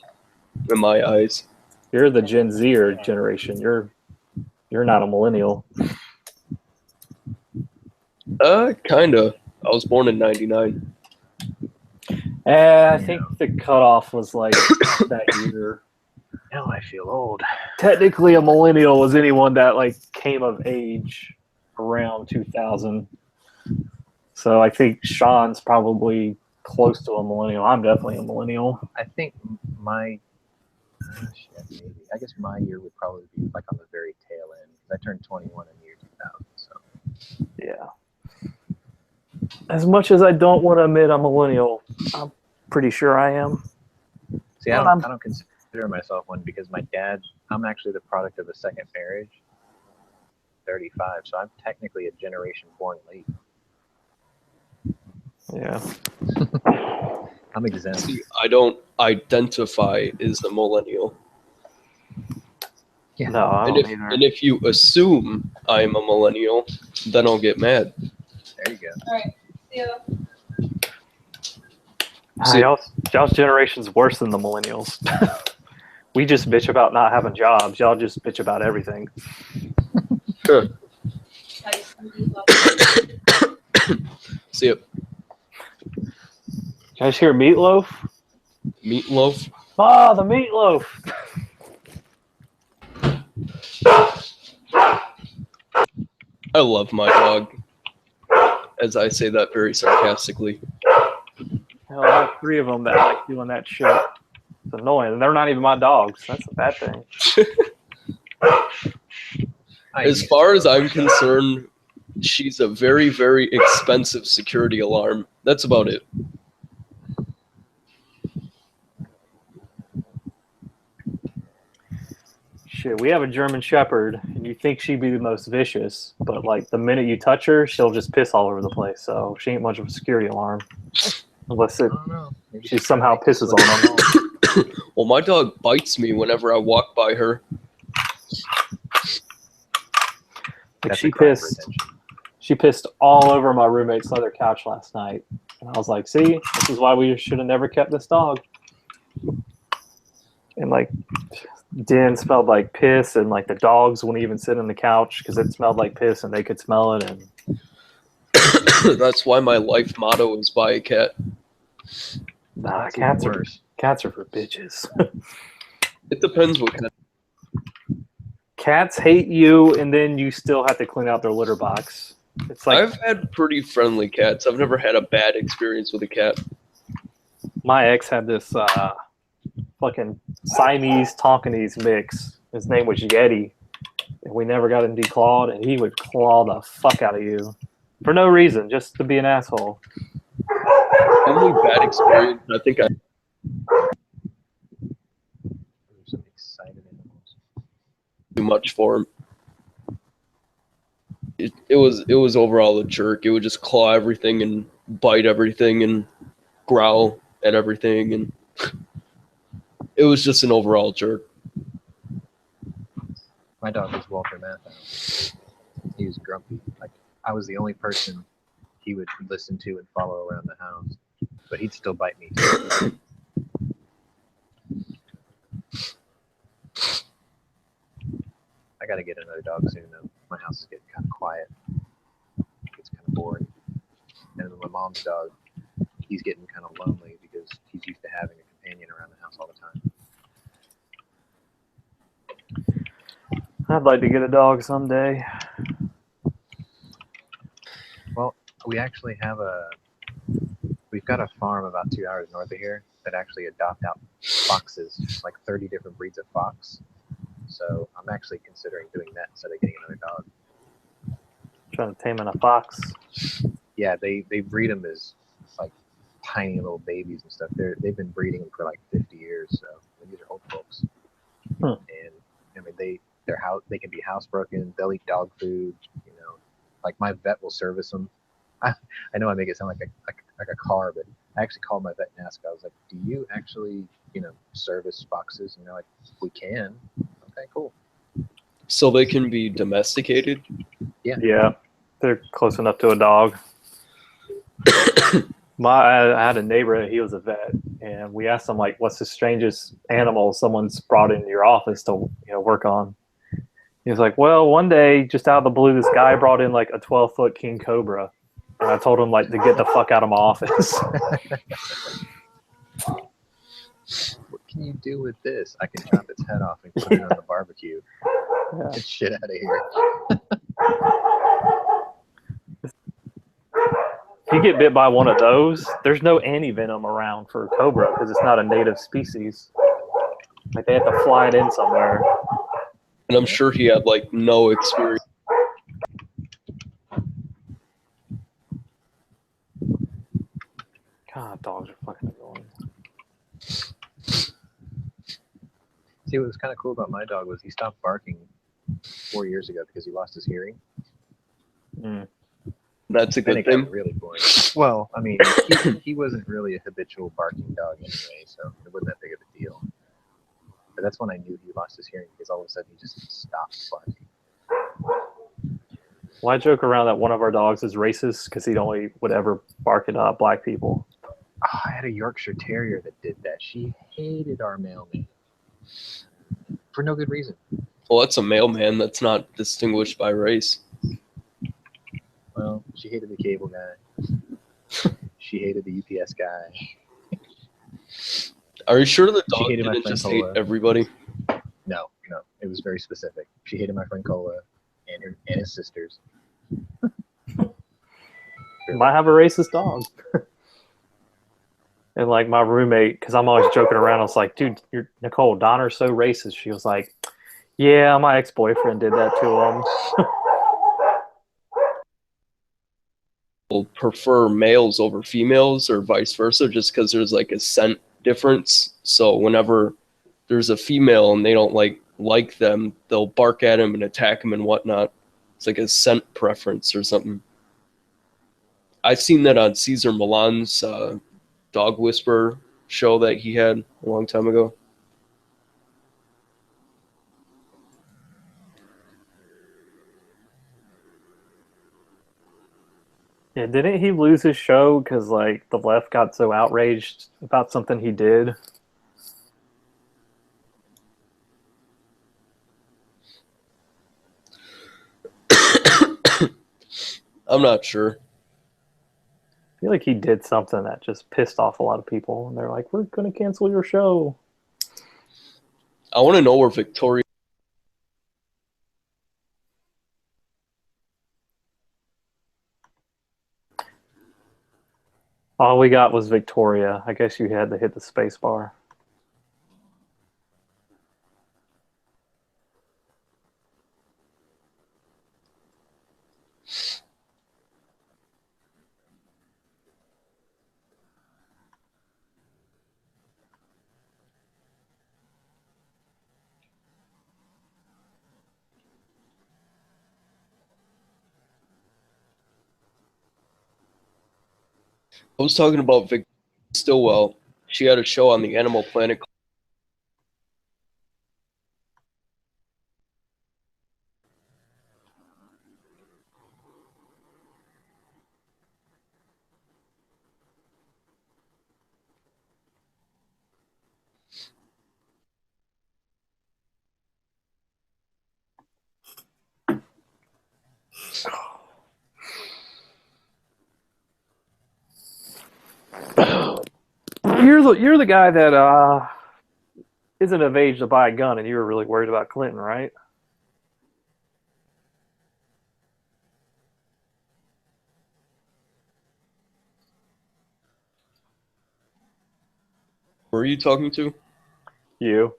in my eyes. you're the Gen Zer generation. You're not a millennial. Kinda. I was born in '99. I think the cutoff was like that year. Now I feel old. Technically, a millennial was anyone that like came of age around 2000. So I think Sean's probably close to a millennial. I'm definitely a millennial. I think my shit, maybe. I guess my year would probably be like on the very tail end. I turned 21 in the year 2000. So Yeah. As much as I don't want to admit I'm a millennial, I'm pretty sure I am. see, Well, I don't consider myself one because my dad. I'm actually the product of a second marriage. 35, so I'm technically a generation born late. Yeah. I'm exempt. See, I don't identify as a millennial. Yeah. No, I And don't if, either. and if you assume I'm a millennial, then I'll get mad. There you go. All right. See ya. See- Y'all's generation's worse than the millennials. We just bitch about not having jobs. Y'all just bitch about everything. Tyson, you love- See it. You guys hear meatloaf? Meatloaf. Ah, the meatloaf. I love my dog. As I say that very sarcastically. Hell, I have 3 of them that like doing that shit. It's annoying. And they're not even my dogs. That's a bad thing. As far as I'm concerned, she's a very, very expensive security alarm. That's about it. Shit, we have a German Shepherd, and you think she'd be the most vicious, but like the minute you touch her, she'll just piss all over the place. So she ain't much of a security alarm, unless I don't know. Maybe she somehow pisses on them. Well, my dog bites me whenever I walk by her. Like That's she a crime for pissed. attention. She pissed all over my roommate's leather couch last night, and I was like, "See, this is why we should have never kept this dog." And like, Den smelled like piss, and like the dogs wouldn't even sit on the couch because it smelled like piss, and they could smell it. And That's why my life motto is buy a cat. nah, That's even cats are worse. for bitches. It depends what kind of. Cats hate you, and then you still have to clean out their litter box. It's like I've had pretty friendly cats. I've never had a bad experience with a cat. my ex had this fucking Siamese Tonkinese mix. His name was Yeti. And we never got him declawed, and he would claw the fuck out of you for no reason, just to be an asshole. Only bad experience. I think I There's some excited animals. too much for him. It was overall a jerk. It would just claw everything and bite everything and growl at everything, and it was just an overall jerk. My dog was Walter Matthau. He was grumpy. Like I was the only person he would listen to and follow around the house, but he'd still bite me. got to get another dog soon, though. My house is getting kind of quiet. It's kind of boring. And my mom's dog, he's getting kind of lonely because he's used to having a companion around the house all the time. I'd like to get a dog someday. Well, we actually have we've got a farm about 2 hours north of here that actually adopt out foxes, like 30 different breeds of fox. So I'm actually considering doing that instead of getting another dog. Trying to tame in a fox. Yeah, they breed them as like tiny little babies and stuff. They've been breeding them for like 50 years. So these are old folks. And I mean they can be housebroken. They'll eat dog food. You know, like my vet will service them. I know I make it sound like a car, but I actually called my vet and asked. I was like, "Do you actually, service foxes?" And they're like, "We can." Okay, cool. So they can be domesticated. Yeah, they're close enough to a dog. I had a neighbor, he was a vet, and we asked him, like, what's the strangest animal someone's brought into your office to work on? He was like, well, one day, just out of the blue, this guy brought in like a 12-foot king cobra. And I told him, like, to get the fuck out of my office. What can you do with this? I can chop its head off and put it on the barbecue. Yeah. Get shit out of here. If you get bit by one of those, there's no anti-venom around for cobra because it's not a native species. Like, they have to fly it in somewhere. And I'm sure he had like no experience. God, dogs are fucking annoying. See, what was kind of cool about my dog was he stopped barking 4 years ago because he lost his hearing. That's a Then good it got thing. really boring. Well, I mean, he wasn't really a habitual barking dog anyway, so it wasn't that big of a deal. But that's when I knew he lost his hearing because all of a sudden he just stopped barking. Well, I joke around that one of our dogs is racist because he only would ever bark at black people. Oh, I had a Yorkshire Terrier that did that. She hated our mailman for no good reason. Well, that's a mailman that's not distinguished by race. Well, she hated the cable guy. She hated the UPS guy. Are you sure the She dog hated my didn't friend just hate Cola. everybody? No, it was very specific. She hated my friend Cola and his sisters. Might have a racist dog. And like my roommate, because I'm always joking around, I was like, dude, Nicole, Donner's so racist. She was like, yeah, my ex-boyfriend did that to him. Will prefer males over females or vice versa just because there's like a scent difference. So whenever there's a female and they don't like them, they'll bark at him and attack him and whatnot. It's like a scent preference or something. I've seen that on Cesar Millan's Dog Whisperer show that he had a long time ago. Yeah, didn't he lose his show because like the left got so outraged about something he did? I'm not sure. I feel like he did something that just pissed off a lot of people, and they're like, we're going to cancel your show. I want to know where Victoria. All we got was Victoria. I guess you had to hit the space bar. I was talking about Vic Stillwell. She had a show on the Animal Planet. You're the guy that isn't of age to buy a gun, and you were really worried about Clinton, right? Who are you talking to? You.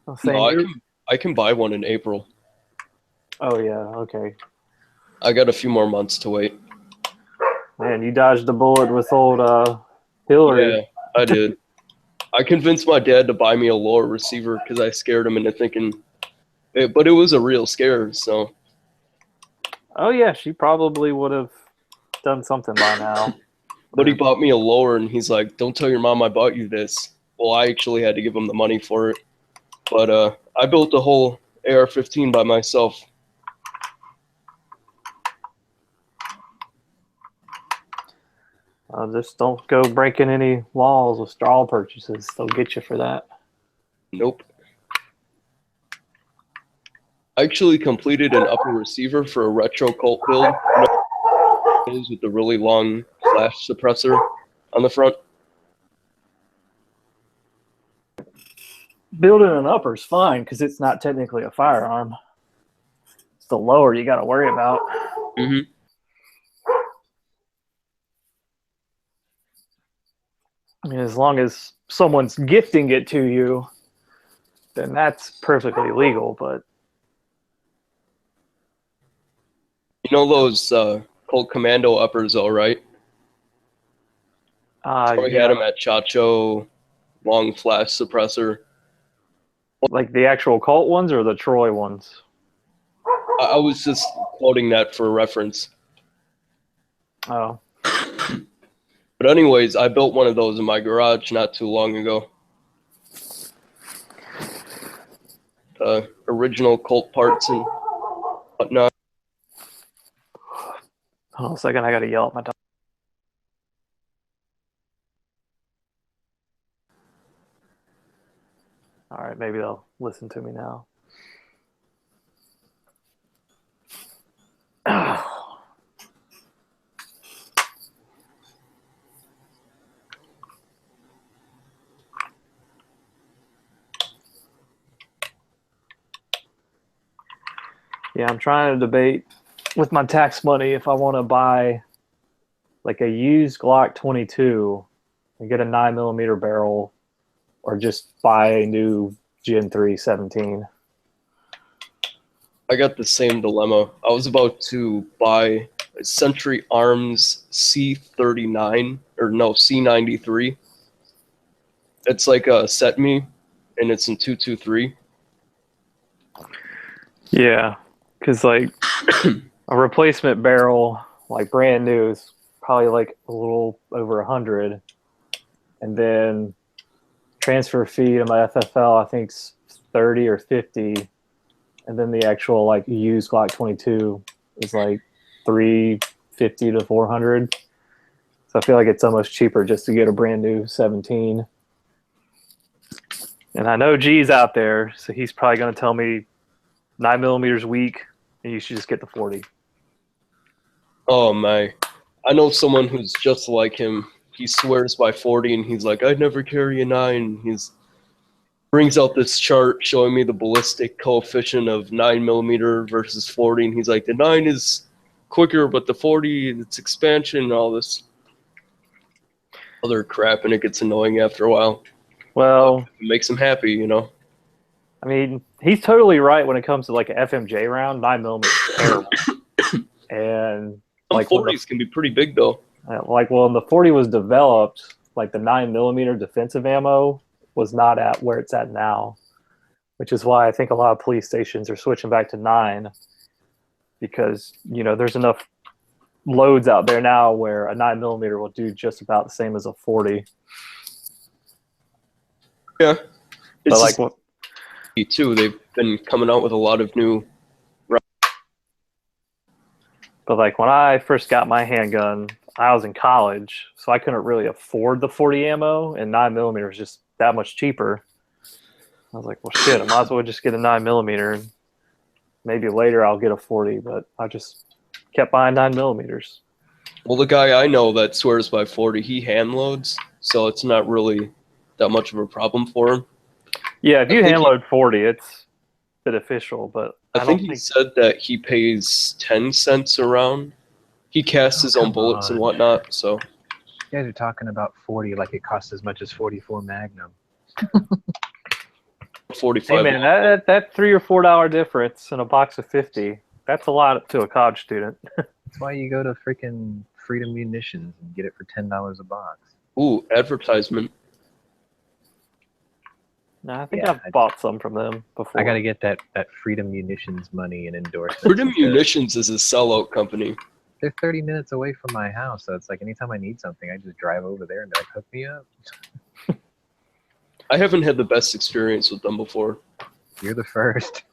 I'm saying No, you're- I can buy one in April. Oh yeah, okay. I got a few more months to wait. Man, you dodged the bullet with old Hillary. Yeah, I did. I convinced my dad to buy me a lower receiver because I scared him into thinking, but it was a real scare. So Oh yeah, she probably would have done something by now. But he bought me a lower, and he's like, "Don't tell your mom I bought you this." Well, I actually had to give him the money for it. But I built the whole AR-15 by myself. Just don't go breaking any laws with straw purchases. They'll get you for that. Nope. I actually completed an upper receiver for a retro Colt build. You know, those with the really long flash suppressor on the front. Building an upper is fine because it's not technically a firearm. It's the lower you got to worry about. Mm-hmm. I mean, as long as someone's gifting it to you, then that's perfectly legal. But You know those Colt Commando uppers, all right? Troy yeah, had them at Chacho, long flash suppressor. like the actual Colt ones or the Troy ones? I was just quoting that for reference. Oh, But anyways, I built one of those in my garage not too long ago. Original Colt parts and whatnot. hold on a second. I got to yell at my dog. All right, maybe they'll listen to me now. Yeah, I'm trying to debate with my tax money if I want to buy like a used Glock 22 and get a 9mm barrel, or just buy a new Gen 3 17. I got the same dilemma. I was about to buy a Century Arms C39, or no, C93. It's like a set me, and it's in 223. Yeah, because like a replacement barrel, like brand new, is probably like a little over 100, and then transfer fee to my FFL I think's 30 or 50, and then the actual like used Glock 22 is like 350 to 400. So I feel like it's almost cheaper just to get a brand new 17. And I know G's out there, so he's probably going to tell me 9mm weak, and you should just get the 40. Oh my. I know someone who's just like him. He swears by 40, and he's like, I'd never carry a 9. He's brings out this chart showing me the ballistic coefficient of 9mm versus 40, and he's like, the 9 is quicker, but the 40, it's expansion and all this other crap, and it gets annoying after a while. Well, It makes him happy, you know? I mean, he's totally right when it comes to like an FMJ round. 9mm is terrible. And Some like when 40s can be pretty big, though. when the 40 was developed, like the 9mm defensive ammo was not at where it's at now, which is why I think a lot of police stations are switching back to 9, because you know there's enough loads out there now where a 9mm will do just about the same as a 40. Yeah. It's But like just too. They've been coming out with a lot of new. But like when I first got my handgun, I was in college, so I couldn't really afford the 40 ammo, and 9mm was just that much cheaper. I was like, well, shit, I might as well just get a 9mm. Maybe later I'll get a 40, but I just kept buying 9mm. Well, the guy I know that swears by 40, he hand loads, so it's not really that much of a problem for him. Yeah, if I you think hand he- load 40, it's beneficial, but I I think don't he think said that he pays 10 cents a round. He casts Oh, his own come bullets and on. whatnot, so You guys are talking about 40 like it costs as much as 44 Magnum. 45. hey man, that $3 or $4 difference in a box of 50, that's a lot to a college student. That's why you go to freaking Freedom Munitions and get it for $10 a box. Ooh, advertisement. No, I think Yeah, I've bought some from them before. I got to get that Freedom Munitions money and endorsements. Freedom because Munitions is a sellout company. They're 30 minutes away from my house, so it's like anytime I need something, I just drive over there and they're like, hook me up. I haven't had the best experience with them before. You're the first.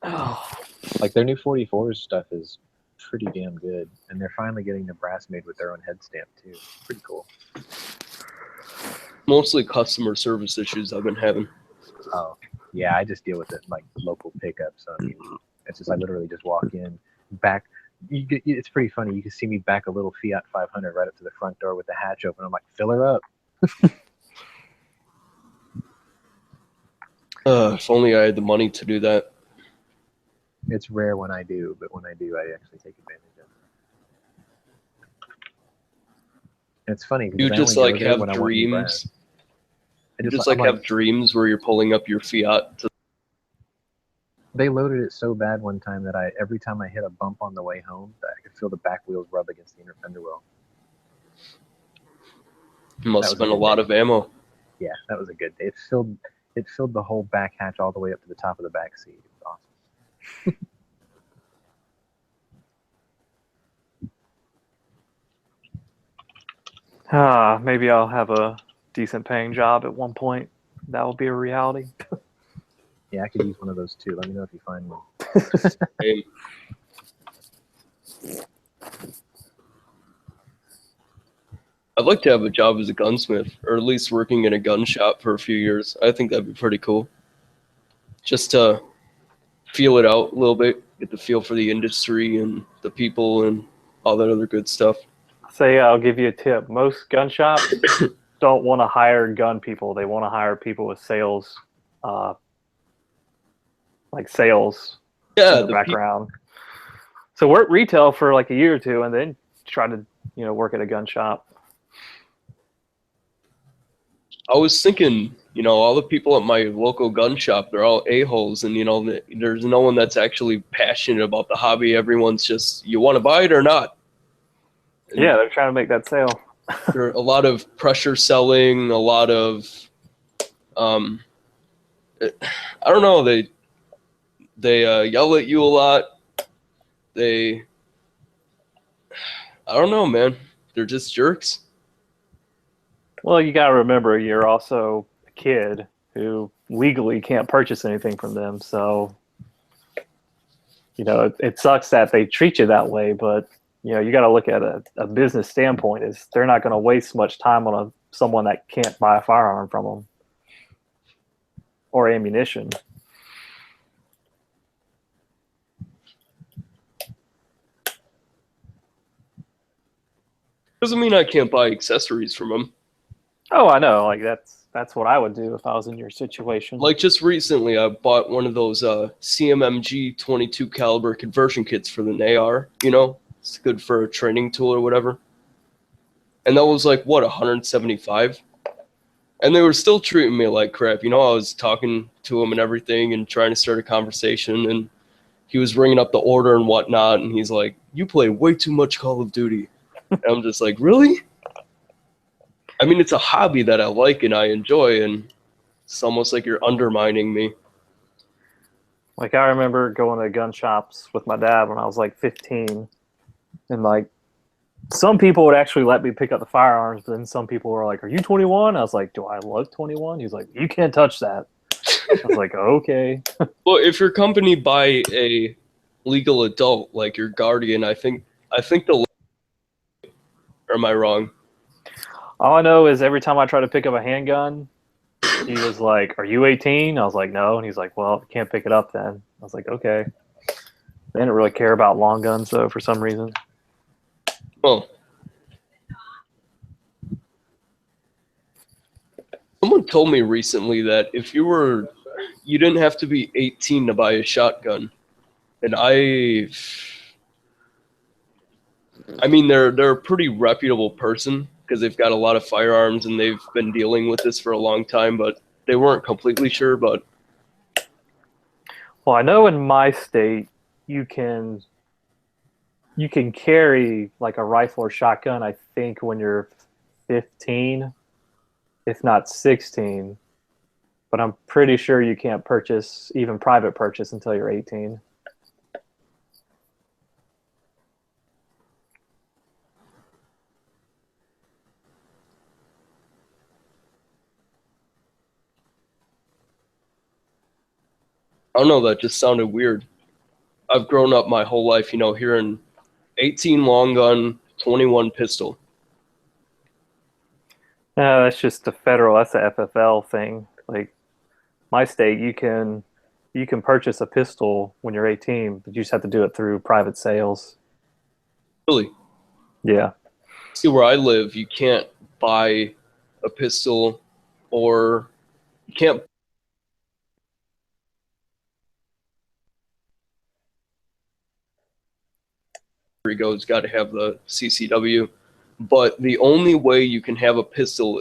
Oh, Like their new 44s stuff is pretty damn good, and they're finally getting the brass made with their own head stamp too. Pretty cool. Mostly customer service issues I've been having. Oh, yeah, I just deal with it like local pickups. So, I mean, it's just I literally just walk in, back. It's pretty funny. You can see me back a little Fiat 500 right up to the front door with the hatch open. I'm like, fill her up. If only I had the money to do that. It's rare when I do, but when I do, I actually take advantage of it. And it's funny because You I just only go like there have when I want new brass. dreams. I You just I'm like have dreams where you're pulling up your Fiat. They loaded it so bad one time that every time I hit a bump on the way home, that I could feel the back wheels rub against the inner fender well. Must That have was been a a good lot day. of ammo. Yeah, that was a good day. It filled the whole back hatch all the way up to the top of the back seat. It was awesome. maybe I'll have a decent paying job at one point. That will be a reality. Yeah, I could use one of those too. Let me know if you find one. Hey, I'd like to have a job as a gunsmith, or at least working in a gun shop for a few years. I think that'd be pretty cool. Just to feel it out a little bit, get the feel for the industry and the people and all that other good stuff. Say, I'll give you a tip. Most gun shops don't want to hire gun people. They want to hire people with sales, like sales Yeah, in the background. So work retail for like a year or two, and then try to work at a gun shop. I was thinking, all the people at my local gun shop, they're all a-holes, and, there's no one that's actually passionate about the hobby. Everyone's just, you want to buy it or not? And Yeah, they're trying to make that sale. there are a lot of pressure selling, a lot of, I don't know, they yell at you a lot. I don't know, man. They're just jerks. Well, you got to remember, you're also a kid who legally can't purchase anything from them. So, it sucks that they treat you that way, but you got to look at a business standpoint. Is they're not going to waste much time on someone that can't buy a firearm from them or ammunition. Doesn't mean I can't buy accessories from them. Oh, I know. Like that's what I would do if I was in your situation. Like just recently, I bought one of those CMMG 22 caliber conversion kits for the AR. It's good for a training tool or whatever. And that was like what, 175? And they were still treating me like crap. I was talking to him and everything and trying to start a conversation, and he was ringing up the order and whatnot. And he's like, "You play way too much Call of Duty." And I'm just like, really? I mean, it's a hobby that I like and I enjoy, and it's almost like you're undermining me. Like I remember going to gun shops with my dad when I was like 15, and like some people would actually let me pick up the firearms, but then some people were like, "Are you 21?" I was like, "Do I look 21?" He's like, "You can't touch that." I was like, "Okay." Well, if your company buy a legal adult like your guardian, I think the. Or am I wrong? All I know is every time I try to pick up a handgun, he was like, "Are you 18?" I was like, "No," and he's like, "Well, you can't pick it up then." I was like, "Okay." They didn't really care about long guns though for some reason. Well, someone told me recently that if you didn't have to be 18 to buy a shotgun. And I mean, they're a pretty reputable person because they've got a lot of firearms and they've been dealing with this for a long time, but they weren't completely sure. But Well, I know in my state you can carry like a rifle or shotgun, I think, when you're 15, if not 16. But I'm pretty sure you can't purchase, even private purchase, until you're 18. I don't know, that just sounded weird. I've grown up my whole life, hearing 18 long gun, 21 pistol. No, that's just the federal. That's the FFL thing. Like my state, you can purchase a pistol when you're 18, but you just have to do it through private sales. Really? Yeah. See, where I live, you can't buy a pistol, or you can't. It's got to have the CCW, but the only way you can have a pistol,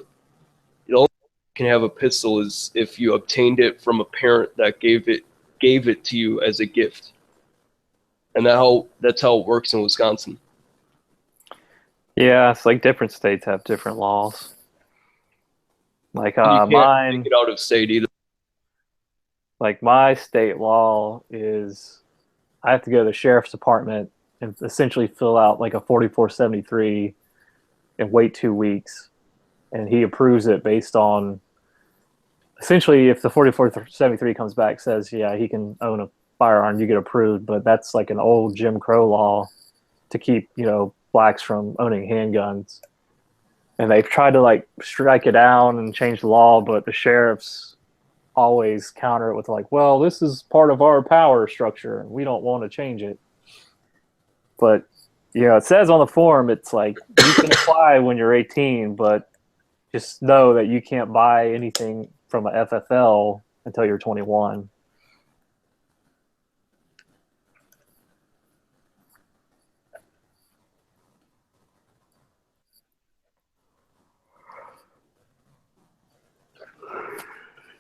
is if you obtained it from a parent that gave it to you as a gift, and that's how it works in Wisconsin. Yeah, it's like different states have different laws. Like You can't mine, take it out of state either. like my state law is I have to go to the sheriff's department and essentially fill out like a 4473 and wait 2 weeks. And he approves it based on essentially if the 4473 comes back, says, yeah, he can own a firearm, you get approved. But that's like an old Jim Crow law to keep, blacks from owning handguns. And they've tried to like strike it down and change the law, but the sheriffs always counter it with like, well, this is part of our power structure and we don't want to change it. But it says on the form it's like you can apply when you're 18, but just know that you can't buy anything from a FFL until you're 21.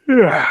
Yeah.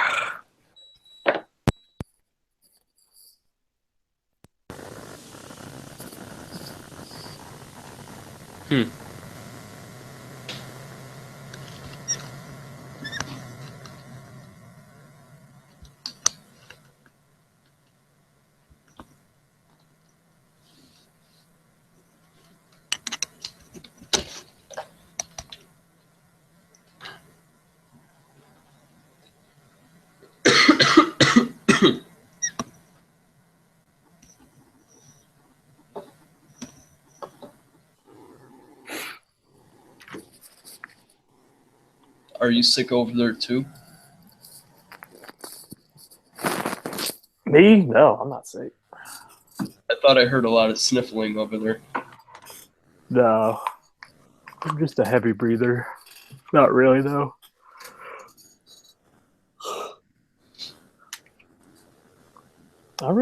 Are you sick over there too? Me? No, I'm not sick. I thought I heard a lot of sniffling over there. No. I'm just a heavy breather. Not really, though. I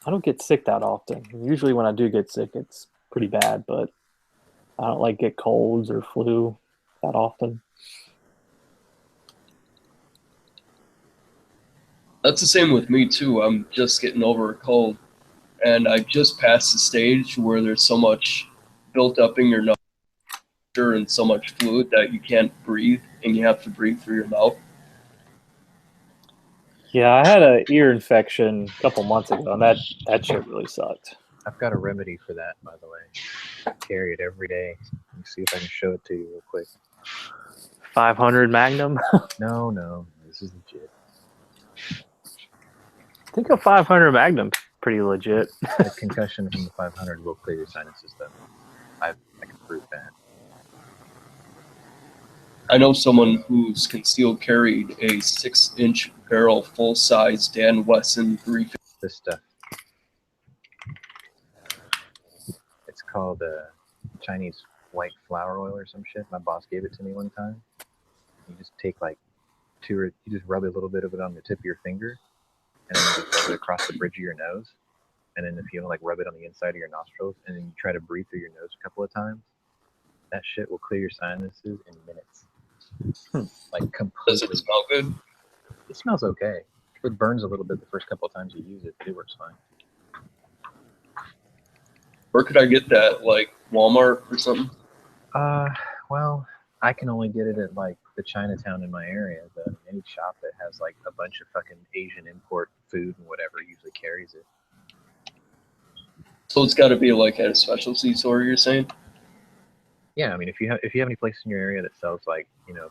don't get sick that often. Usually when I do get sick, it's pretty bad, but I don't like get colds or flu that often. That's the same with me too. I'm just getting over a cold, and I've just passed the stage where there's so much built up in your nose and so much fluid that you can't breathe, and you have to breathe through your mouth. Yeah, I had an ear infection a couple months ago, and that shit really sucked. I've got a remedy for that, by the way. I carry it every day. Let me see if I can show it to you real quick. 500 Magnum. No, this is legit. I think a 500 Magnum pretty legit. The concussion from the 500 will clear your sinuses, though. I can prove that. I know someone who's concealed carried a 6-inch barrel full-size Dan Wesson 350. This stuff. called Chinese white flour oil or some shit. My boss gave it to me one time. You just take like you just rub a little bit of it on the tip of your finger, and then you just rub it across the bridge of your nose. And then if you like rub it on the inside of your nostrils, and then you try to breathe through your nose a couple of times, that shit will clear your sinuses in minutes. Like Does completely. it smell good? It smells okay. It burns a little bit the first couple of times you use it. It works fine. Where could I get that? Like Walmart or something? Well, I can only get it at like the Chinatown in my area. Any shop that has like a bunch of fucking Asian import food and whatever usually carries it. So it's got to be like at a specialty store, you're saying? Yeah, I mean, if you have any place in your area that sells like, you know,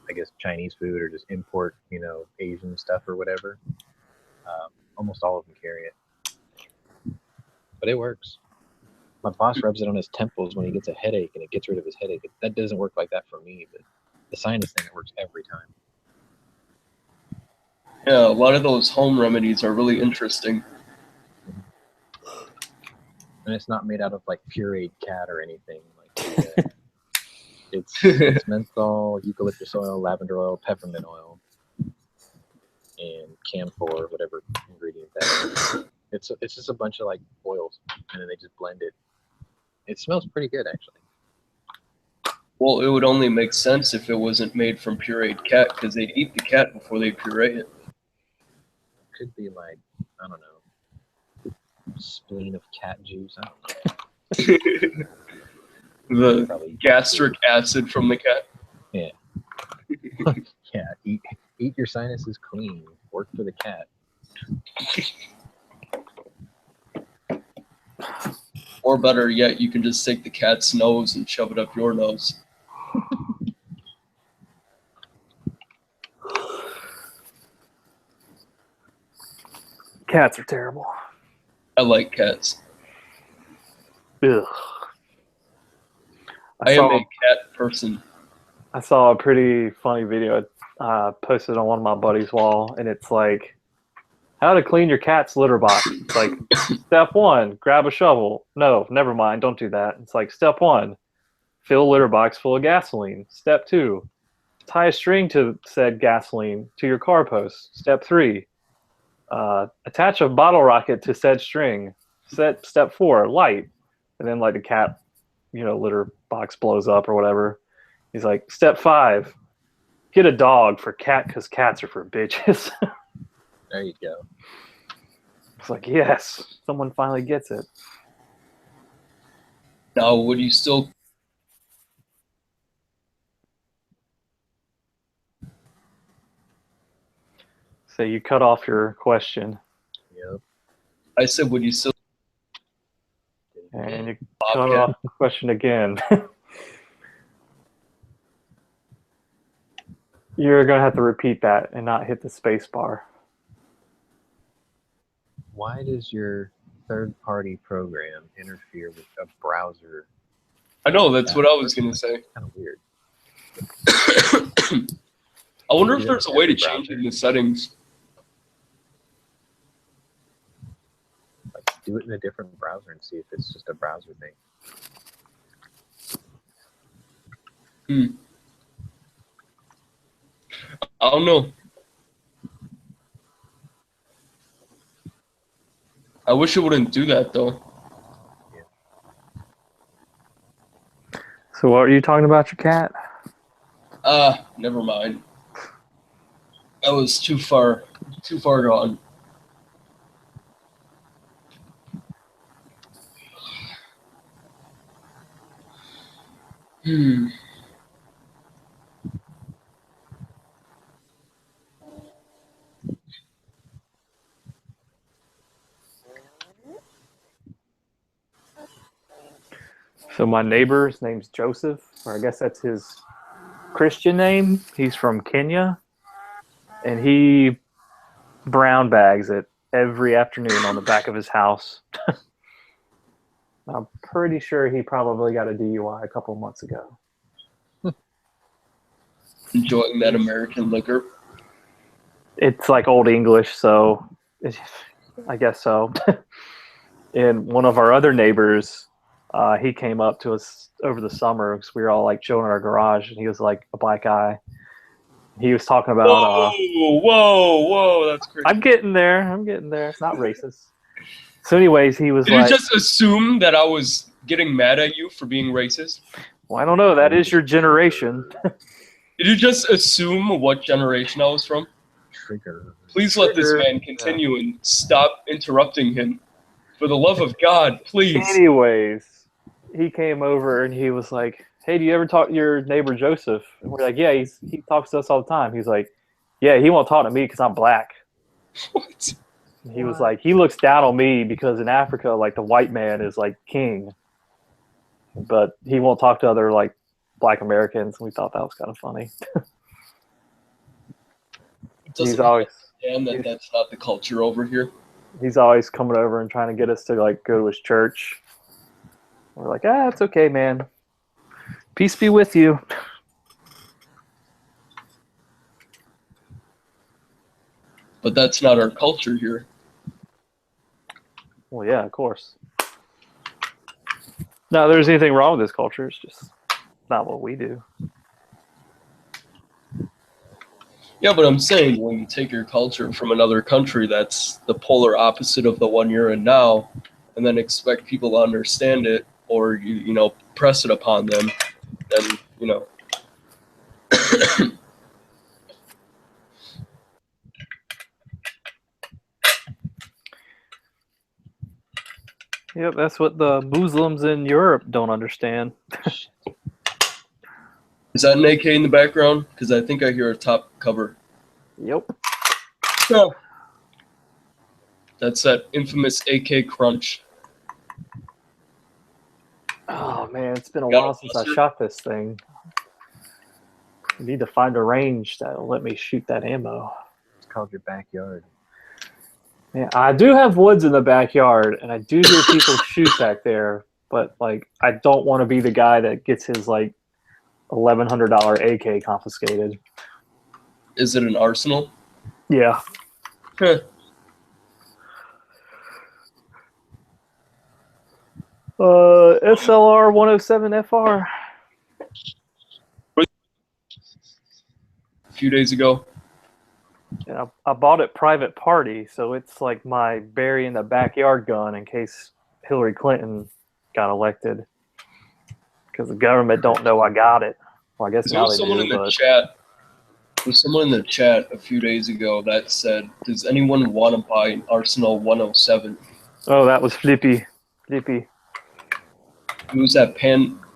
I guess Chinese food or just import, you know, Asian stuff or whatever, almost all of them carry it. But it works. My boss rubs it on his temples when he gets a headache, and it gets rid of his headache. That doesn't work like that for me, but the sinus thing, it works every time. Yeah, a lot of those home remedies are really interesting. And it's not made out of like pureed cat or anything. Like it's menthol, eucalyptus oil, lavender oil, peppermint oil, and camphor, whatever ingredient that is. It's just a bunch of like oils, and then they just blend it. It smells pretty good, actually. Well, it would only make sense if it wasn't made from pureed cat, because they'd eat the cat before they puree it. Could be like, I don't know, spleen of cat juice. I don't know. The Probably gastric acid from the cat. Yeah, eat your sinuses clean. Work for the cat. Or better yet, you can just take the cat's nose and shove it up your nose. Cats are terrible. I like cats. Ugh. I am a cat person. I saw a pretty funny video posted on one of my buddies' wall, and it's like how to clean your cat's litter box. It's like step 1, grab a shovel. No, never mind, don't do that. It's like step 1, fill a litter box full of gasoline. Step 2, tie a string to said gasoline to your car post. Step 3, attach a bottle rocket to said string. Step 4, light. And then like the cat, you know, litter box blows up or whatever. He's like, step 5, get a dog for cat because cats are for bitches. There you go. It's like, yes, someone finally gets it. Now, would you still... So you cut off your question, Yep. I said, would you still... and you cut Bobcat? off the question again. You're going to have to repeat that and not hit the space bar. Why does your third-party program interfere with a browser? I know, that's what I was going to say. Kind of weird. I wonder if Yeah, there's a way to every change it browser. in the settings. Like, do it in a different browser and see if it's just a browser thing. I don't know. I wish it wouldn't do that, though. So what are you talking about, your cat? Never mind. That was too far gone. So my neighbor's name's Joseph, or I guess that's his Christian name. He's from Kenya, and he brown bags it every afternoon on the back of his house. I'm pretty sure he probably got a DUI a couple months ago. Enjoying that American liquor. It's like Old English, so I guess so. And one of our other neighbors, He came up to us over the summer because we were all like chilling in our garage, and he was like a black guy. He was talking about. Whoa! That's crazy. I'm getting there. It's not racist. So, anyways, he was Did like, you just assume that I was getting mad at you for being racist? well, I don't know. That is your generation. Did you just assume what generation I was from? Trigger. Please let this Trigger. man continue and stop interrupting him. For the love of God, please. Anyways, he came over and he was like, hey, do you ever talk to your neighbor Joseph? And we're like, yeah, he talks to us all the time. He's like, yeah, he won't talk to me because I'm black. What? And he was like, he looks down on me because in Africa, like the white man is like king, but he won't talk to other like black Americans. And we thought that was kind of funny. Doesn't He's always understand that that's not the culture over here. he's always coming over and trying to get us to like go to his church. We're like, it's okay, man. Peace be with you. But that's not our culture here. Well, yeah, of course. No, there's anything wrong with this culture. It's just not what we do. Yeah, but I'm saying when you take your culture from another country that's the polar opposite of the one you're in now, and then expect people to understand it, or you know, press it upon them, then, you know. Yep, that's what the Muslims in Europe don't understand. Is that an AK in the background? Because I think I hear a top cover. Yep. No. That's that infamous AK crunch. Oh man, it's been a Got a while since I buster? shot this thing. I need to find a range that'll let me shoot that ammo. It's called your backyard. Yeah, I do have woods in the backyard, and I do hear people shoot back there. But like, I don't want to be the guy that gets his like $1,100 AK confiscated. Is it an arsenal? Yeah. Huh. SLR 107 FR. A few days ago. Yeah, I bought it private party, so it's like my bury in the backyard gun in case Hillary Clinton got elected. Because the government don't know I got it. Well, I guess There now was they someone do, in the but chat. There's someone in the chat a few days ago that said, "Does anyone want to buy an Arsenal 107?" oh, that was Flippy. Flippy. Who's that?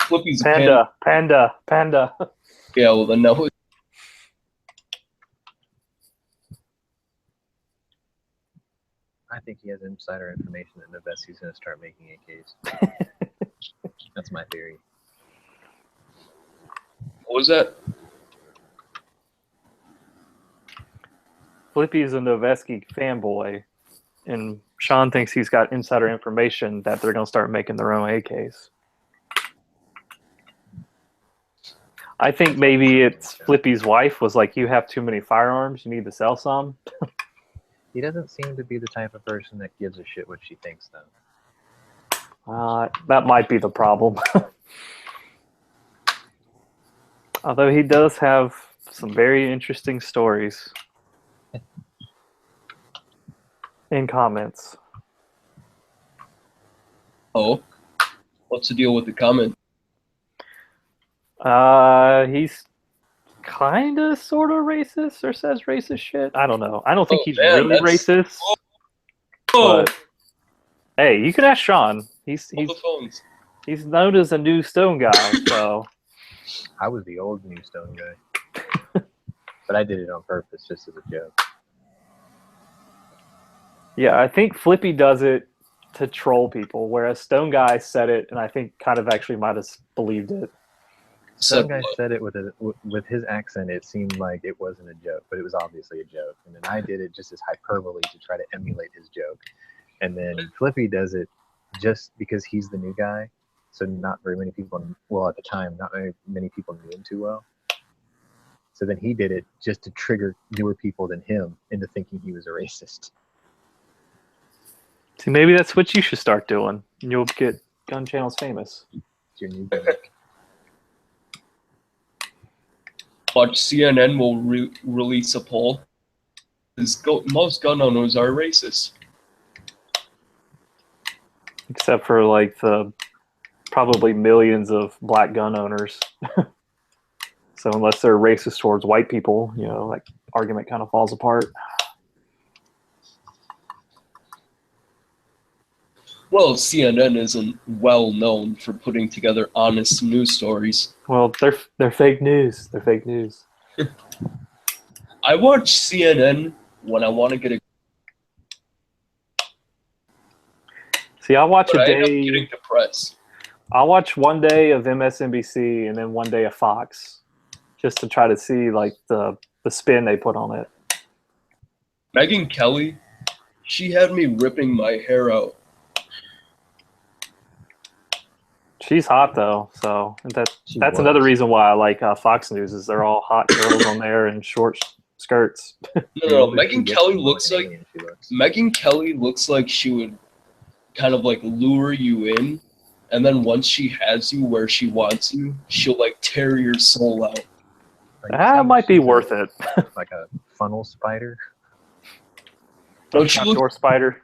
Flippy's a Panda. Yeah, well then no. I think he has insider information that Noveski's going to start making AKs. That's my theory. What was that? Flippy's a Noveski fanboy, and Sean thinks he's got insider information that they're going to start making their own AKs. I think maybe it's Flippy's wife was like, you have too many firearms, you need to sell some. He doesn't seem to be the type of person that gives a shit what she thinks, though. That might be the problem. Although he does have some very interesting stories in comments. Oh, what's the deal with the comment? He's kind of sort of racist or says racist shit. I don't know. I don't think Oh, he's man, really that's- racist. Oh, But hey, you can ask Sean. He's hold the phones. he's known as a new stone guy, so I was the old New Stone guy. But I did it on purpose, just as a joke. yeah, I think Flippy does it to troll people, whereas Stone Guy said it, and I think kind of actually might have believed it. Some Said guy what? said it with his accent. It seemed like it wasn't a joke, but it was obviously a joke. And then I did it just as hyperbole to try to emulate his joke. And then Flippy does it just because he's the new guy. So not very many people, well, at the time, not very many people knew him too well. So then he did it just to trigger newer people than him into thinking he was a racist. See, maybe that's what you should start doing. And you'll get Gun Channel's famous. It's your new gimmick. Watch CNN will release a poll. Most gun owners are racist. Except for like the probably millions of black gun owners. So unless they're racist towards white people, you know, that argument kind of falls apart. Well, CNN isn't well known for putting together honest news stories. Well, they're fake news. They're fake news. I watch CNN when I want to get a. See, I'll watch But a I end up day. getting depressed. I'll watch one day of MSNBC and then one day of Fox, just to try to see like the spin they put on it. Megyn Kelly, she had me ripping my hair out. She's hot though, so that's She another was. reason why I like Fox News is they're all hot girls on there in short skirts. No, The older she Megyn gets, Kelly the more looks like Canadian she looks. Megyn Kelly looks like she would kind of like lure you in, and then once she has you where she wants you, she'll like tear your soul out. Like, That might be she's worth it. like a funnel spider. Don't she look? Backdoor spider.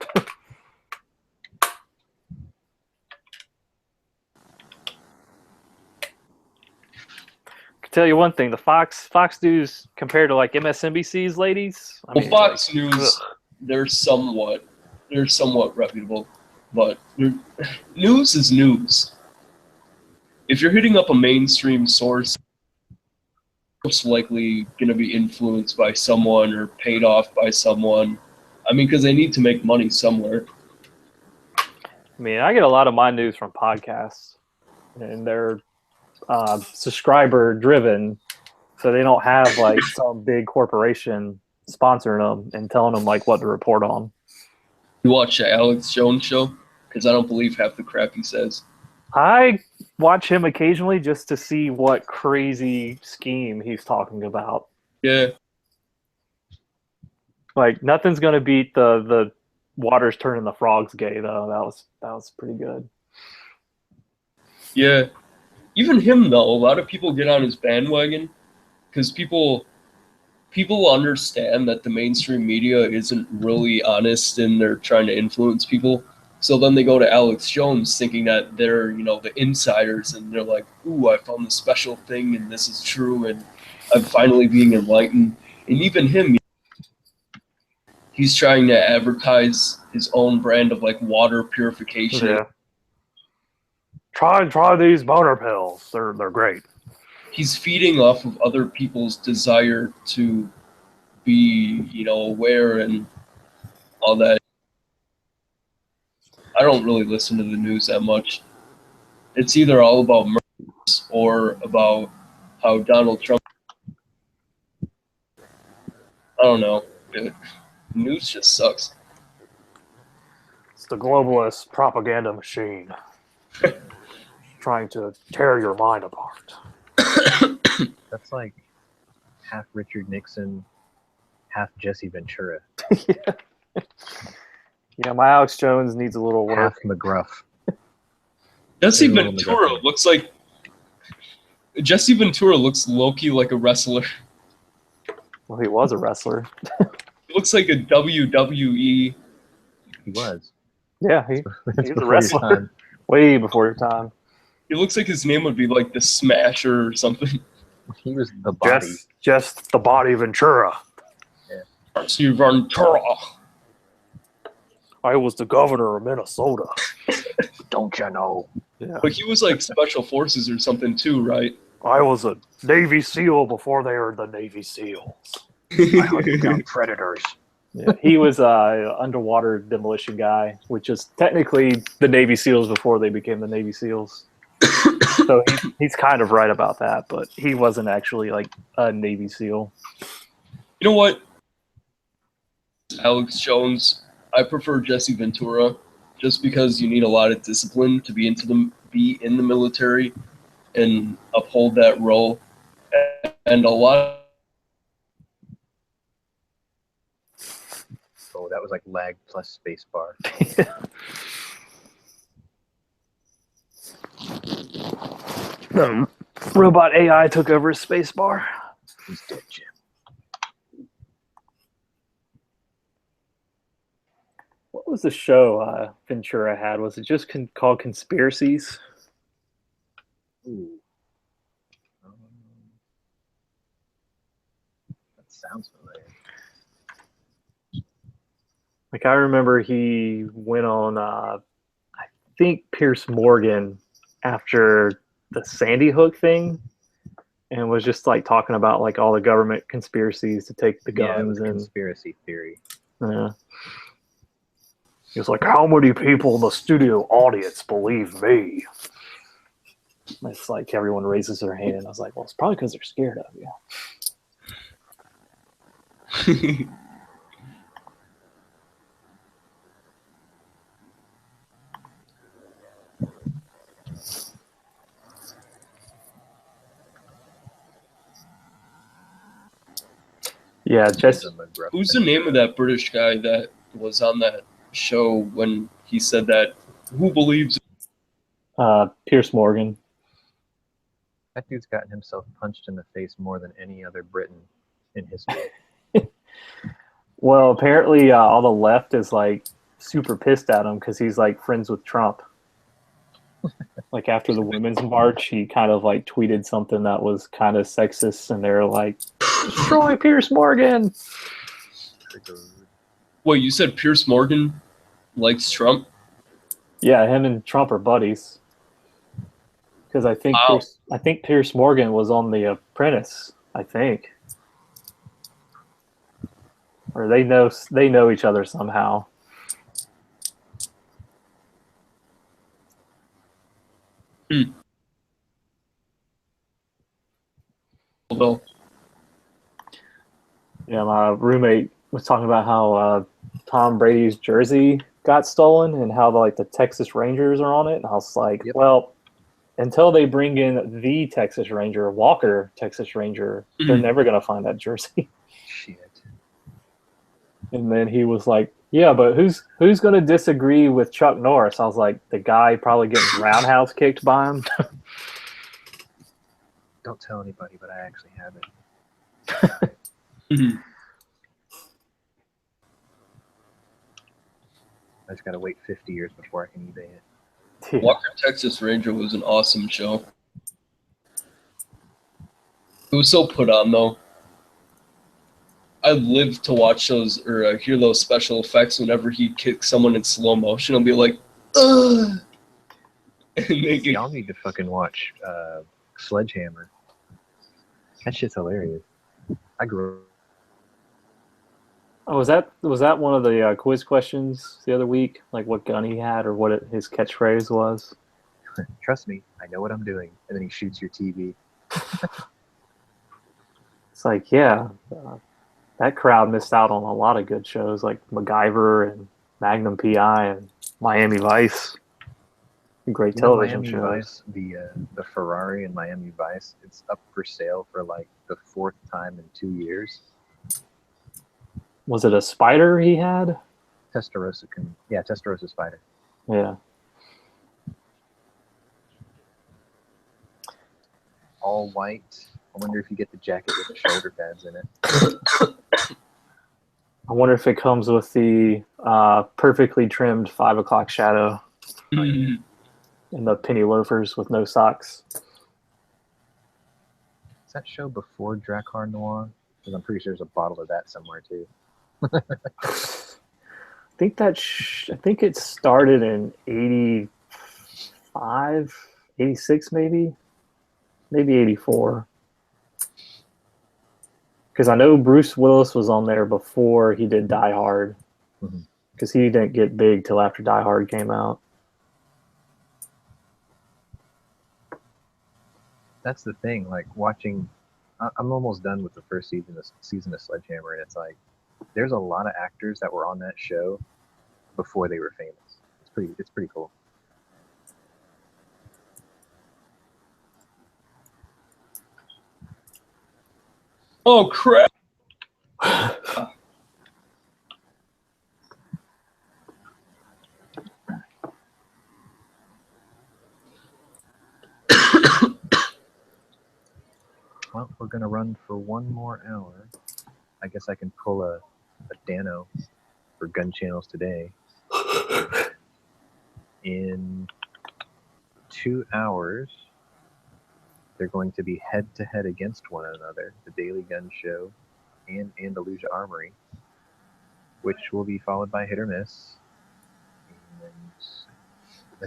Can tell you one thing: the Fox News compared to like MSNBC's ladies. I Well, mean, Fox like, News, ugh. they're somewhat reputable, but news is news. If you're hitting up a mainstream source, most likely going to be influenced by someone or paid off by someone. I mean, because they need to make money somewhere. I mean, I get a lot of my news from podcasts, and they're subscriber driven, so they don't have like some big corporation sponsoring them and telling them like what to report on. You watch the Alex Jones show? Because I don't believe half the crap he says. I watch him occasionally just to see what crazy scheme he's talking about. Yeah, Like nothing's gonna beat the water's turning the frogs gay though. That was pretty good. yeah. Even him though, a lot of people get on his bandwagon because people understand that the mainstream media isn't really honest and they're trying to influence people. So then they go to Alex Jones thinking that they're, the insiders and they're like, ooh, I found this special thing and this is true and I'm finally being enlightened. And even him, he's trying to advertise his own brand of like water purification. Yeah. Try these boner pills. They're great. He's feeding off of other people's desire to be, aware and all that. I don't really listen to the news that much. It's either all about murders or about how Donald Trump. I don't know. News just sucks. It's the globalist propaganda machine trying to tear your mind apart. That's like half Richard Nixon, half Jesse Ventura, Yeah, my Alex Jones needs a little half work. McGruff. Jesse Maybe a little Ventura bit. looks like. Jesse Ventura looks low-key like a wrestler. Well, he was a wrestler. He looks like a WWE. He was. Yeah, he That's was a before your wrestler. time. way before your time. He looks like his name would be like the Smasher or something. He was the body. Just the body Ventura. Jesse Ventura. I was the governor of Minnesota. Don't you know? Yeah. But he was like Special Forces or something too, right? I was a Navy SEAL before they were the Navy SEALs. I hunted down predators. Yeah, he was a underwater demolition guy, which is technically the Navy SEALs before they became the Navy SEAls. So he's kind of right about that, but he wasn't actually like a Navy SEAL. You know what? Alex Jones. I prefer Jesse Ventura, just because you need a lot of discipline to be in the military and uphold that role, and a lot. Oh, that was like lag plus spacebar. Robot AI took over his space bar. He's dead, Jim. What was the show Ventura had? Was it just called Conspiracies? Ooh. That sounds familiar. Like I remember he went on, I think Pierce Morgan after the Sandy Hook thing, and was just like talking about like all the government conspiracies to take the Yeah, it was guns a and conspiracy theory. yeah. He was like, "How many people in the studio audience believe me?" It's like everyone raises their hand. I was like, "Well, it's probably because they're scared of you." Yeah, just He's a McGruff Who's the fan. name of that British guy that was on that show when he said that? Who believes? Pierce Morgan. That dude's gotten himself punched in the face more than any other Briton in history. Well, apparently all the left is like super pissed at him because he's like friends with Trump. Like after the Women's March, he kind of like tweeted something that was kind of sexist, and they're like, "Destroy Pierce Morgan." Wait, you said Pierce Morgan likes Trump? Yeah, him and Trump are buddies. Because I think Wow. Pierce Morgan was on The Apprentice. I think, or they know each other somehow. Although, Yeah, my roommate was talking about how Tom Brady's jersey got stolen and how like the Texas Rangers are on it, and I was like, Yep. well, until they bring in the Texas Ranger, Walker Texas Ranger, they're never gonna find that jersey. Shit. And then he was like, yeah, but who's gonna disagree with Chuck Norris? I was like, the guy probably getting roundhouse kicked by him. Don't tell anybody, but I actually have it. I just gotta wait 50 years before I can eBay it. Yeah. Walker Texas Ranger was an awesome show. It was so put on though. I lived to watch those or hear those special effects whenever he'd kick someone in slow motion. I'll be like, ugh. And they get, Y'all need to fucking watch Sledgehammer. That shit's hilarious. I grew Oh, was that one of the quiz questions the other week? Like what gun he had or what his catchphrase was? Trust me, I know what I'm doing. And then he shoots your TV. It's like, yeah, that crowd missed out on a lot of good shows like MacGyver and Magnum PI and Miami Vice. Great You know, television Miami shows. Vice, the Ferrari in Miami Vice, it's up for sale for like the 4th time in 2 years. Was it a spider he had? Testarossa Spider. Yeah. All white. I wonder if you get the jacket with the shoulder pads in it. I wonder if it comes with the perfectly trimmed 5 o'clock shadow and the penny loafers with no socks. Is that show before Drakkar Noir? Because I'm pretty sure there's a bottle of that somewhere too. I think I think it started in 85, 86 maybe 84. Because I know Bruce Willis was on there before he did Die Hard. Because he didn't get big till after Die Hard came out. That's the thing. Like watching, I'm almost done with the first season of Sledgehammer, and it's like there's a lot of actors that were on that show before they were famous. It's pretty cool. oh crap. Well, we're gonna run for one more hour. I guess I can pull a Dano for gun channels today. In 2 hours, they're going to be head to head against one another. The Daily Gun Show and Andalusia Armory, which will be followed by Hit or Miss. And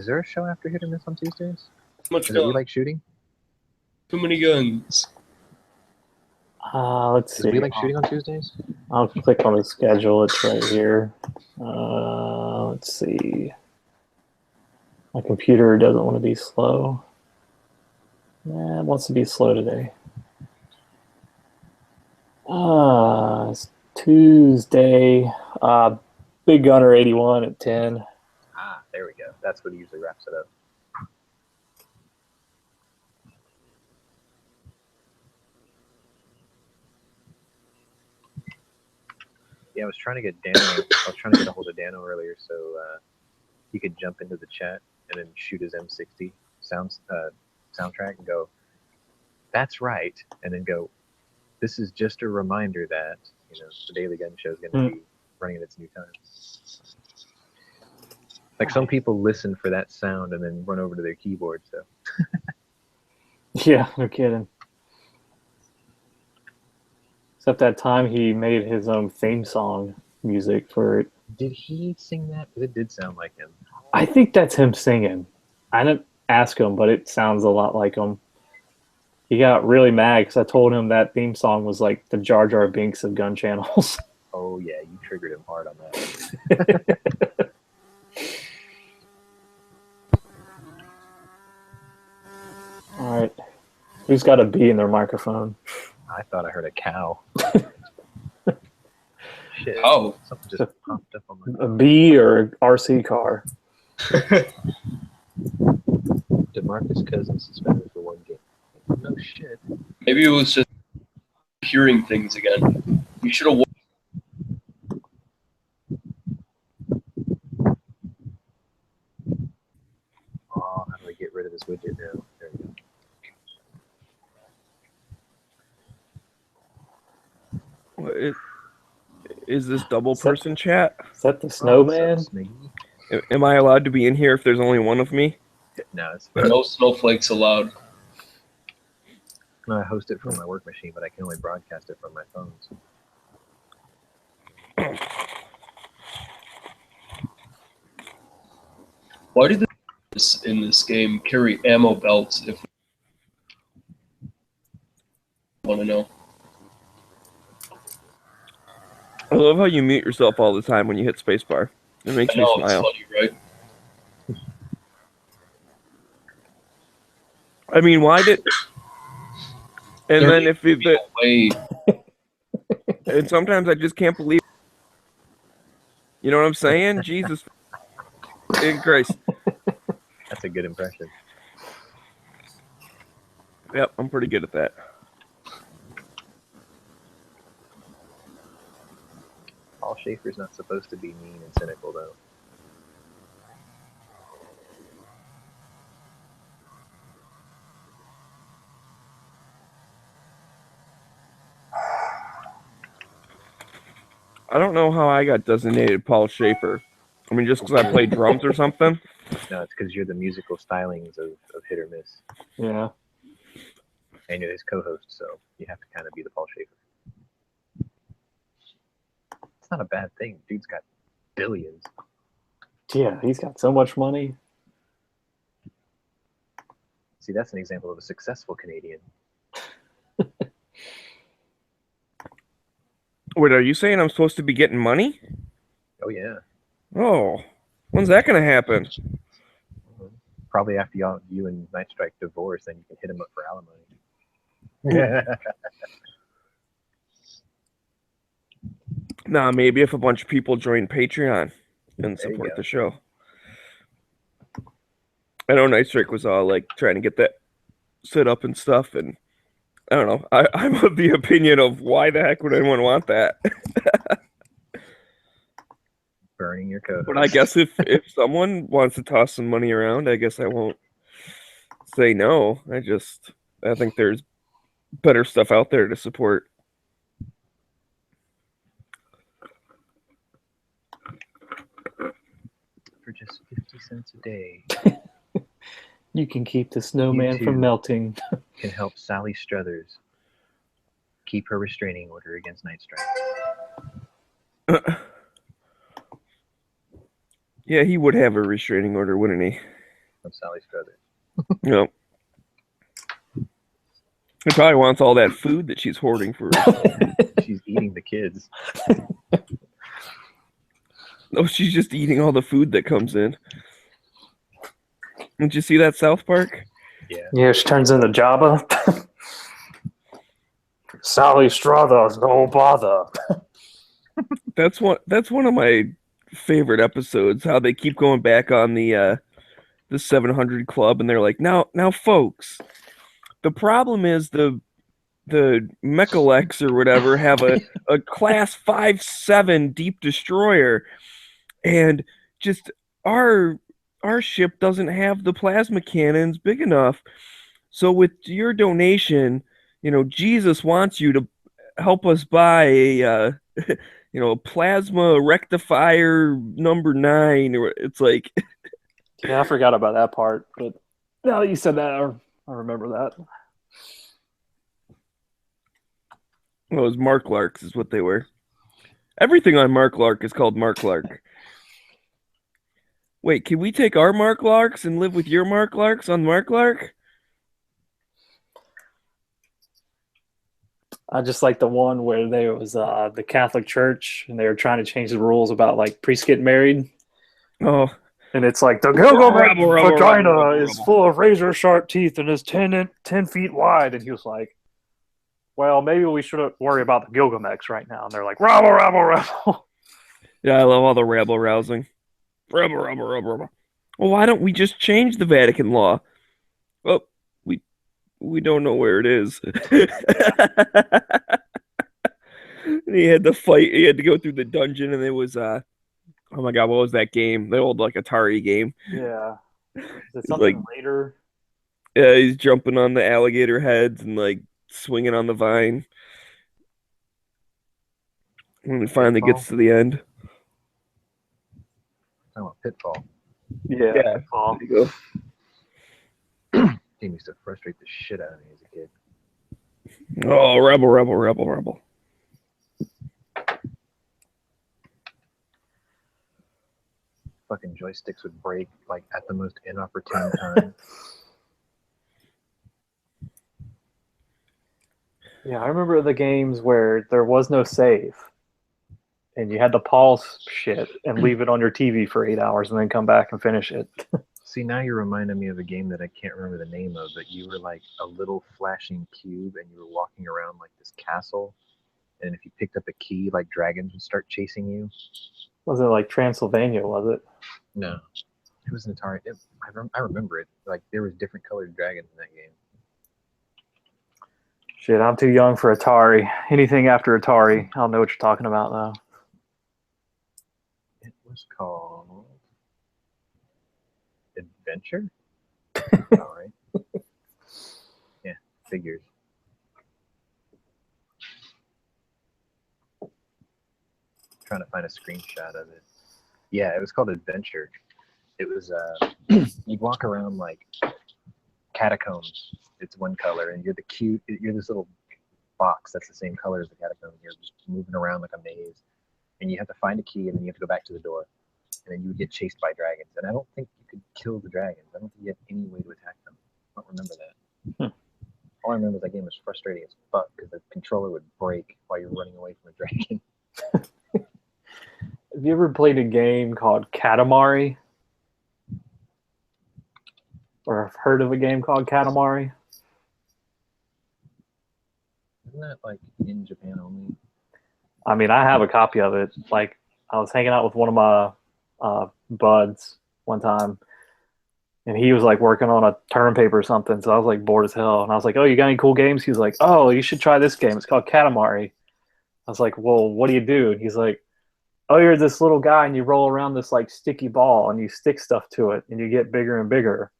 is there a show after Hit or Miss on Tuesdays? Too much Is it We gun. Like Shooting? Too many guns. Let's Is see. We Like Shooting on Tuesdays? I'll click on the schedule. It's right here. Let's see. My computer doesn't want to be slow. It wants to be slow today. It's Tuesday. Big Gunner 81 at 10. Ah, there we go. That's what usually wraps it up. Yeah, I was trying to get Dano. I was trying to get a hold of Dano earlier, so he could jump into the chat and then shoot his M60 soundtrack and go, "That's right," and then go, "This is just a reminder that the Daily Gun Show is going to be running at its new time." Like some people listen for that sound and then run over to their keyboard. So Yeah, no kidding. Except that time he made his own theme song music for it. did he sing that? Because it did sound like him. I think that's him singing. I didn't ask him, but it sounds a lot like him. He got really mad because I told him that theme song was like the Jar Jar Binks of gun channels. Oh yeah, you triggered him hard on that. All right. Who's got a bee in their microphone? I thought I heard a cow. Shit. Oh. Something just popped up on my A bee or an RC car? DeMarcus Cousins suspended for 1 game. No shit. Maybe it was just hearing things again. You should have. Oh, how do I get rid of this widget now? There we go. Is this double person chat? Is that the snowman? What's up, Smiggy? Am I allowed to be in here if there's only one of me? No, it's No snowflakes allowed. no, I host it from my work machine, but I can only broadcast it from my phones. Why do this in this game carry ammo belts? If want to know. I love how you mute yourself all the time when you hit spacebar. It makes I me know it's smile. funny, right? I mean, why did? And There then if needs to it, be a way. and sometimes I just can't believe. You know what I'm saying? Jesus, in Christ. That's a good impression. Yep, I'm pretty good at that. Paul Schaefer's not supposed to be mean and cynical, though. I don't know how I got designated Paul Schaefer. I mean, just because I play drums or something. No, it's because you're the musical stylings of Hit or Miss, Yeah. and you're his co-host, so you have to kind of be the Paul Schaefer. It's not a bad thing. Dude's got billions. Yeah, he's got so much money. See, that's an example of a successful Canadian. Wait, are you saying I'm supposed to be getting money? Oh yeah, Oh, when's that gonna happen? probably after you and Night Strike divorce, then you can hit him up for alimony. Nah, maybe if a bunch of people join Patreon and There you support go. the show. I know Night Strike was all like trying to get that set up and stuff, and I don't know. I'm of the opinion of why the heck would anyone want that? Burning your co-host. But I guess if someone wants to toss some money around, I guess I won't say no. I think there's better stuff out there to support. For just 50 cents a day, You can keep the snowman too. from melting. can help Sally Struthers keep her restraining order against Night Strike. Yeah, he would have a restraining order, wouldn't he? From Sally Struthers. Yep. He probably wants all that food that she's hoarding for herself. She's eating the kids. No, she's just eating all the food that comes in. Did you see that South Park? Yeah. Yeah, she turns into Jabba. Sally Struthers, no bother. That's one of my favorite episodes. How they keep going back on the 700 Club, and they're like, now, folks, the problem is the Mechalex or whatever have a class 5-7 deep destroyer, and just our ship doesn't have the plasma cannons big enough. So with your donation, Jesus wants you to help us buy a a plasma rectifier number 9, or it's like. Yeah, I forgot about that part, but now that you said that, I remember that. Well, it was Mark Larks is what they were. Everything on Mark Lark is called Mark Lark. Wait, can we take our Mark Larks and live with your Mark Larks on Mark Lark? I just like the one where there was the Catholic Church, and they were trying to change the rules about like priests getting married. Oh, And it's like the Gilgamesh Rebel, rebel, vagina rebel, rebel, is rebel. full of razor sharp teeth and is 10 feet wide. And he was like, well, maybe we shouldn't worry about the Gilgamesh right now. And they're like, rabble, rabble, rabble. yeah, I love all the rabble rousing. Rebel, rebel, rebel, rebel. Well, why don't we just change the Vatican law? Well, we don't know where it is. And he had to fight. He had to go through the dungeon, and it was oh my god, what was that game? The old like Atari game. Yeah. Is it It's something like- later? Yeah, he's jumping on the alligator heads and like swinging on the vine. When it finally gets to the end. Talking about Pitfall. Yeah. Yeah. Oh, There you go. Game used to frustrate the shit out of me as a kid. Oh, rebel, rebel, rebel, rebel. Fucking joysticks would break like at the most inopportune time. yeah, I remember the games where there was no save. And you had to pause shit and leave it on your TV for 8 hours and then come back and finish it. See, now you're reminding me of a game that I can't remember the name of, but you were like a little flashing cube and you were walking around like this castle. And if you picked up a key, like dragons would start chasing you. Was it like Transylvania, was it? No. It was an Atari. I remember it. Like there was different colored dragons in that game. Shit, I'm too young for Atari. Anything after Atari, I don't know what you're talking about, though. It was called Adventure? All right. Yeah, figures. Trying to find a screenshot of it. Yeah, it was called Adventure. It was you'd walk around like catacombs. It's one color, and you're this little box that's the same color as the catacombs. You're just moving around like a maze, and you have to find a key, and then you have to go back to the door, and then you would get chased by dragons. And I don't think you could kill the dragons. I don't think you had any way to attack them. I don't remember that. All I remember is that game was frustrating as fuck because the controller would break while you're running away from a dragon. Have you ever played a game called Katamari? Or have heard of a game called Katamari? Isn't that like in Japan only? I mean, I have a copy of it. Like, I was hanging out with one of my buds one time, and he was like working on a term paper or something. So I was like bored as hell, and I was like, "Oh, you got any cool games?" He was like, "Oh, you should try this game. It's called Katamari." I was like, "Well, what do you do?" And he's like, "Oh, you're this little guy, and you roll around this like sticky ball, and you stick stuff to it, and you get bigger and bigger."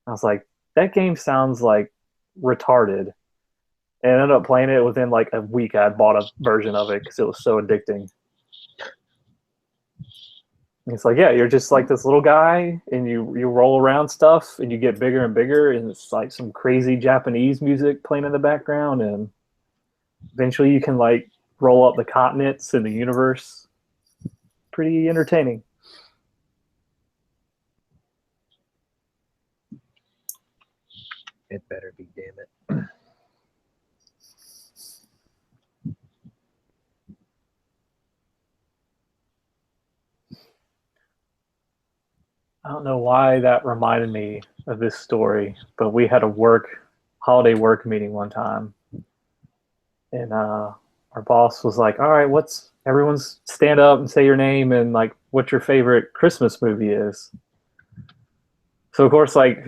I was like, "That game sounds like retarded." And I ended up playing it within like a week. I had bought a version of it because it was so addicting. And it's like, yeah, you're just like this little guy, and you roll around stuff, and you get bigger and bigger, and it's like some crazy Japanese music playing in the background, and eventually you can like roll up the continents in the universe. Pretty entertaining. It better be, damn it. I don't know why that reminded me of this story, but we had a holiday work meeting one time, and our boss was like, "All right, everyone's stand up and say your name and like what your favorite Christmas movie is." So of course, like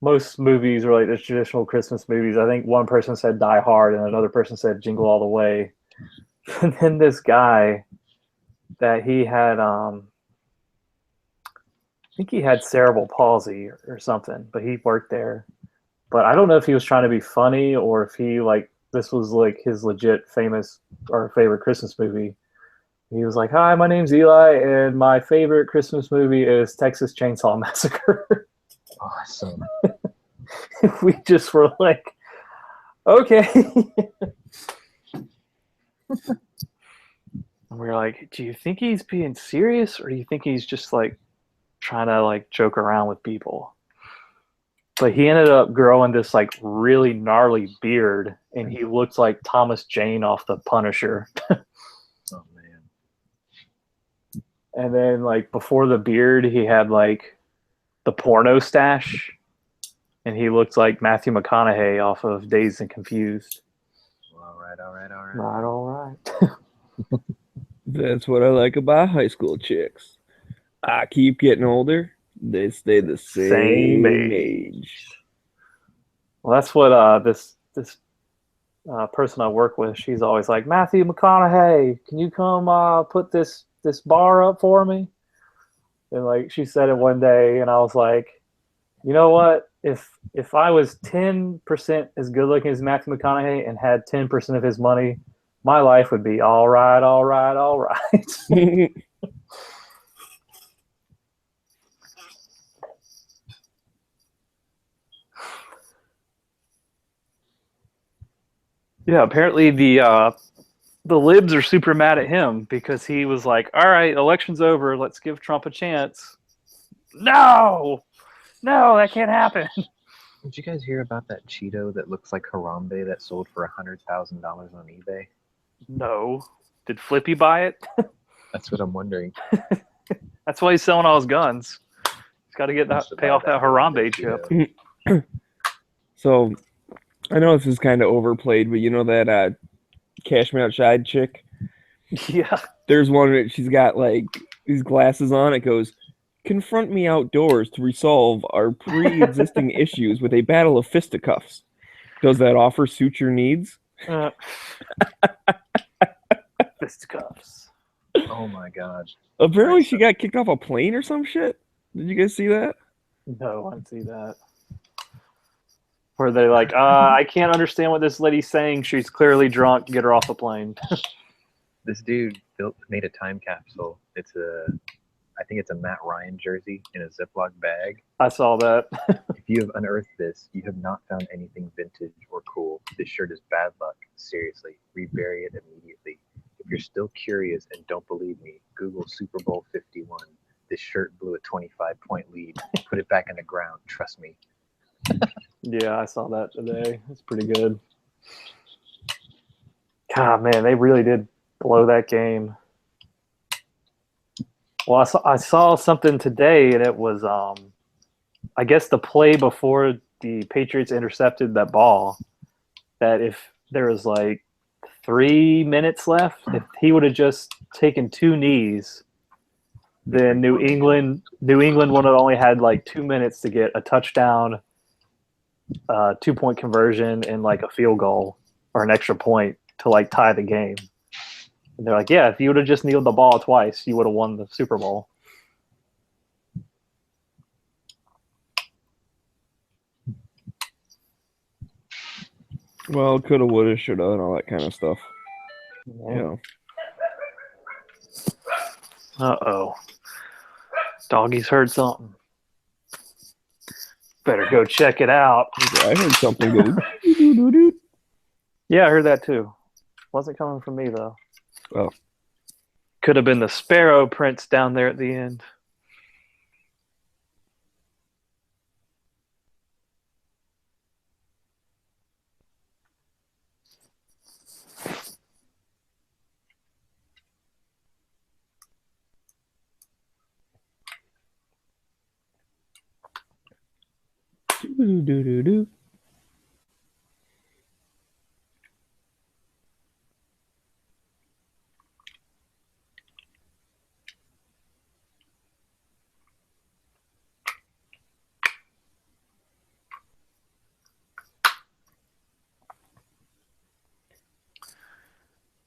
most movies are like the traditional Christmas movies. I think one person said Die Hard and another person said Jingle All the Way, and then this guy that he had I think he had cerebral palsy or something, but he worked there. But I don't know if he was trying to be funny or if he like this was like his legit famous or favorite Christmas movie. He was like, "Hi, my name's Eli, and my favorite Christmas movie is Texas Chainsaw Massacre." Awesome. We just were like, "Okay." And we were like, "Do you think he's being serious, or do you think he's just like trying to like joke around with people?" But he ended up growing this like really gnarly beard, and he looked like Thomas Jane off The Punisher. Oh man. And then like before the beard, he had like the porno stash, and he looked like Matthew McConaughey off of Dazed and Confused. All right. All right. That's what I like about high school chicks. I keep getting older. They stay the same age. Well, that's what this person I work with. She's always like, "Matthew McConaughey, can you come put this bar up for me?" And like she said it one day, and I was like, you know what? If I was 10% as good looking as Matthew McConaughey and had 10% of his money, my life would be all right. Yeah, apparently the libs are super mad at him because he was like, "All right, election's over. Let's give Trump a chance." No, that can't happen. Did you guys hear about that Cheeto that looks like Harambe that sold for $100,000 on eBay? No. Did Flippy buy it? That's what I'm wondering. That's why he's selling all his guns. He's got to get that, pay off that Harambe chip. Cheeto. So, I know this is kind of overplayed, but you know that Cash Me Outside chick? Yeah. There's one that she's got like these glasses on. It goes, "Confront me outdoors to resolve our pre-existing issues with a battle of fisticuffs. Does that offer suit your needs?" Fisticuffs. Oh my god. Apparently, she got kicked off a plane or some shit. Did you guys see that? No, I didn't see that. Where they're like, I can't understand what this lady's saying. She's clearly drunk. Get her off the plane. This dude made a time capsule. I think it's a Matt Ryan jersey in a Ziploc bag. I saw that. If you have unearthed this, you have not found anything vintage or cool. This shirt is bad luck. Seriously, rebury it immediately. If you're still curious and don't believe me, Google Super Bowl 51. This shirt blew a 25-point lead. Put it back in the ground. Trust me. Yeah, I saw that today. It's pretty good. God, man, they really did blow that game. Well, I saw something today, and it was, I guess, the play before the Patriots intercepted that ball, that if there was like 3 minutes left, if he would have just taken 2 knees, then New England would have only had like 2 minutes to get a touchdown, 2-point conversion, and like a field goal or an extra point to like tie the game. And they're like, yeah, if you would have just kneeled the ball twice, you would have won the Super Bowl. Well, coulda, woulda, shoulda, and all that kind of stuff. Yeah. Yeah. Uh-oh. Doggy's heard something. Better go check it out. I heard something go. doo-doo-doo-doo. Yeah, I heard that too. Wasn't coming from me, though. Oh. Could have been the sparrow prince down there at the end. Doo-doo-doo-doo.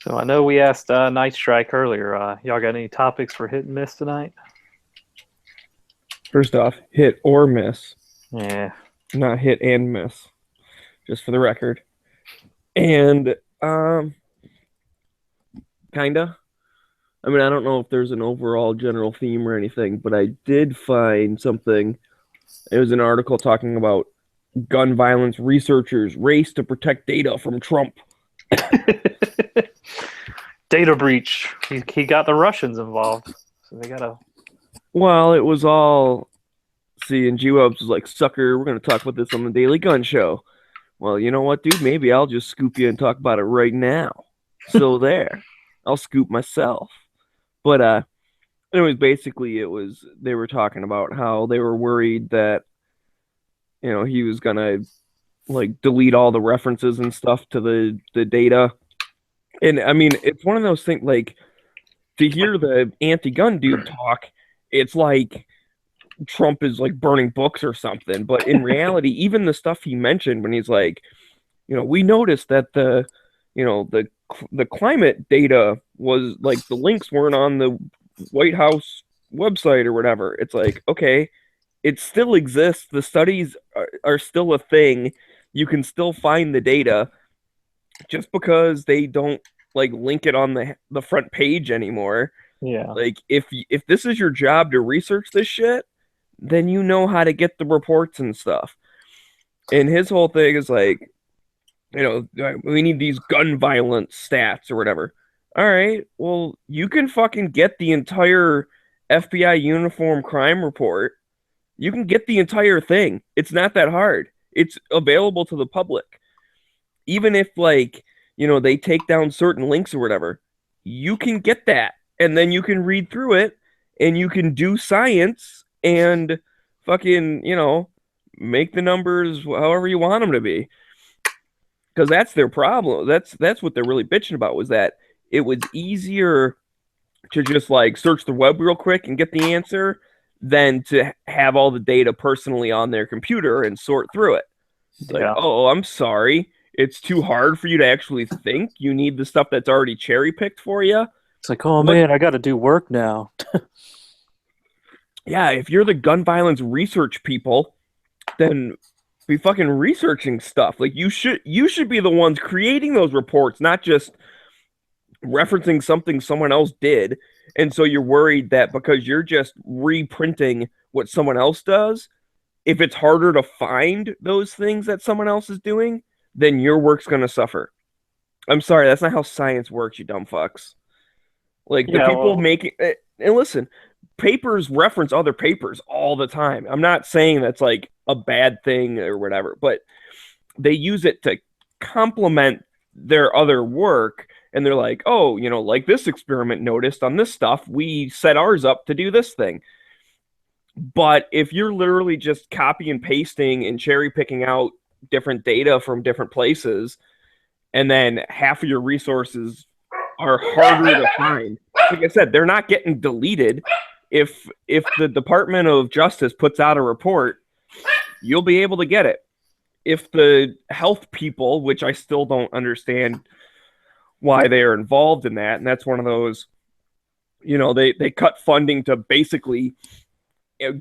So I know we asked Night Strike earlier. Y'all got any topics for hit and miss tonight? First off, hit or miss, Yeah. not hit and miss, just for the record. And kinda. I mean, I don't know if there's an overall general theme or anything, but I did find something. It was an article talking about gun violence researchers race to protect data from Trump. Data breach. He got the Russians involved. So they gotta. Well, it was all. See, and G-Webs was like, sucker, we're going to talk about this on the Daily Gun Show. Well, you know what, dude? Maybe I'll just scoop you and talk about it right now. So there. I'll scoop myself. But, anyways, basically, they were talking about how they were worried that, he was going to, like, delete all the references and stuff to the data. And, I mean, it's one of those things, like, to hear the anti-gun dude talk, it's like Trump is like burning books or something. But in reality, even the stuff he mentioned when he's like, we noticed that the climate data was like the links weren't on the White House website or whatever. It's like, okay, it still exists. The studies are still a thing. You can still find the data. Just because they don't like link it on the front page anymore. Yeah. Like if this is your job to research this shit, then you know how to get the reports and stuff. And his whole thing is like, we need these gun violence stats or whatever. All right, well, you can fucking get the entire FBI uniform crime report. You can get the entire thing. It's not that hard. It's available to the public. Even if like, they take down certain links or whatever, you can get that. And then you can read through it and you can do science and fucking, make the numbers however you want them to be. Because that's their problem. That's what they're really bitching about, was that it was easier to just like search the web real quick and get the answer than to have all the data personally on their computer and sort through it. It's like, oh, I'm sorry. It's too hard for you to actually think. You need the stuff that's already cherry picked for you. It's like, oh man, I got to do work now. Yeah, if you're the gun violence research people, then be fucking researching stuff. Like you should be the ones creating those reports, not just referencing something someone else did. And so you're worried that because you're just reprinting what someone else does, if it's harder to find those things that someone else is doing, then your work's going to suffer. I'm sorry, that's not how science works, you dumb fucks. Like the people making, and listen, papers reference other papers all the time. I'm not saying that's like a bad thing or whatever, but they use it to complement their other work. And they're like, oh, like this experiment noticed on this stuff, we set ours up to do this thing. But if you're literally just copy and pasting and cherry picking out different data from different places, and then half of your resources are harder to find, like I said, they're not getting deleted. If the Department of Justice puts out a report, you'll be able to get it. If the health people, which I still don't understand why they are involved in that, and that's one of those, they cut funding to basically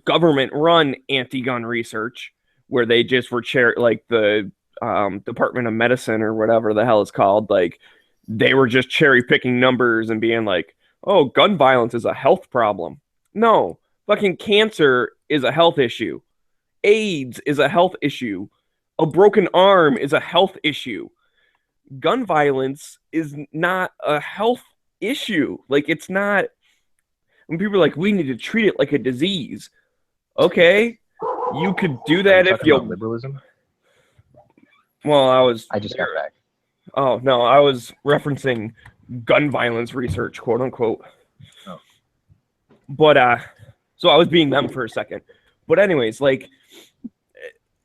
government-run anti-gun research, where they just were like the Department of Medicine or whatever the hell it's called, like they were just cherry picking numbers and being like, oh, gun violence is a health problem. No, fucking cancer is a health issue. AIDS is a health issue. A broken arm is a health issue. Gun violence is not a health issue. Like, it's not. When people are like, we need to treat it like a disease. Okay, you could do Are that you if talking about you. liberalism? Well, I just got back. Oh, no, I was referencing gun violence research, quote unquote. Oh. But, so I was being them for a second. But, anyways, like,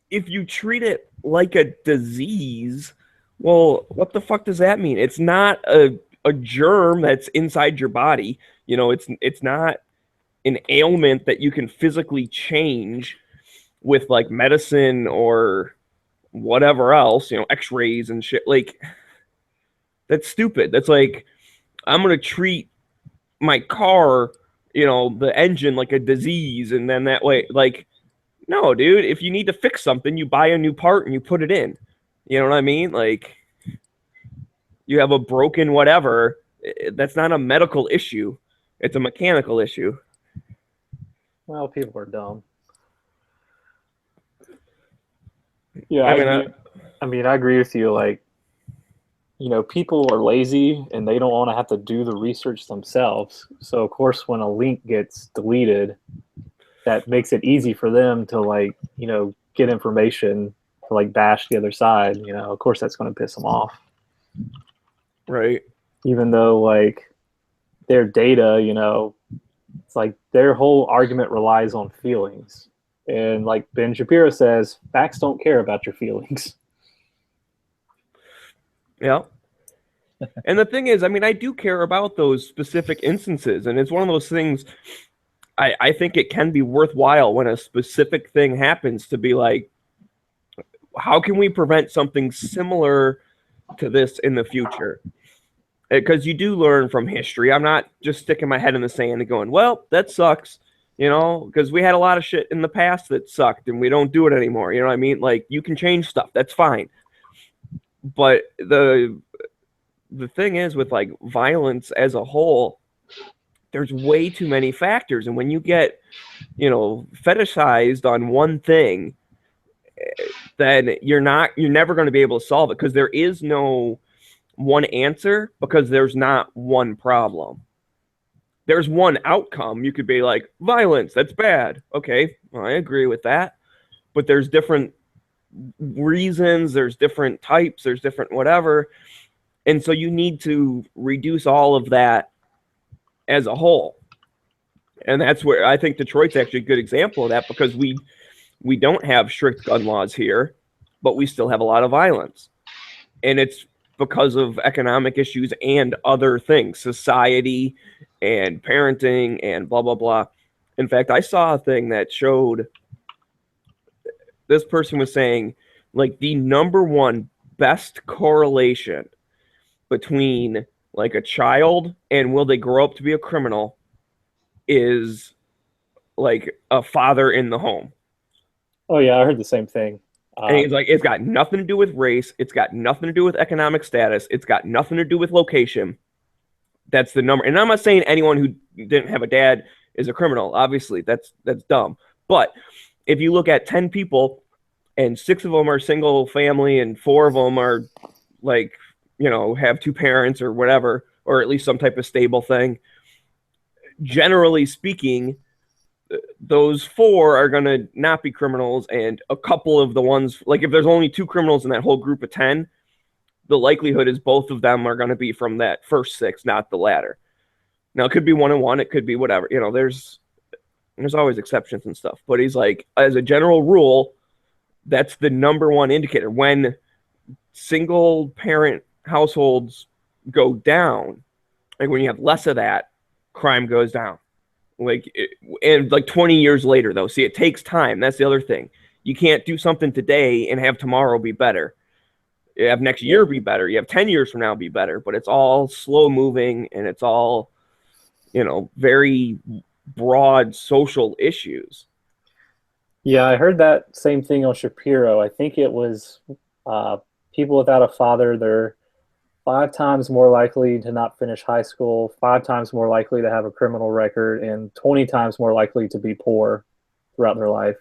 if you treat it like a disease, well, what the fuck does that mean? It's not a germ that's inside your body. You know, it's not an ailment that you can physically change with like medicine or whatever else, you know, x-rays and shit. Like, that's stupid. That's like, I'm going to treat my car, you know, the engine like a disease. And then that way, like, no, dude, if you need to fix something, you buy a new part and you put it in. You know what I mean? Like, you have a broken whatever. That's not a medical issue. It's a mechanical issue. Well, people are dumb. Yeah, I mean, I agree with you. Like, you know, people are lazy and they don't want to have to do the research themselves. So, of course, when a link gets deleted, that makes it easy for them to, like, you know, get information to, like, bash the other side. You know, of course, that's going to piss them off. Right. Even though, like, their data, you know, it's like their whole argument relies on feelings. And like Ben Shapiro says, facts don't care about your feelings. Yeah. And the thing is, I mean, I do care about those specific instances. And it's one of those things, I think it can be worthwhile when a specific thing happens to be like, how can we prevent something similar to this in the future? Because you do learn from history. I'm not just sticking my head in the sand and going, well, that sucks, you know, because we had a lot of shit in the past that sucked and we don't do it anymore. You know what I mean? Like, you can change stuff. That's fine. But the thing is with like violence as a whole, there's way too many factors. And when you get, you know, fetishized on one thing, then you're never going to be able to solve it, because there is no one answer, because there's not one problem. There's one outcome. You could be like, violence, that's bad. Okay, well, I agree with that. But there's different reasons, there's different types, there's different whatever. And so you need to reduce all of that as a whole. And that's where I think Detroit's actually a good example of that, because we don't have strict gun laws here, but we still have a lot of violence. And it's because of economic issues and other things, society and parenting and blah, blah, blah. In fact, I saw a thing that showed this person was saying, like, the number one best correlation between like a child and will they grow up to be a criminal is like a father in the home. Oh, yeah, I heard the same thing. And he's like, it's got nothing to do with race. It's got nothing to do with economic status. It's got nothing to do with location. That's the number. And I'm not saying anyone who didn't have a dad is a criminal. Obviously, that's dumb. But if you look at 10 people and 6 of them are single family and 4 of them are like, you know, have 2 parents or whatever, or at least some type of stable thing, generally speaking, those 4 are going to not be criminals, and a couple of the ones, like if there's only 2 criminals in that whole group of 10, the likelihood is both of them are going to be from that first 6, not the latter. Now, it could be 1 and 1, it could be whatever, you know, there's always exceptions and stuff, but he's like, as a general rule, that's the number one indicator. When single parent households go down, like when you have less of that, crime goes down. And like 20 years later, though, see, it takes time. That's the other thing. You can't do something today and have tomorrow be better. You have next year be better. You have 10 years from now be better. But it's all slow moving, and it's all, you know, very broad social issues. Yeah, I heard that same thing on Shapiro. I think it was People without a father, they're 5 times more likely to not finish high school, 5 times more likely to have a criminal record, and 20 times more likely to be poor throughout their life.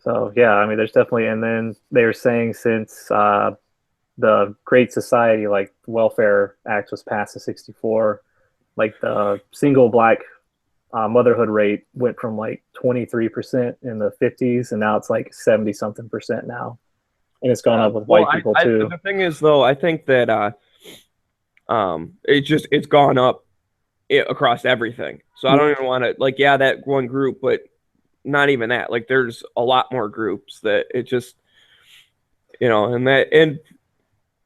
So yeah, I mean, there's definitely, and then they're saying since the Great Society, like Welfare Act was passed in '64, like the single black motherhood rate went from like 23% in the '50s, and now it's like 70 something percent now, and it's gone up with white people too. The thing is, though, I think that it's gone up across everything. So I don't even want to like, yeah, that one group, but not even that. Like, there's a lot more groups that it just, and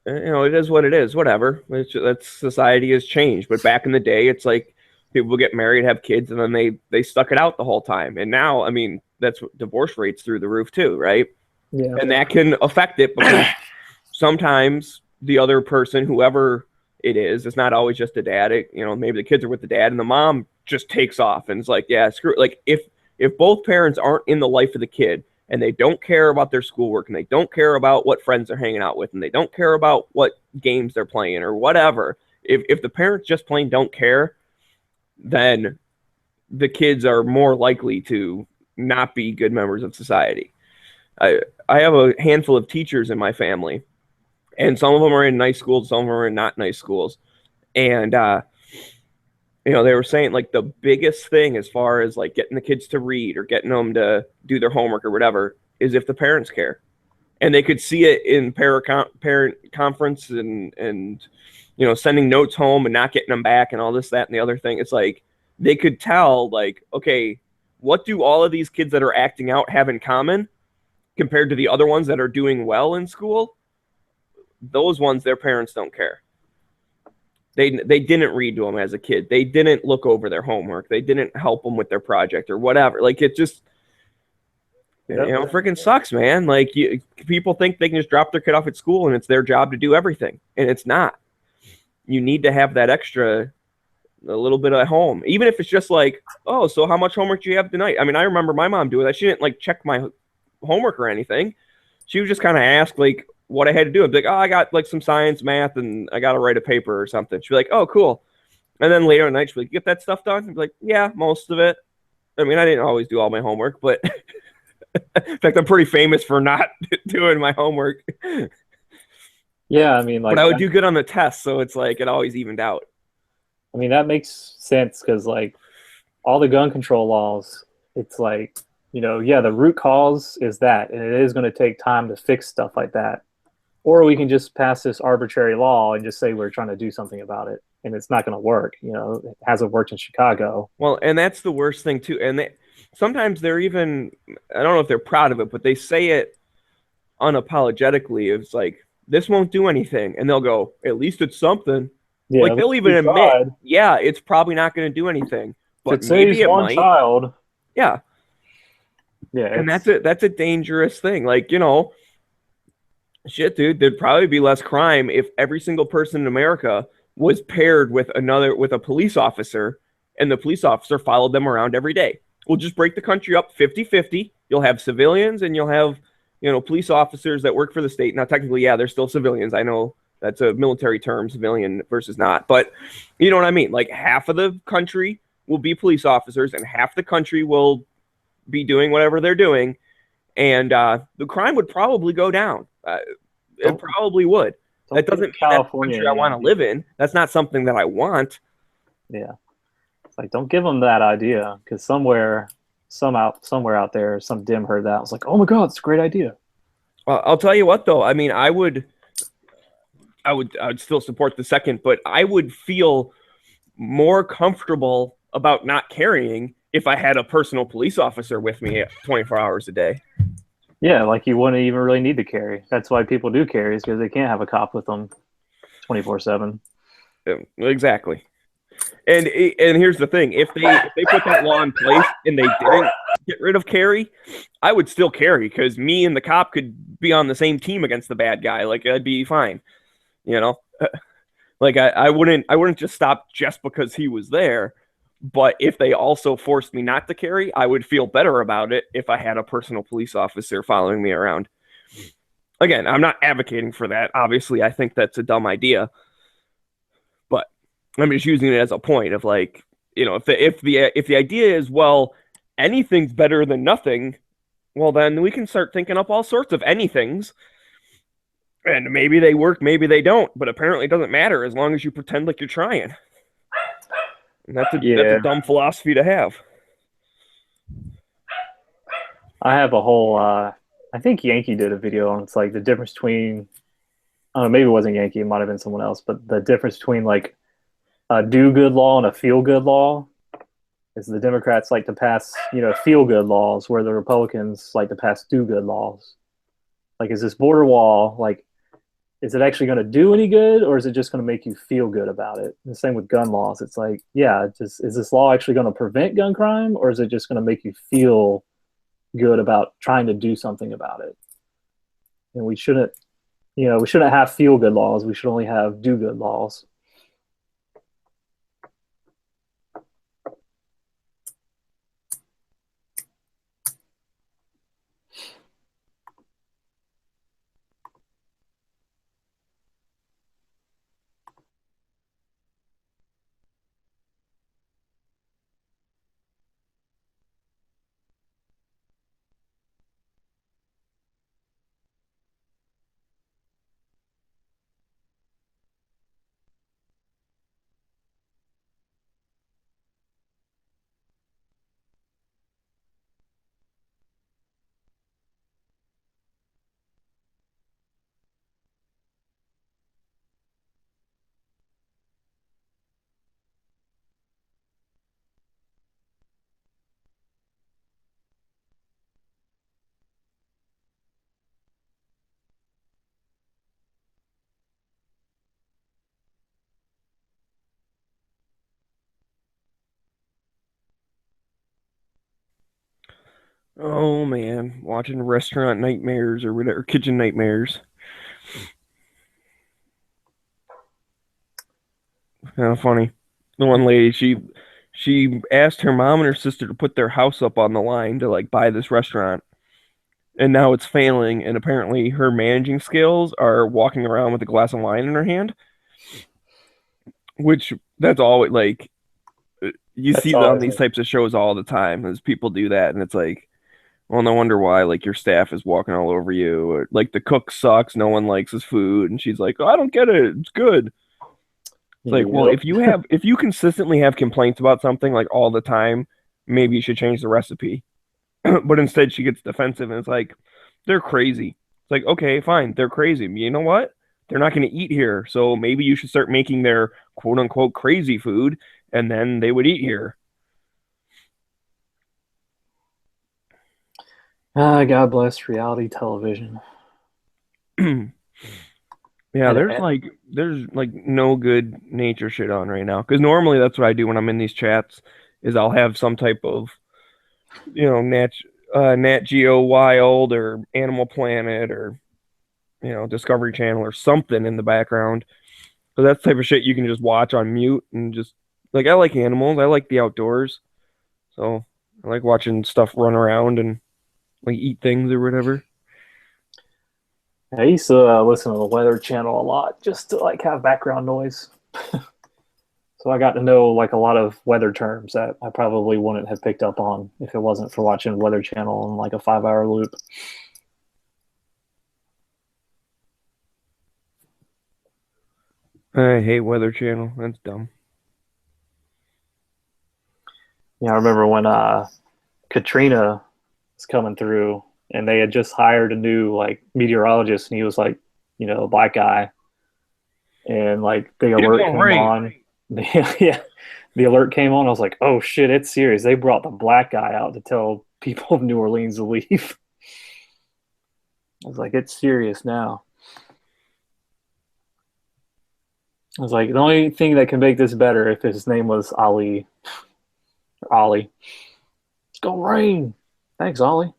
it is what it is. Whatever. That's society has changed. But back in the day, it's like people get married, have kids, and then they stuck it out the whole time. And now, I mean, that's what divorce rates through the roof too, right? Yeah. And that can affect it because sometimes the other person, whoever it is, it's not always just a dad. Maybe the kids are with the dad and the mom just takes off and it's like, yeah, screw it. Like if both parents aren't in the life of the kid and they don't care about their schoolwork and they don't care about what friends they're hanging out with and they don't care about what games they're playing or whatever, if the parents just plain don't care, then the kids are more likely to not be good members of society. I have a handful of teachers in my family, and some of them are in nice schools, some of them are in not nice schools. And, they were saying like the biggest thing as far as like getting the kids to read or getting them to do their homework or whatever is if the parents care. And they could see it in parent conference and sending notes home and not getting them back and all this, that, and the other thing. It's like they could tell like, okay, what do all of these kids that are acting out have in common compared to the other ones that are doing well in school? Those ones, their parents don't care. They didn't read to them as a kid. They didn't look over their homework. They didn't help them with their project or whatever. Like, it just, freaking sucks, man. Like, people think they can just drop their kid off at school and it's their job to do everything. And it's not. You need to have that extra, a little bit at home. Even if it's just like, oh, so how much homework do you have tonight? I mean, I remember my mom doing that. She didn't, like, check my homework or anything. She would just kind of ask, like, what I had to do. I'd be like, oh, I got like some science, math, and I got to write a paper or something. She'd be like, oh, cool. And then later at night, she'd be like, you get that stuff done? I'd be like, yeah, most of it. I mean, I didn't always do all my homework, but in fact, I'm pretty famous for not doing my homework. Yeah, I mean, like, but I would do good on the test, so it's like it always evened out. I mean, that makes sense because like all the gun control laws, it's like, the root cause is that, and it is going to take time to fix stuff like that. Or we can just pass this arbitrary law and just say we're trying to do something about it, and it's not going to work. It hasn't worked in Chicago. Well, and that's the worst thing too. And sometimes they're even, I don't know if they're proud of it, but they say it unapologetically. It's like, this won't do anything. And they'll go, at least it's something. Yeah, like, they'll even admit, yeah, it's probably not going to do anything. But maybe it might. Child. Yeah. Yeah. And that's a dangerous thing. Like, shit, dude, there'd probably be less crime if every single person in America was paired with a police officer, and the police officer followed them around every day. We'll just break the country up 50-50. You'll have civilians and you'll have, police officers that work for the state. Now, technically, yeah, they're still civilians. I know that's a military term, civilian versus not. But you know what I mean? Like, half of the country will be police officers and half the country will be doing whatever they're doing. And the crime would probably go down. It probably would. That doesn't mean that's the country I want to live in. That's not something that I want. Yeah. It's like, don't give them that idea, because somewhere out there, some dim heard that. I was like, oh my God, it's a great idea. Well, I'll tell you what, though. I mean, I would still support the second, but I would feel more comfortable about not carrying if I had a personal police officer with me 24 hours a day. Yeah, like you wouldn't even really need to carry. That's why people do carry, is because they can't have a cop with them 24/7. Exactly. And here's the thing: if they put that law in place and they didn't get rid of carry, I would still carry, because me and the cop could be on the same team against the bad guy. Like, I'd be fine. Like, I wouldn't just stop just because he was there. But if they also forced me not to carry, I would feel better about it if I had a personal police officer following me around. Again, I'm not advocating for that. Obviously, I think that's a dumb idea. But I'm just using it as a point of like, if the idea is, well, anything's better than nothing, well, then we can start thinking up all sorts of anythings. And maybe they work, maybe they don't, but apparently it doesn't matter as long as you pretend like you're trying. And that's a dumb philosophy to have. I have a whole. I think Yankee did a video on it's like the difference between. I don't know, maybe it wasn't Yankee, it might have been someone else, but the difference between like a do-good law and a feel-good law is the Democrats like to pass, feel-good laws, where the Republicans like to pass do-good laws. Like, is this border wall, like, is it actually going to do any good, or is it just going to make you feel good about it? The same with gun laws. It's like, yeah, is this law actually going to prevent gun crime, or is it just going to make you feel good about trying to do something about it? And we shouldn't have feel-good laws. We should only have do-good laws. Oh man, watching Restaurant Nightmares or whatever, Kitchen Nightmares. Kind of funny. The one lady, she asked her mom and her sister to put their house up on the line to like buy this restaurant, and now it's failing. And apparently, her managing skills are walking around with a glass of wine in her hand, which that's always like you That's see that on always these it. types of shows all the time. As people do that, and it's like, well, no wonder why. Like your staff is walking all over you, or like the cook sucks. No one likes his food, and she's like, "Oh, I don't get it. It's good." It's like, well, Yep. if you consistently have complaints about something like all the time, maybe you should change the recipe. But instead, she gets defensive, and it's like, they're crazy. It's like, okay, fine, they're crazy. You know what? They're not going to eat here, so maybe you should start making their quote unquote crazy food, and then they would eat here. God bless reality television. Yeah, And- there's like no good nature shit on right now. Because normally that's what I do when I'm in these chats, is I'll have some type of, Nat Geo Wild or Animal Planet or Discovery Channel or something in the background. So that's the type of shit you can just watch on mute and just like I like animals, I like the outdoors, so I like watching stuff run around and like eat things or whatever. I used to listen to the Weather Channel a lot just to like have background noise. So I got to know like a lot of weather terms that I probably wouldn't have picked up on if it wasn't for watching Weather Channel on like a 5-hour loop. I hate Weather Channel. That's dumb. Yeah, I remember when Katrina was coming through and they had just hired a new like meteorologist and he was like, a black guy. And like the alert came on. Yeah, the alert came on. I was like, oh shit, it's serious. They brought the black guy out to tell people of New Orleans to leave. I was like, it's serious now. I was like, the only thing that can make this better if his name was Ali. Or Ollie. It's gonna rain. Thanks, Ollie.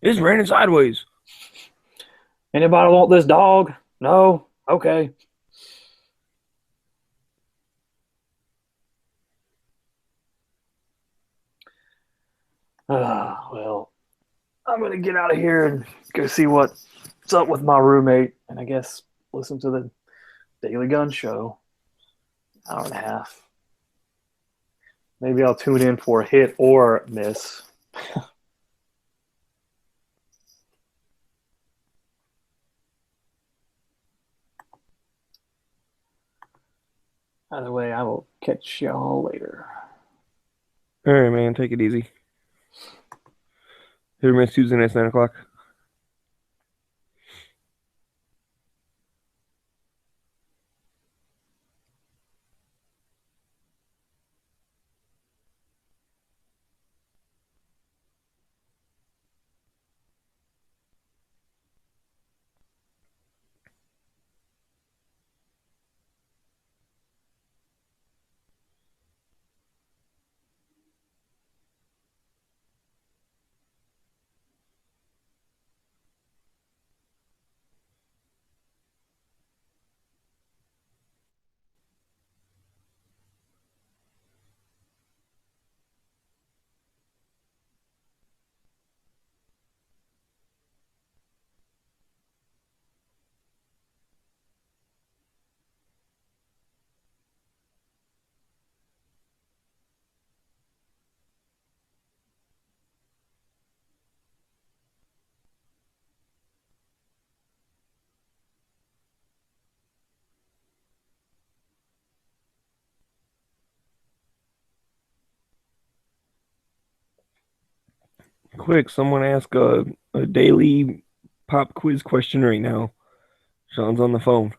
It's raining sideways. Anybody want this dog? No? Okay. Well, I'm gonna get out of here and go see what's up with my roommate, and I guess listen to the Daily Gun Show. Hour and a half. Maybe I'll tune in for a hit or miss. Either way, I will catch y'all later. All right, man. Take it easy. Hit or miss Tuesday nights, 9 o'clock. Quick, someone ask a daily pop quiz question right now. Sean's on the phone.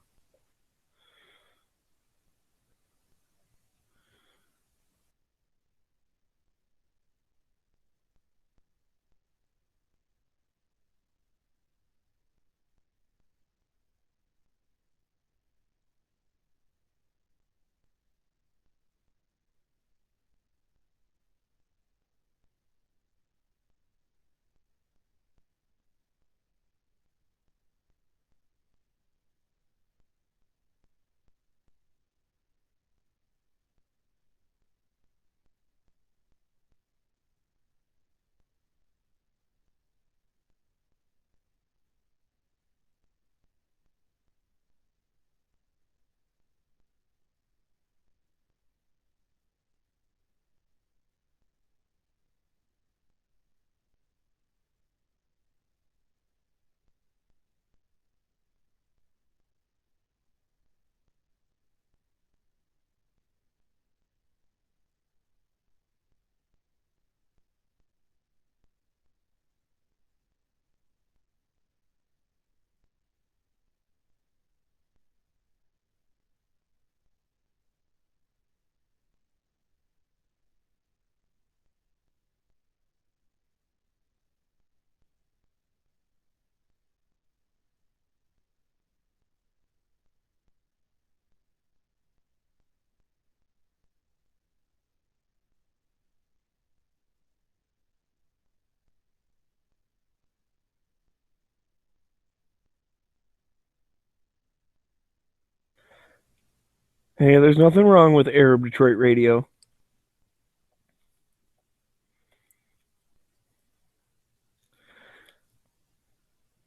Hey, there's nothing wrong with Arab Detroit radio.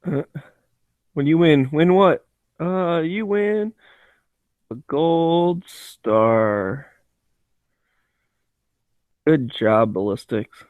Uh, when you win what? You win a gold star. Good job, Ballistics.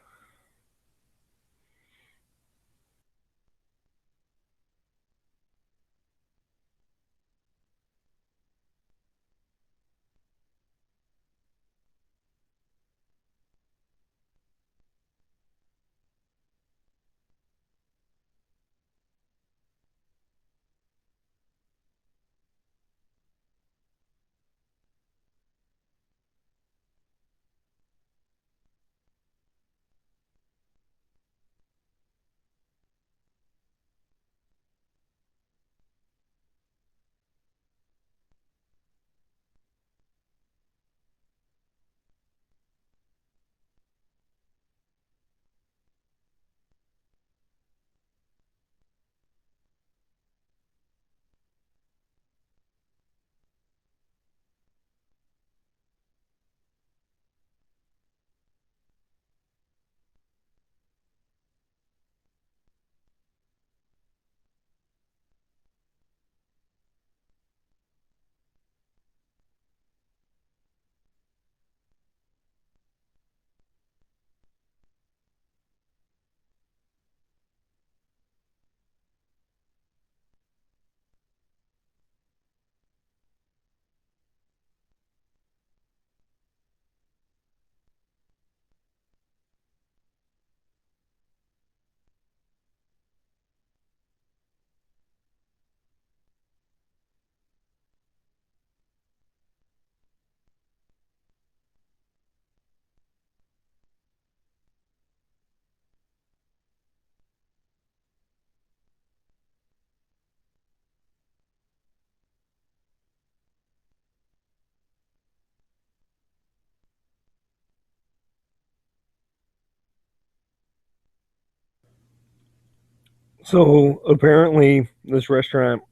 So apparently, this restaurant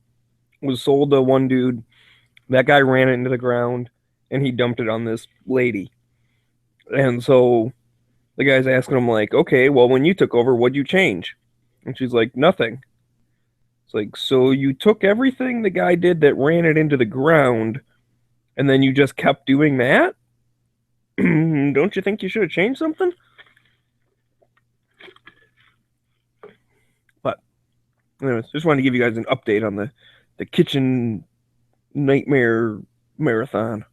was sold to one dude. That guy ran it into the ground, and he dumped it on this lady. And so the guy's asking him like, "Okay, well, when you took over, what'd you change?" And she's like, "Nothing." It's like, so you took everything the guy did that ran it into the ground, and then you just kept doing that? Don't you think you should have changed something? But anyways, just wanted to give you guys an update on the kitchen nightmare marathon.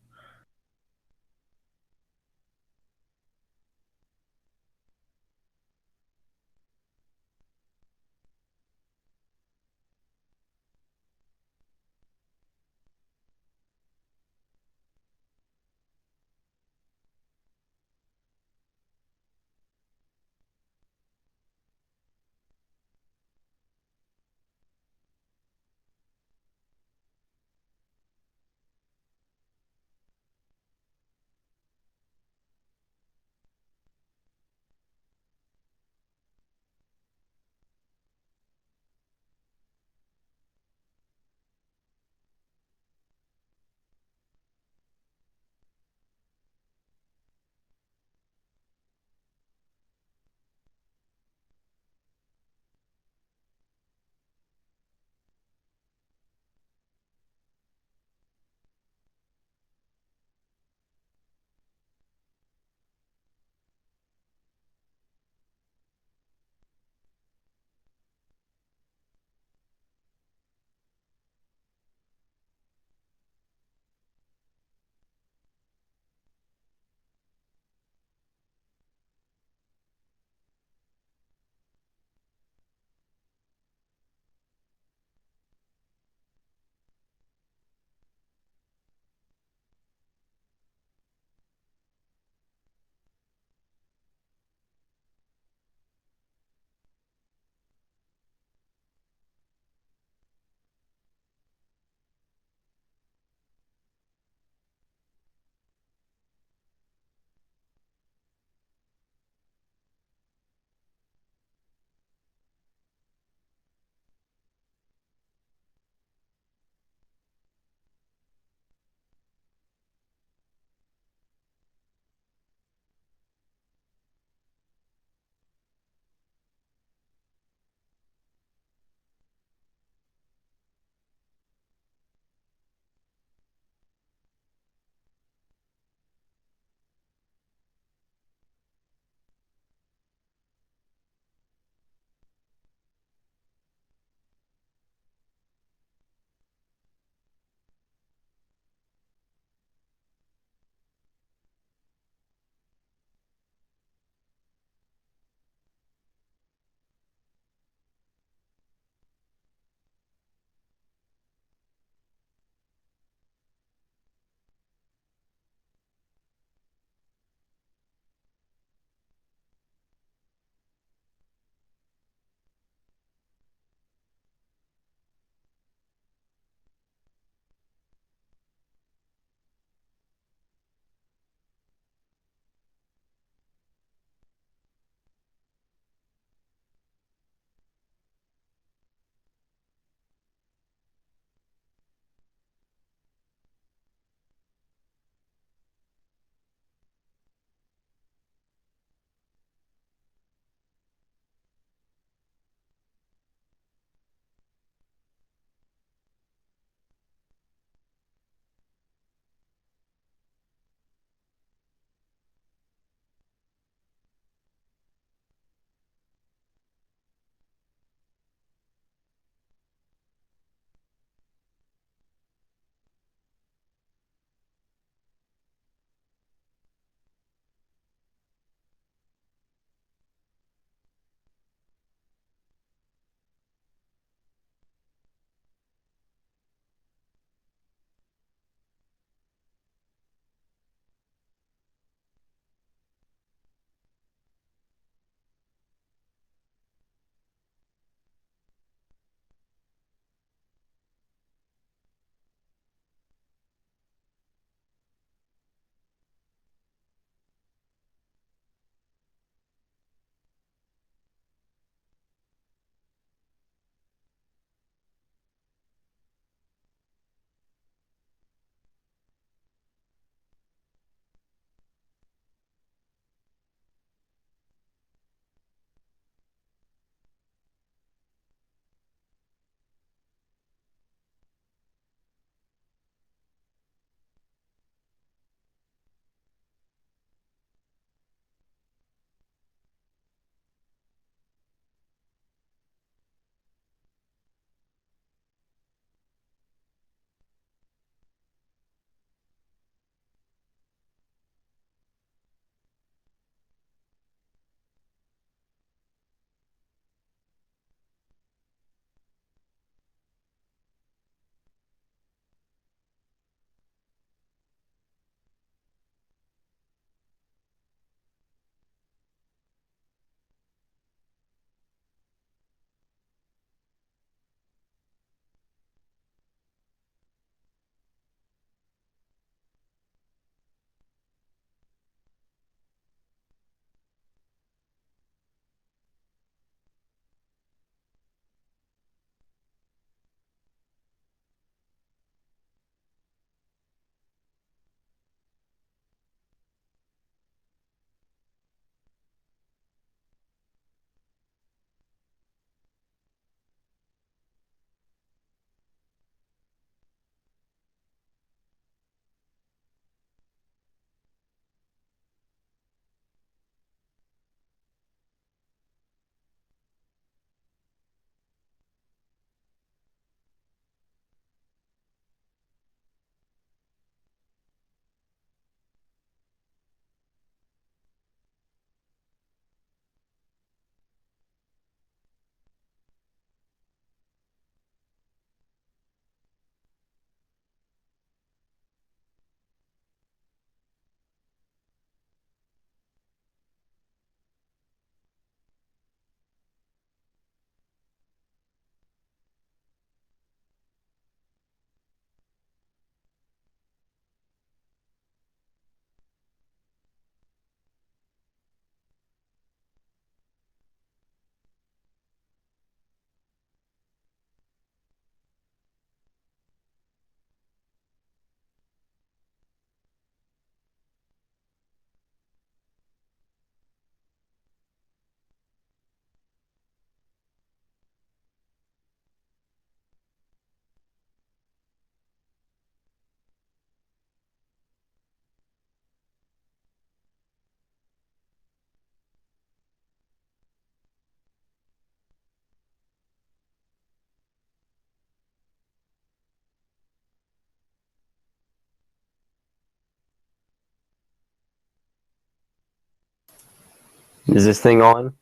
Is this thing on?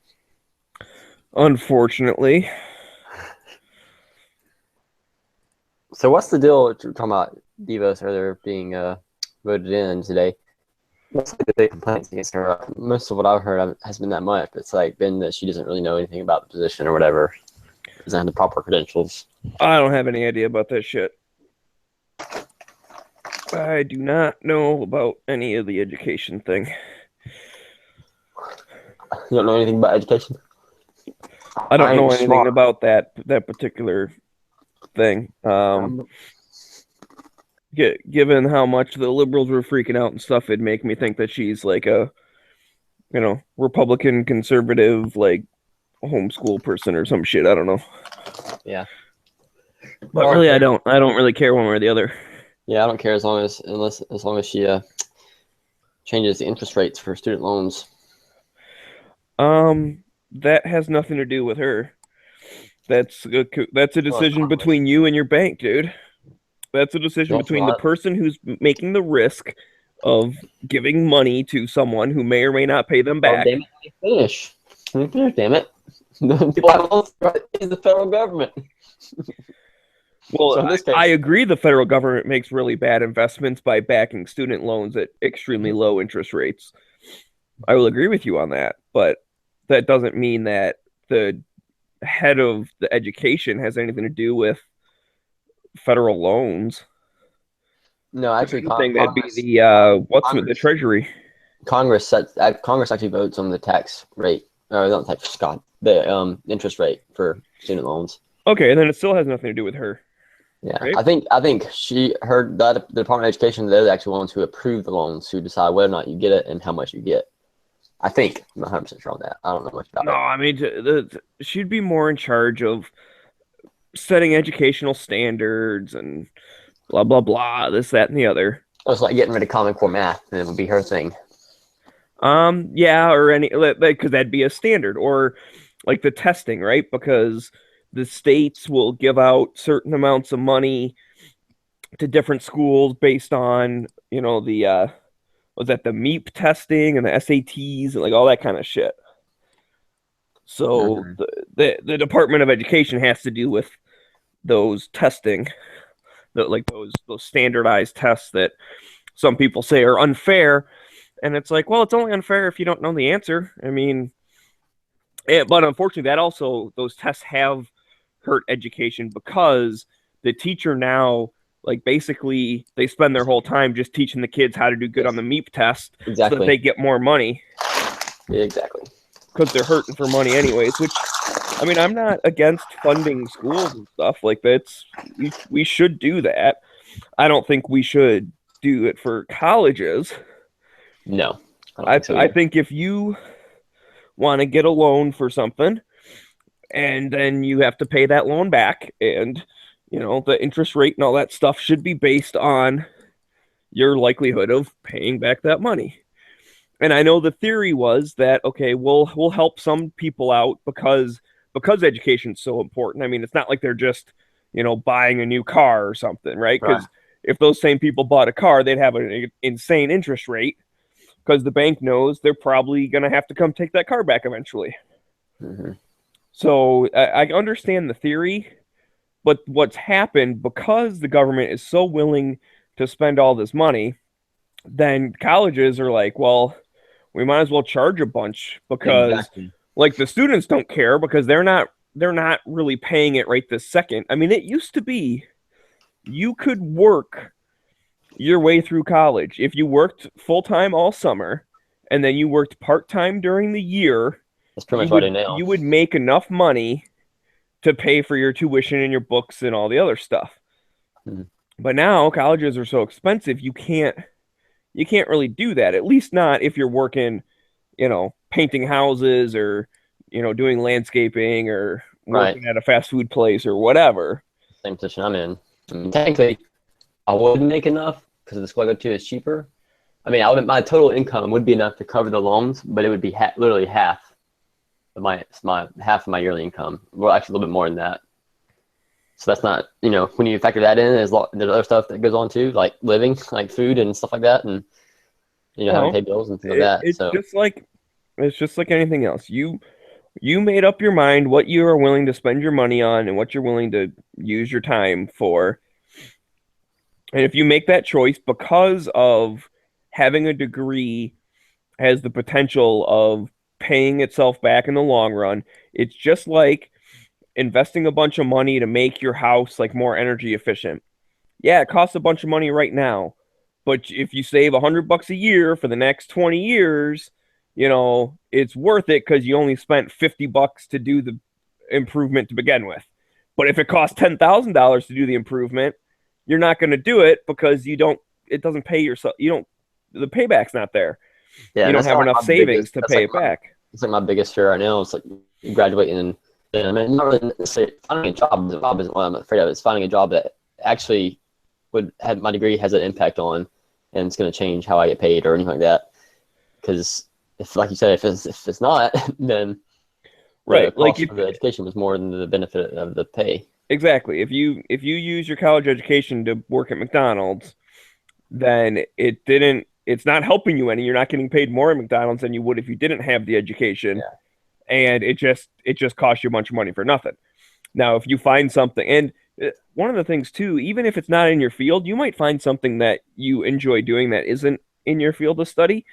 Unfortunately. So what's the deal? We're talking about Devos earlier being voted in today. What's like the big complaints against her? Most of what I've heard has been that much. But it's like been that she doesn't really know anything about the position or whatever. Doesn't have the proper credentials. I don't have any idea about that shit. I do not know about any of the education thing. You don't know anything about education? I don't know ain't anything smart. about that particular thing. Given how much the liberals were freaking out and stuff, it'd make me think that she's like a, Republican conservative, like homeschool person or some shit. I don't know. Yeah. But really, I don't really care one way or the other. Yeah, I don't care as long as she changes the interest rates for student loans. That has nothing to do with her. That's a decision between you and your bank, dude. That's a decision That's between the right. person who's making the risk of giving money to someone who may or may not pay them Oh, back. damn it! Let me finish, damn it! People have loans is the federal government. Well, So in this case- I agree the federal government makes really bad investments by backing student loans at extremely low interest rates. I will agree with you on that, but that doesn't mean that the head of the education has anything to do with federal loans. No, actually, I think that'd be Congress, the Treasury. Congress actually votes on the tax rate, or not tax, God, the interest rate for student loans. Okay, and then it still has nothing to do with her. Yeah, Right. I think the Department of Education, they're the actual ones who approve the loans, who decide whether or not you get it and how much you get. I think I'm not 100% sure on that. I don't know much about No, it. I mean, she'd be more in charge of setting educational standards and blah, blah, blah, this, that, and the other. It's like getting rid of Common Core math, and it would be her thing. Yeah, or because that'd be a standard, or like the testing, right? Because the states will give out certain amounts of money to different schools based on, the the MEP testing and the SATs and like all that kind of shit. So the Department of Education has to do with those testing, those standardized tests that some people say are unfair. And it's like, well, it's only unfair if you don't know the answer. I mean, but unfortunately, those tests have hurt education because the teacher now, like, basically they spend their whole time just teaching the kids how to do good on the MEP test so that Exactly. they get more money Yeah, exactly. because they're hurting for money anyways, which, I mean, I'm not against funding schools and stuff like that. We should do that. I don't think we should do it for colleges. No. I think if you want to get a loan for something and then you have to pay that loan back, and the interest rate and all that stuff should be based on your likelihood of paying back that money. And I know the theory was that, okay, we'll help some people out because education's so important. I mean, it's not like they're just buying a new car or something, right? Because if those same people bought a car, they'd have an insane interest rate because the bank knows they're probably going to have to come take that car back eventually. Mm-hmm. So I understand the theory, but what's happened, because the government is so willing to spend all this money, then colleges are like, well, we might as well charge a bunch because Exactly. like the students don't care because they're not really paying it right this second. I mean, it used to be you could work your way through college if you worked full-time all summer and then you worked part-time during the year. That's pretty much what I do now. You would make enough money to pay for your tuition and your books and all the other stuff. Mhm. But now colleges are so expensive, you can't really do that. At least not if you're working, painting houses or, doing landscaping or working at a fast food place or whatever. Same position I'm in. I mean, technically, I wouldn't make enough because the school I go to is cheaper. I mean, my total income would be enough to cover the loans, but it would be literally half of my yearly income. Well, actually, a little bit more than that. So that's not, when you factor that in, there's other stuff that goes on too, like living, like food and stuff like that, and having to pay bills and things like that. It's So just like It's just like anything else. You made up your mind what you are willing to spend your money on and what you're willing to use your time for. And if you make that choice because of having a degree has the potential of paying itself back in the long run, it's just like investing a bunch of money to make your house like more energy efficient. Yeah, it costs a bunch of money right now, but if you save $100 a year for the next 20 years, it's worth it because you only spent $50 to do the improvement to begin with. But if it costs $10,000 to do the improvement, you're not going to do it because it doesn't pay yourself. The payback's not there. Yeah, you don't that's have like enough my savings biggest- to that's pay like it back. It's like my biggest fear right now. It's like graduating and I mean, not really necessarily finding a job. The job isn't what I'm afraid of. It's finding a job that actually would have my degree has an impact on, and it's going to change how I get paid or anything like that. Because if, like you said, if it's not, then Right, the like cost of the education was more than the benefit of the pay. Exactly. If you use your college education to work at McDonald's, then it's not helping you any. You're not getting paid more at McDonald's than you would if you didn't have the education. Yeah. And it just costs you a bunch of money for nothing. Now, if you find something, and one of the things too, even if it's not in your field, you might find something that you enjoy doing that isn't in your field of study.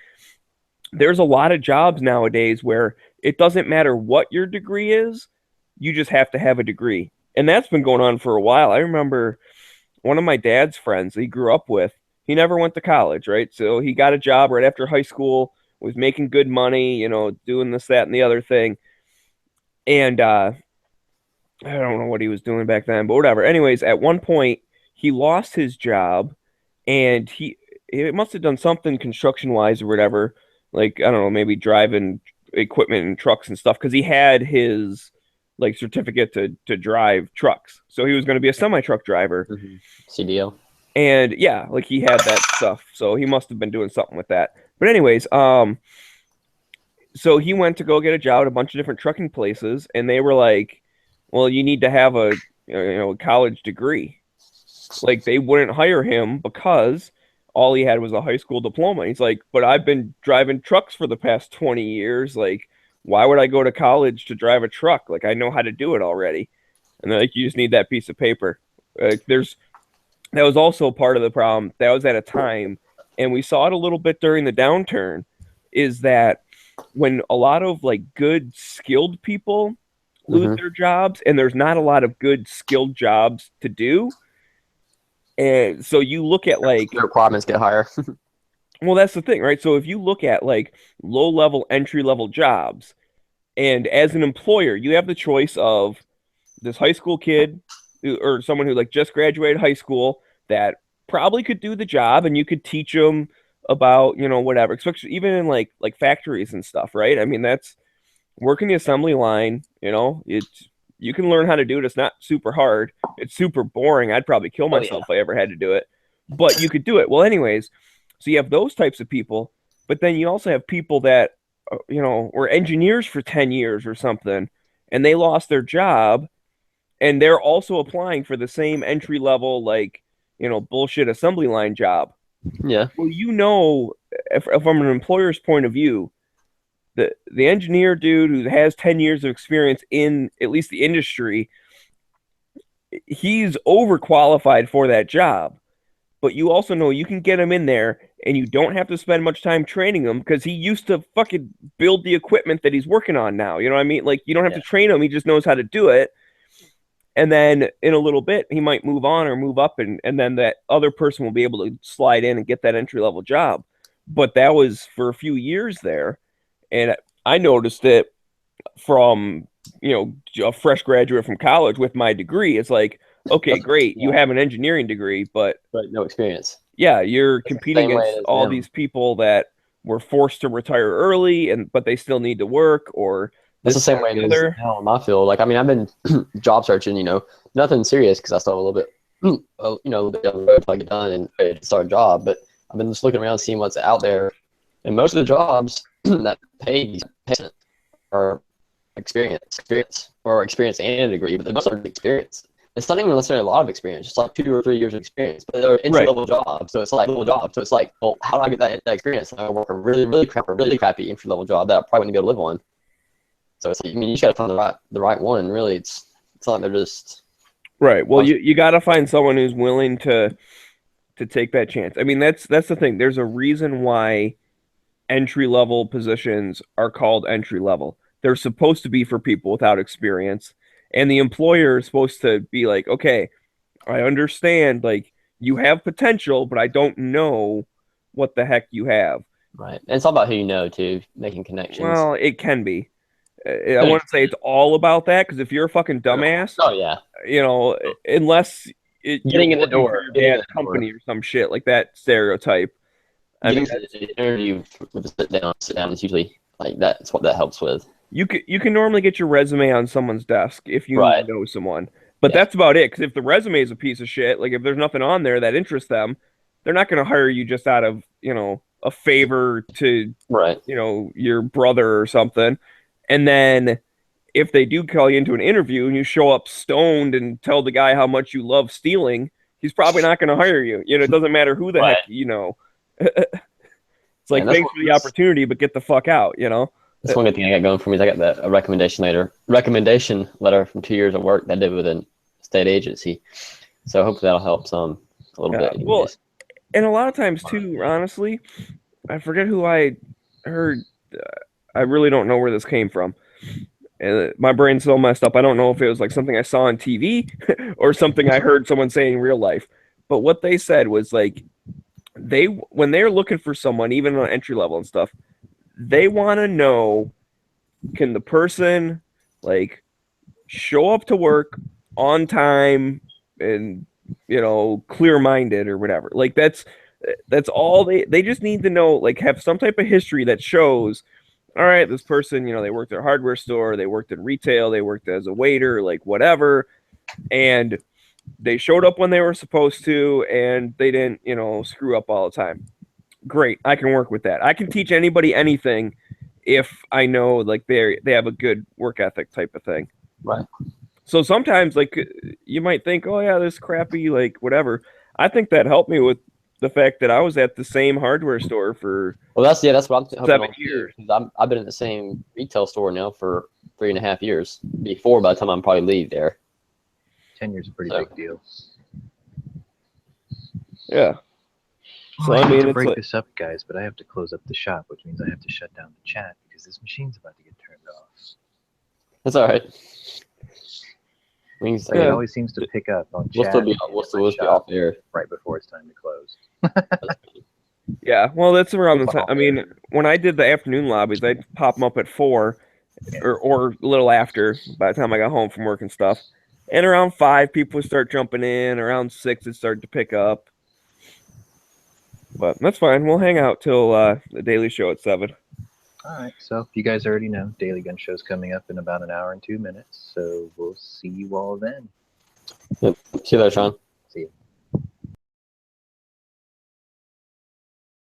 There's a lot of jobs nowadays where it doesn't matter what your degree is, you just have to have a degree. And that's been going on for a while. I remember one of my dad's friends he grew up with, he never went to college, right? So he got a job right after high school, was making good money, doing this, that, and the other thing. And I don't know what he was doing back then, but whatever. Anyways, at one point, he lost his job, and it must have done something construction-wise or whatever, like, I don't know, maybe driving equipment and trucks and stuff, because he had his like certificate to drive trucks. So he was going to be a semi-truck driver. CDL. And yeah, like he had that stuff. So he must have been doing something with that. But anyways, so he went to go get a job at a bunch of different trucking places, and they were like, well, you need to have a college degree. Like they wouldn't hire him because all he had was a high school diploma. He's like, but I've been driving trucks for the past 20 years. Like, why would I go to college to drive a truck? Like, I know how to do it already. And they're like, you just need that piece of paper. That was also part of the problem. That was at a time, and we saw it a little bit during the downturn, is that when a lot of like good skilled people lose their jobs, and there's not a lot of good skilled jobs to do. And so you look at like the requirements get higher. Well, that's the thing, right? So if you look at like low-level, entry-level jobs, and as an employer, you have the choice of this high school kid or someone who like just graduated high school that probably could do the job, and you could teach them about, whatever, especially even in like factories and stuff, right? I mean, that's working the assembly line, you can learn how to do it. It's not super hard. It's super boring. I'd probably kill myself if I ever had to do it, but you could do it. Well, anyways, so you have those types of people, but then you also have people that, were engineers for 10 years or something, and they lost their job, and they're also applying for the same entry level, like, bullshit assembly line job. Yeah. Well, if from an employer's point of view, the engineer dude who has 10 years of experience in at least the industry, he's overqualified for that job. But you also know you can get him in there, and you don't have to spend much time training him because he used to fucking build the equipment that he's working on now. You know what I mean? Like, you don't have to train him. He just knows how to do it. And then in a little bit, he might move on or move up, and then that other person will be able to slide in and get that entry-level job. But that was for a few years there. And I noticed it from, a fresh graduate from college with my degree. It's like, okay, great, you have an engineering degree, but no experience. Yeah, you're competing against all these people that were forced to retire early, but they still need to work. Or that's the same way it is now in my field. Like, I mean, I've been job searching, nothing serious because I still have a little bit, a little bit down the road till I get done and ready to start a job. But I've been just looking around, seeing what's out there, and most of the jobs that pay are experience and a degree, but the most are experience. it's not even necessarily a lot of experience, just like 2 or 3 years of experience. But they're entry-level jobs, so it's like little jobs. So it's like, well, how do I get that experience? I work a really crappy entry-level job that I probably wouldn't be able to live on. So it's like, I mean, you just got to find the right one. Really, it's not like they're just Right. Well, you got to find someone who's willing to take that chance. I mean, that's the thing. There's a reason why entry-level positions are called entry-level. They're supposed to be for people without experience, and the employer is supposed to be like, okay, I understand, like, you have potential, but I don't know what the heck you have. right. And it's all about who you know too, making connections. Well, it can be. I want to say it's all about that, because if you're a fucking dumbass, Oh yeah, you know, unless Getting in the you're working door, for your getting in dad's the door. company or some shit like that stereotype. I mean, getting to the interview with a sit down is usually like that's what that helps with. you can normally get your resume on someone's desk if you Right. know someone, but Yeah. that's about it. Because if the resume is a piece of shit, like if there's nothing on there that interests them, they're not going to hire you just out of a favor to Right. your brother or something. And then if they do call you into an interview and you show up stoned and tell the guy how much you love stealing, he's probably not going to hire you. It doesn't matter who the heck you know. It's like, Yeah, that's thanks what for the this- opportunity, but get the fuck out. That's one good thing I got going for me is I got a recommendation letter from 2 years of work that I did with a state agency. So hopefully that'll help some a little Yeah, bit. well, anyways. And a lot of times too, honestly, I forget who I heard. I really don't know where this came from. And my brain's so messed up. I don't know if it was like something I saw on TV or something I heard someone say in real life. But what they said was like when they're looking for someone, even on entry level and stuff, they want to know, can the person like show up to work on time and clear minded or whatever. Like that's all they just need to know, like have some type of history that shows, all right, this person, they worked at a hardware store, they worked in retail, they worked as a waiter, like whatever, and they showed up when they were supposed to and they didn't, screw up all the time. Great, I can work with that. I can teach anybody anything if I know like they have a good work ethic type of thing. Right. So sometimes, like, you might think, oh, yeah, this crappy, like, whatever. I think that helped me with the fact that I was at the same hardware store for that's what I'm hoping 7 on too, years. 'cause I've been in the same retail store now for 3.5 years. Before, by the time I'm probably leave there. 10 years is a pretty So- big deal. Yeah. So, I I hate mean, to it's break like, this up, guys, but I have to close up the shop, which means I have to shut down the chat because this machine's about to get turned off. That's all right. So Yeah. it always seems to pick up on We'll chat still be and we'll in still my be shop off air. right before it's time to close. yeah, well, that's around the time. I mean, when I did the afternoon lobbies, I'd pop them up at 4 or a little after by the time I got home from work and stuff. And around 5, people would start jumping in. Around 6, it started to pick up. But that's fine. We'll hang out till the daily show at 7. All right, so you guys already know Daily Gun Show's coming up in about an hour and 2 minutes, so we'll see you all then. See you there, Sean.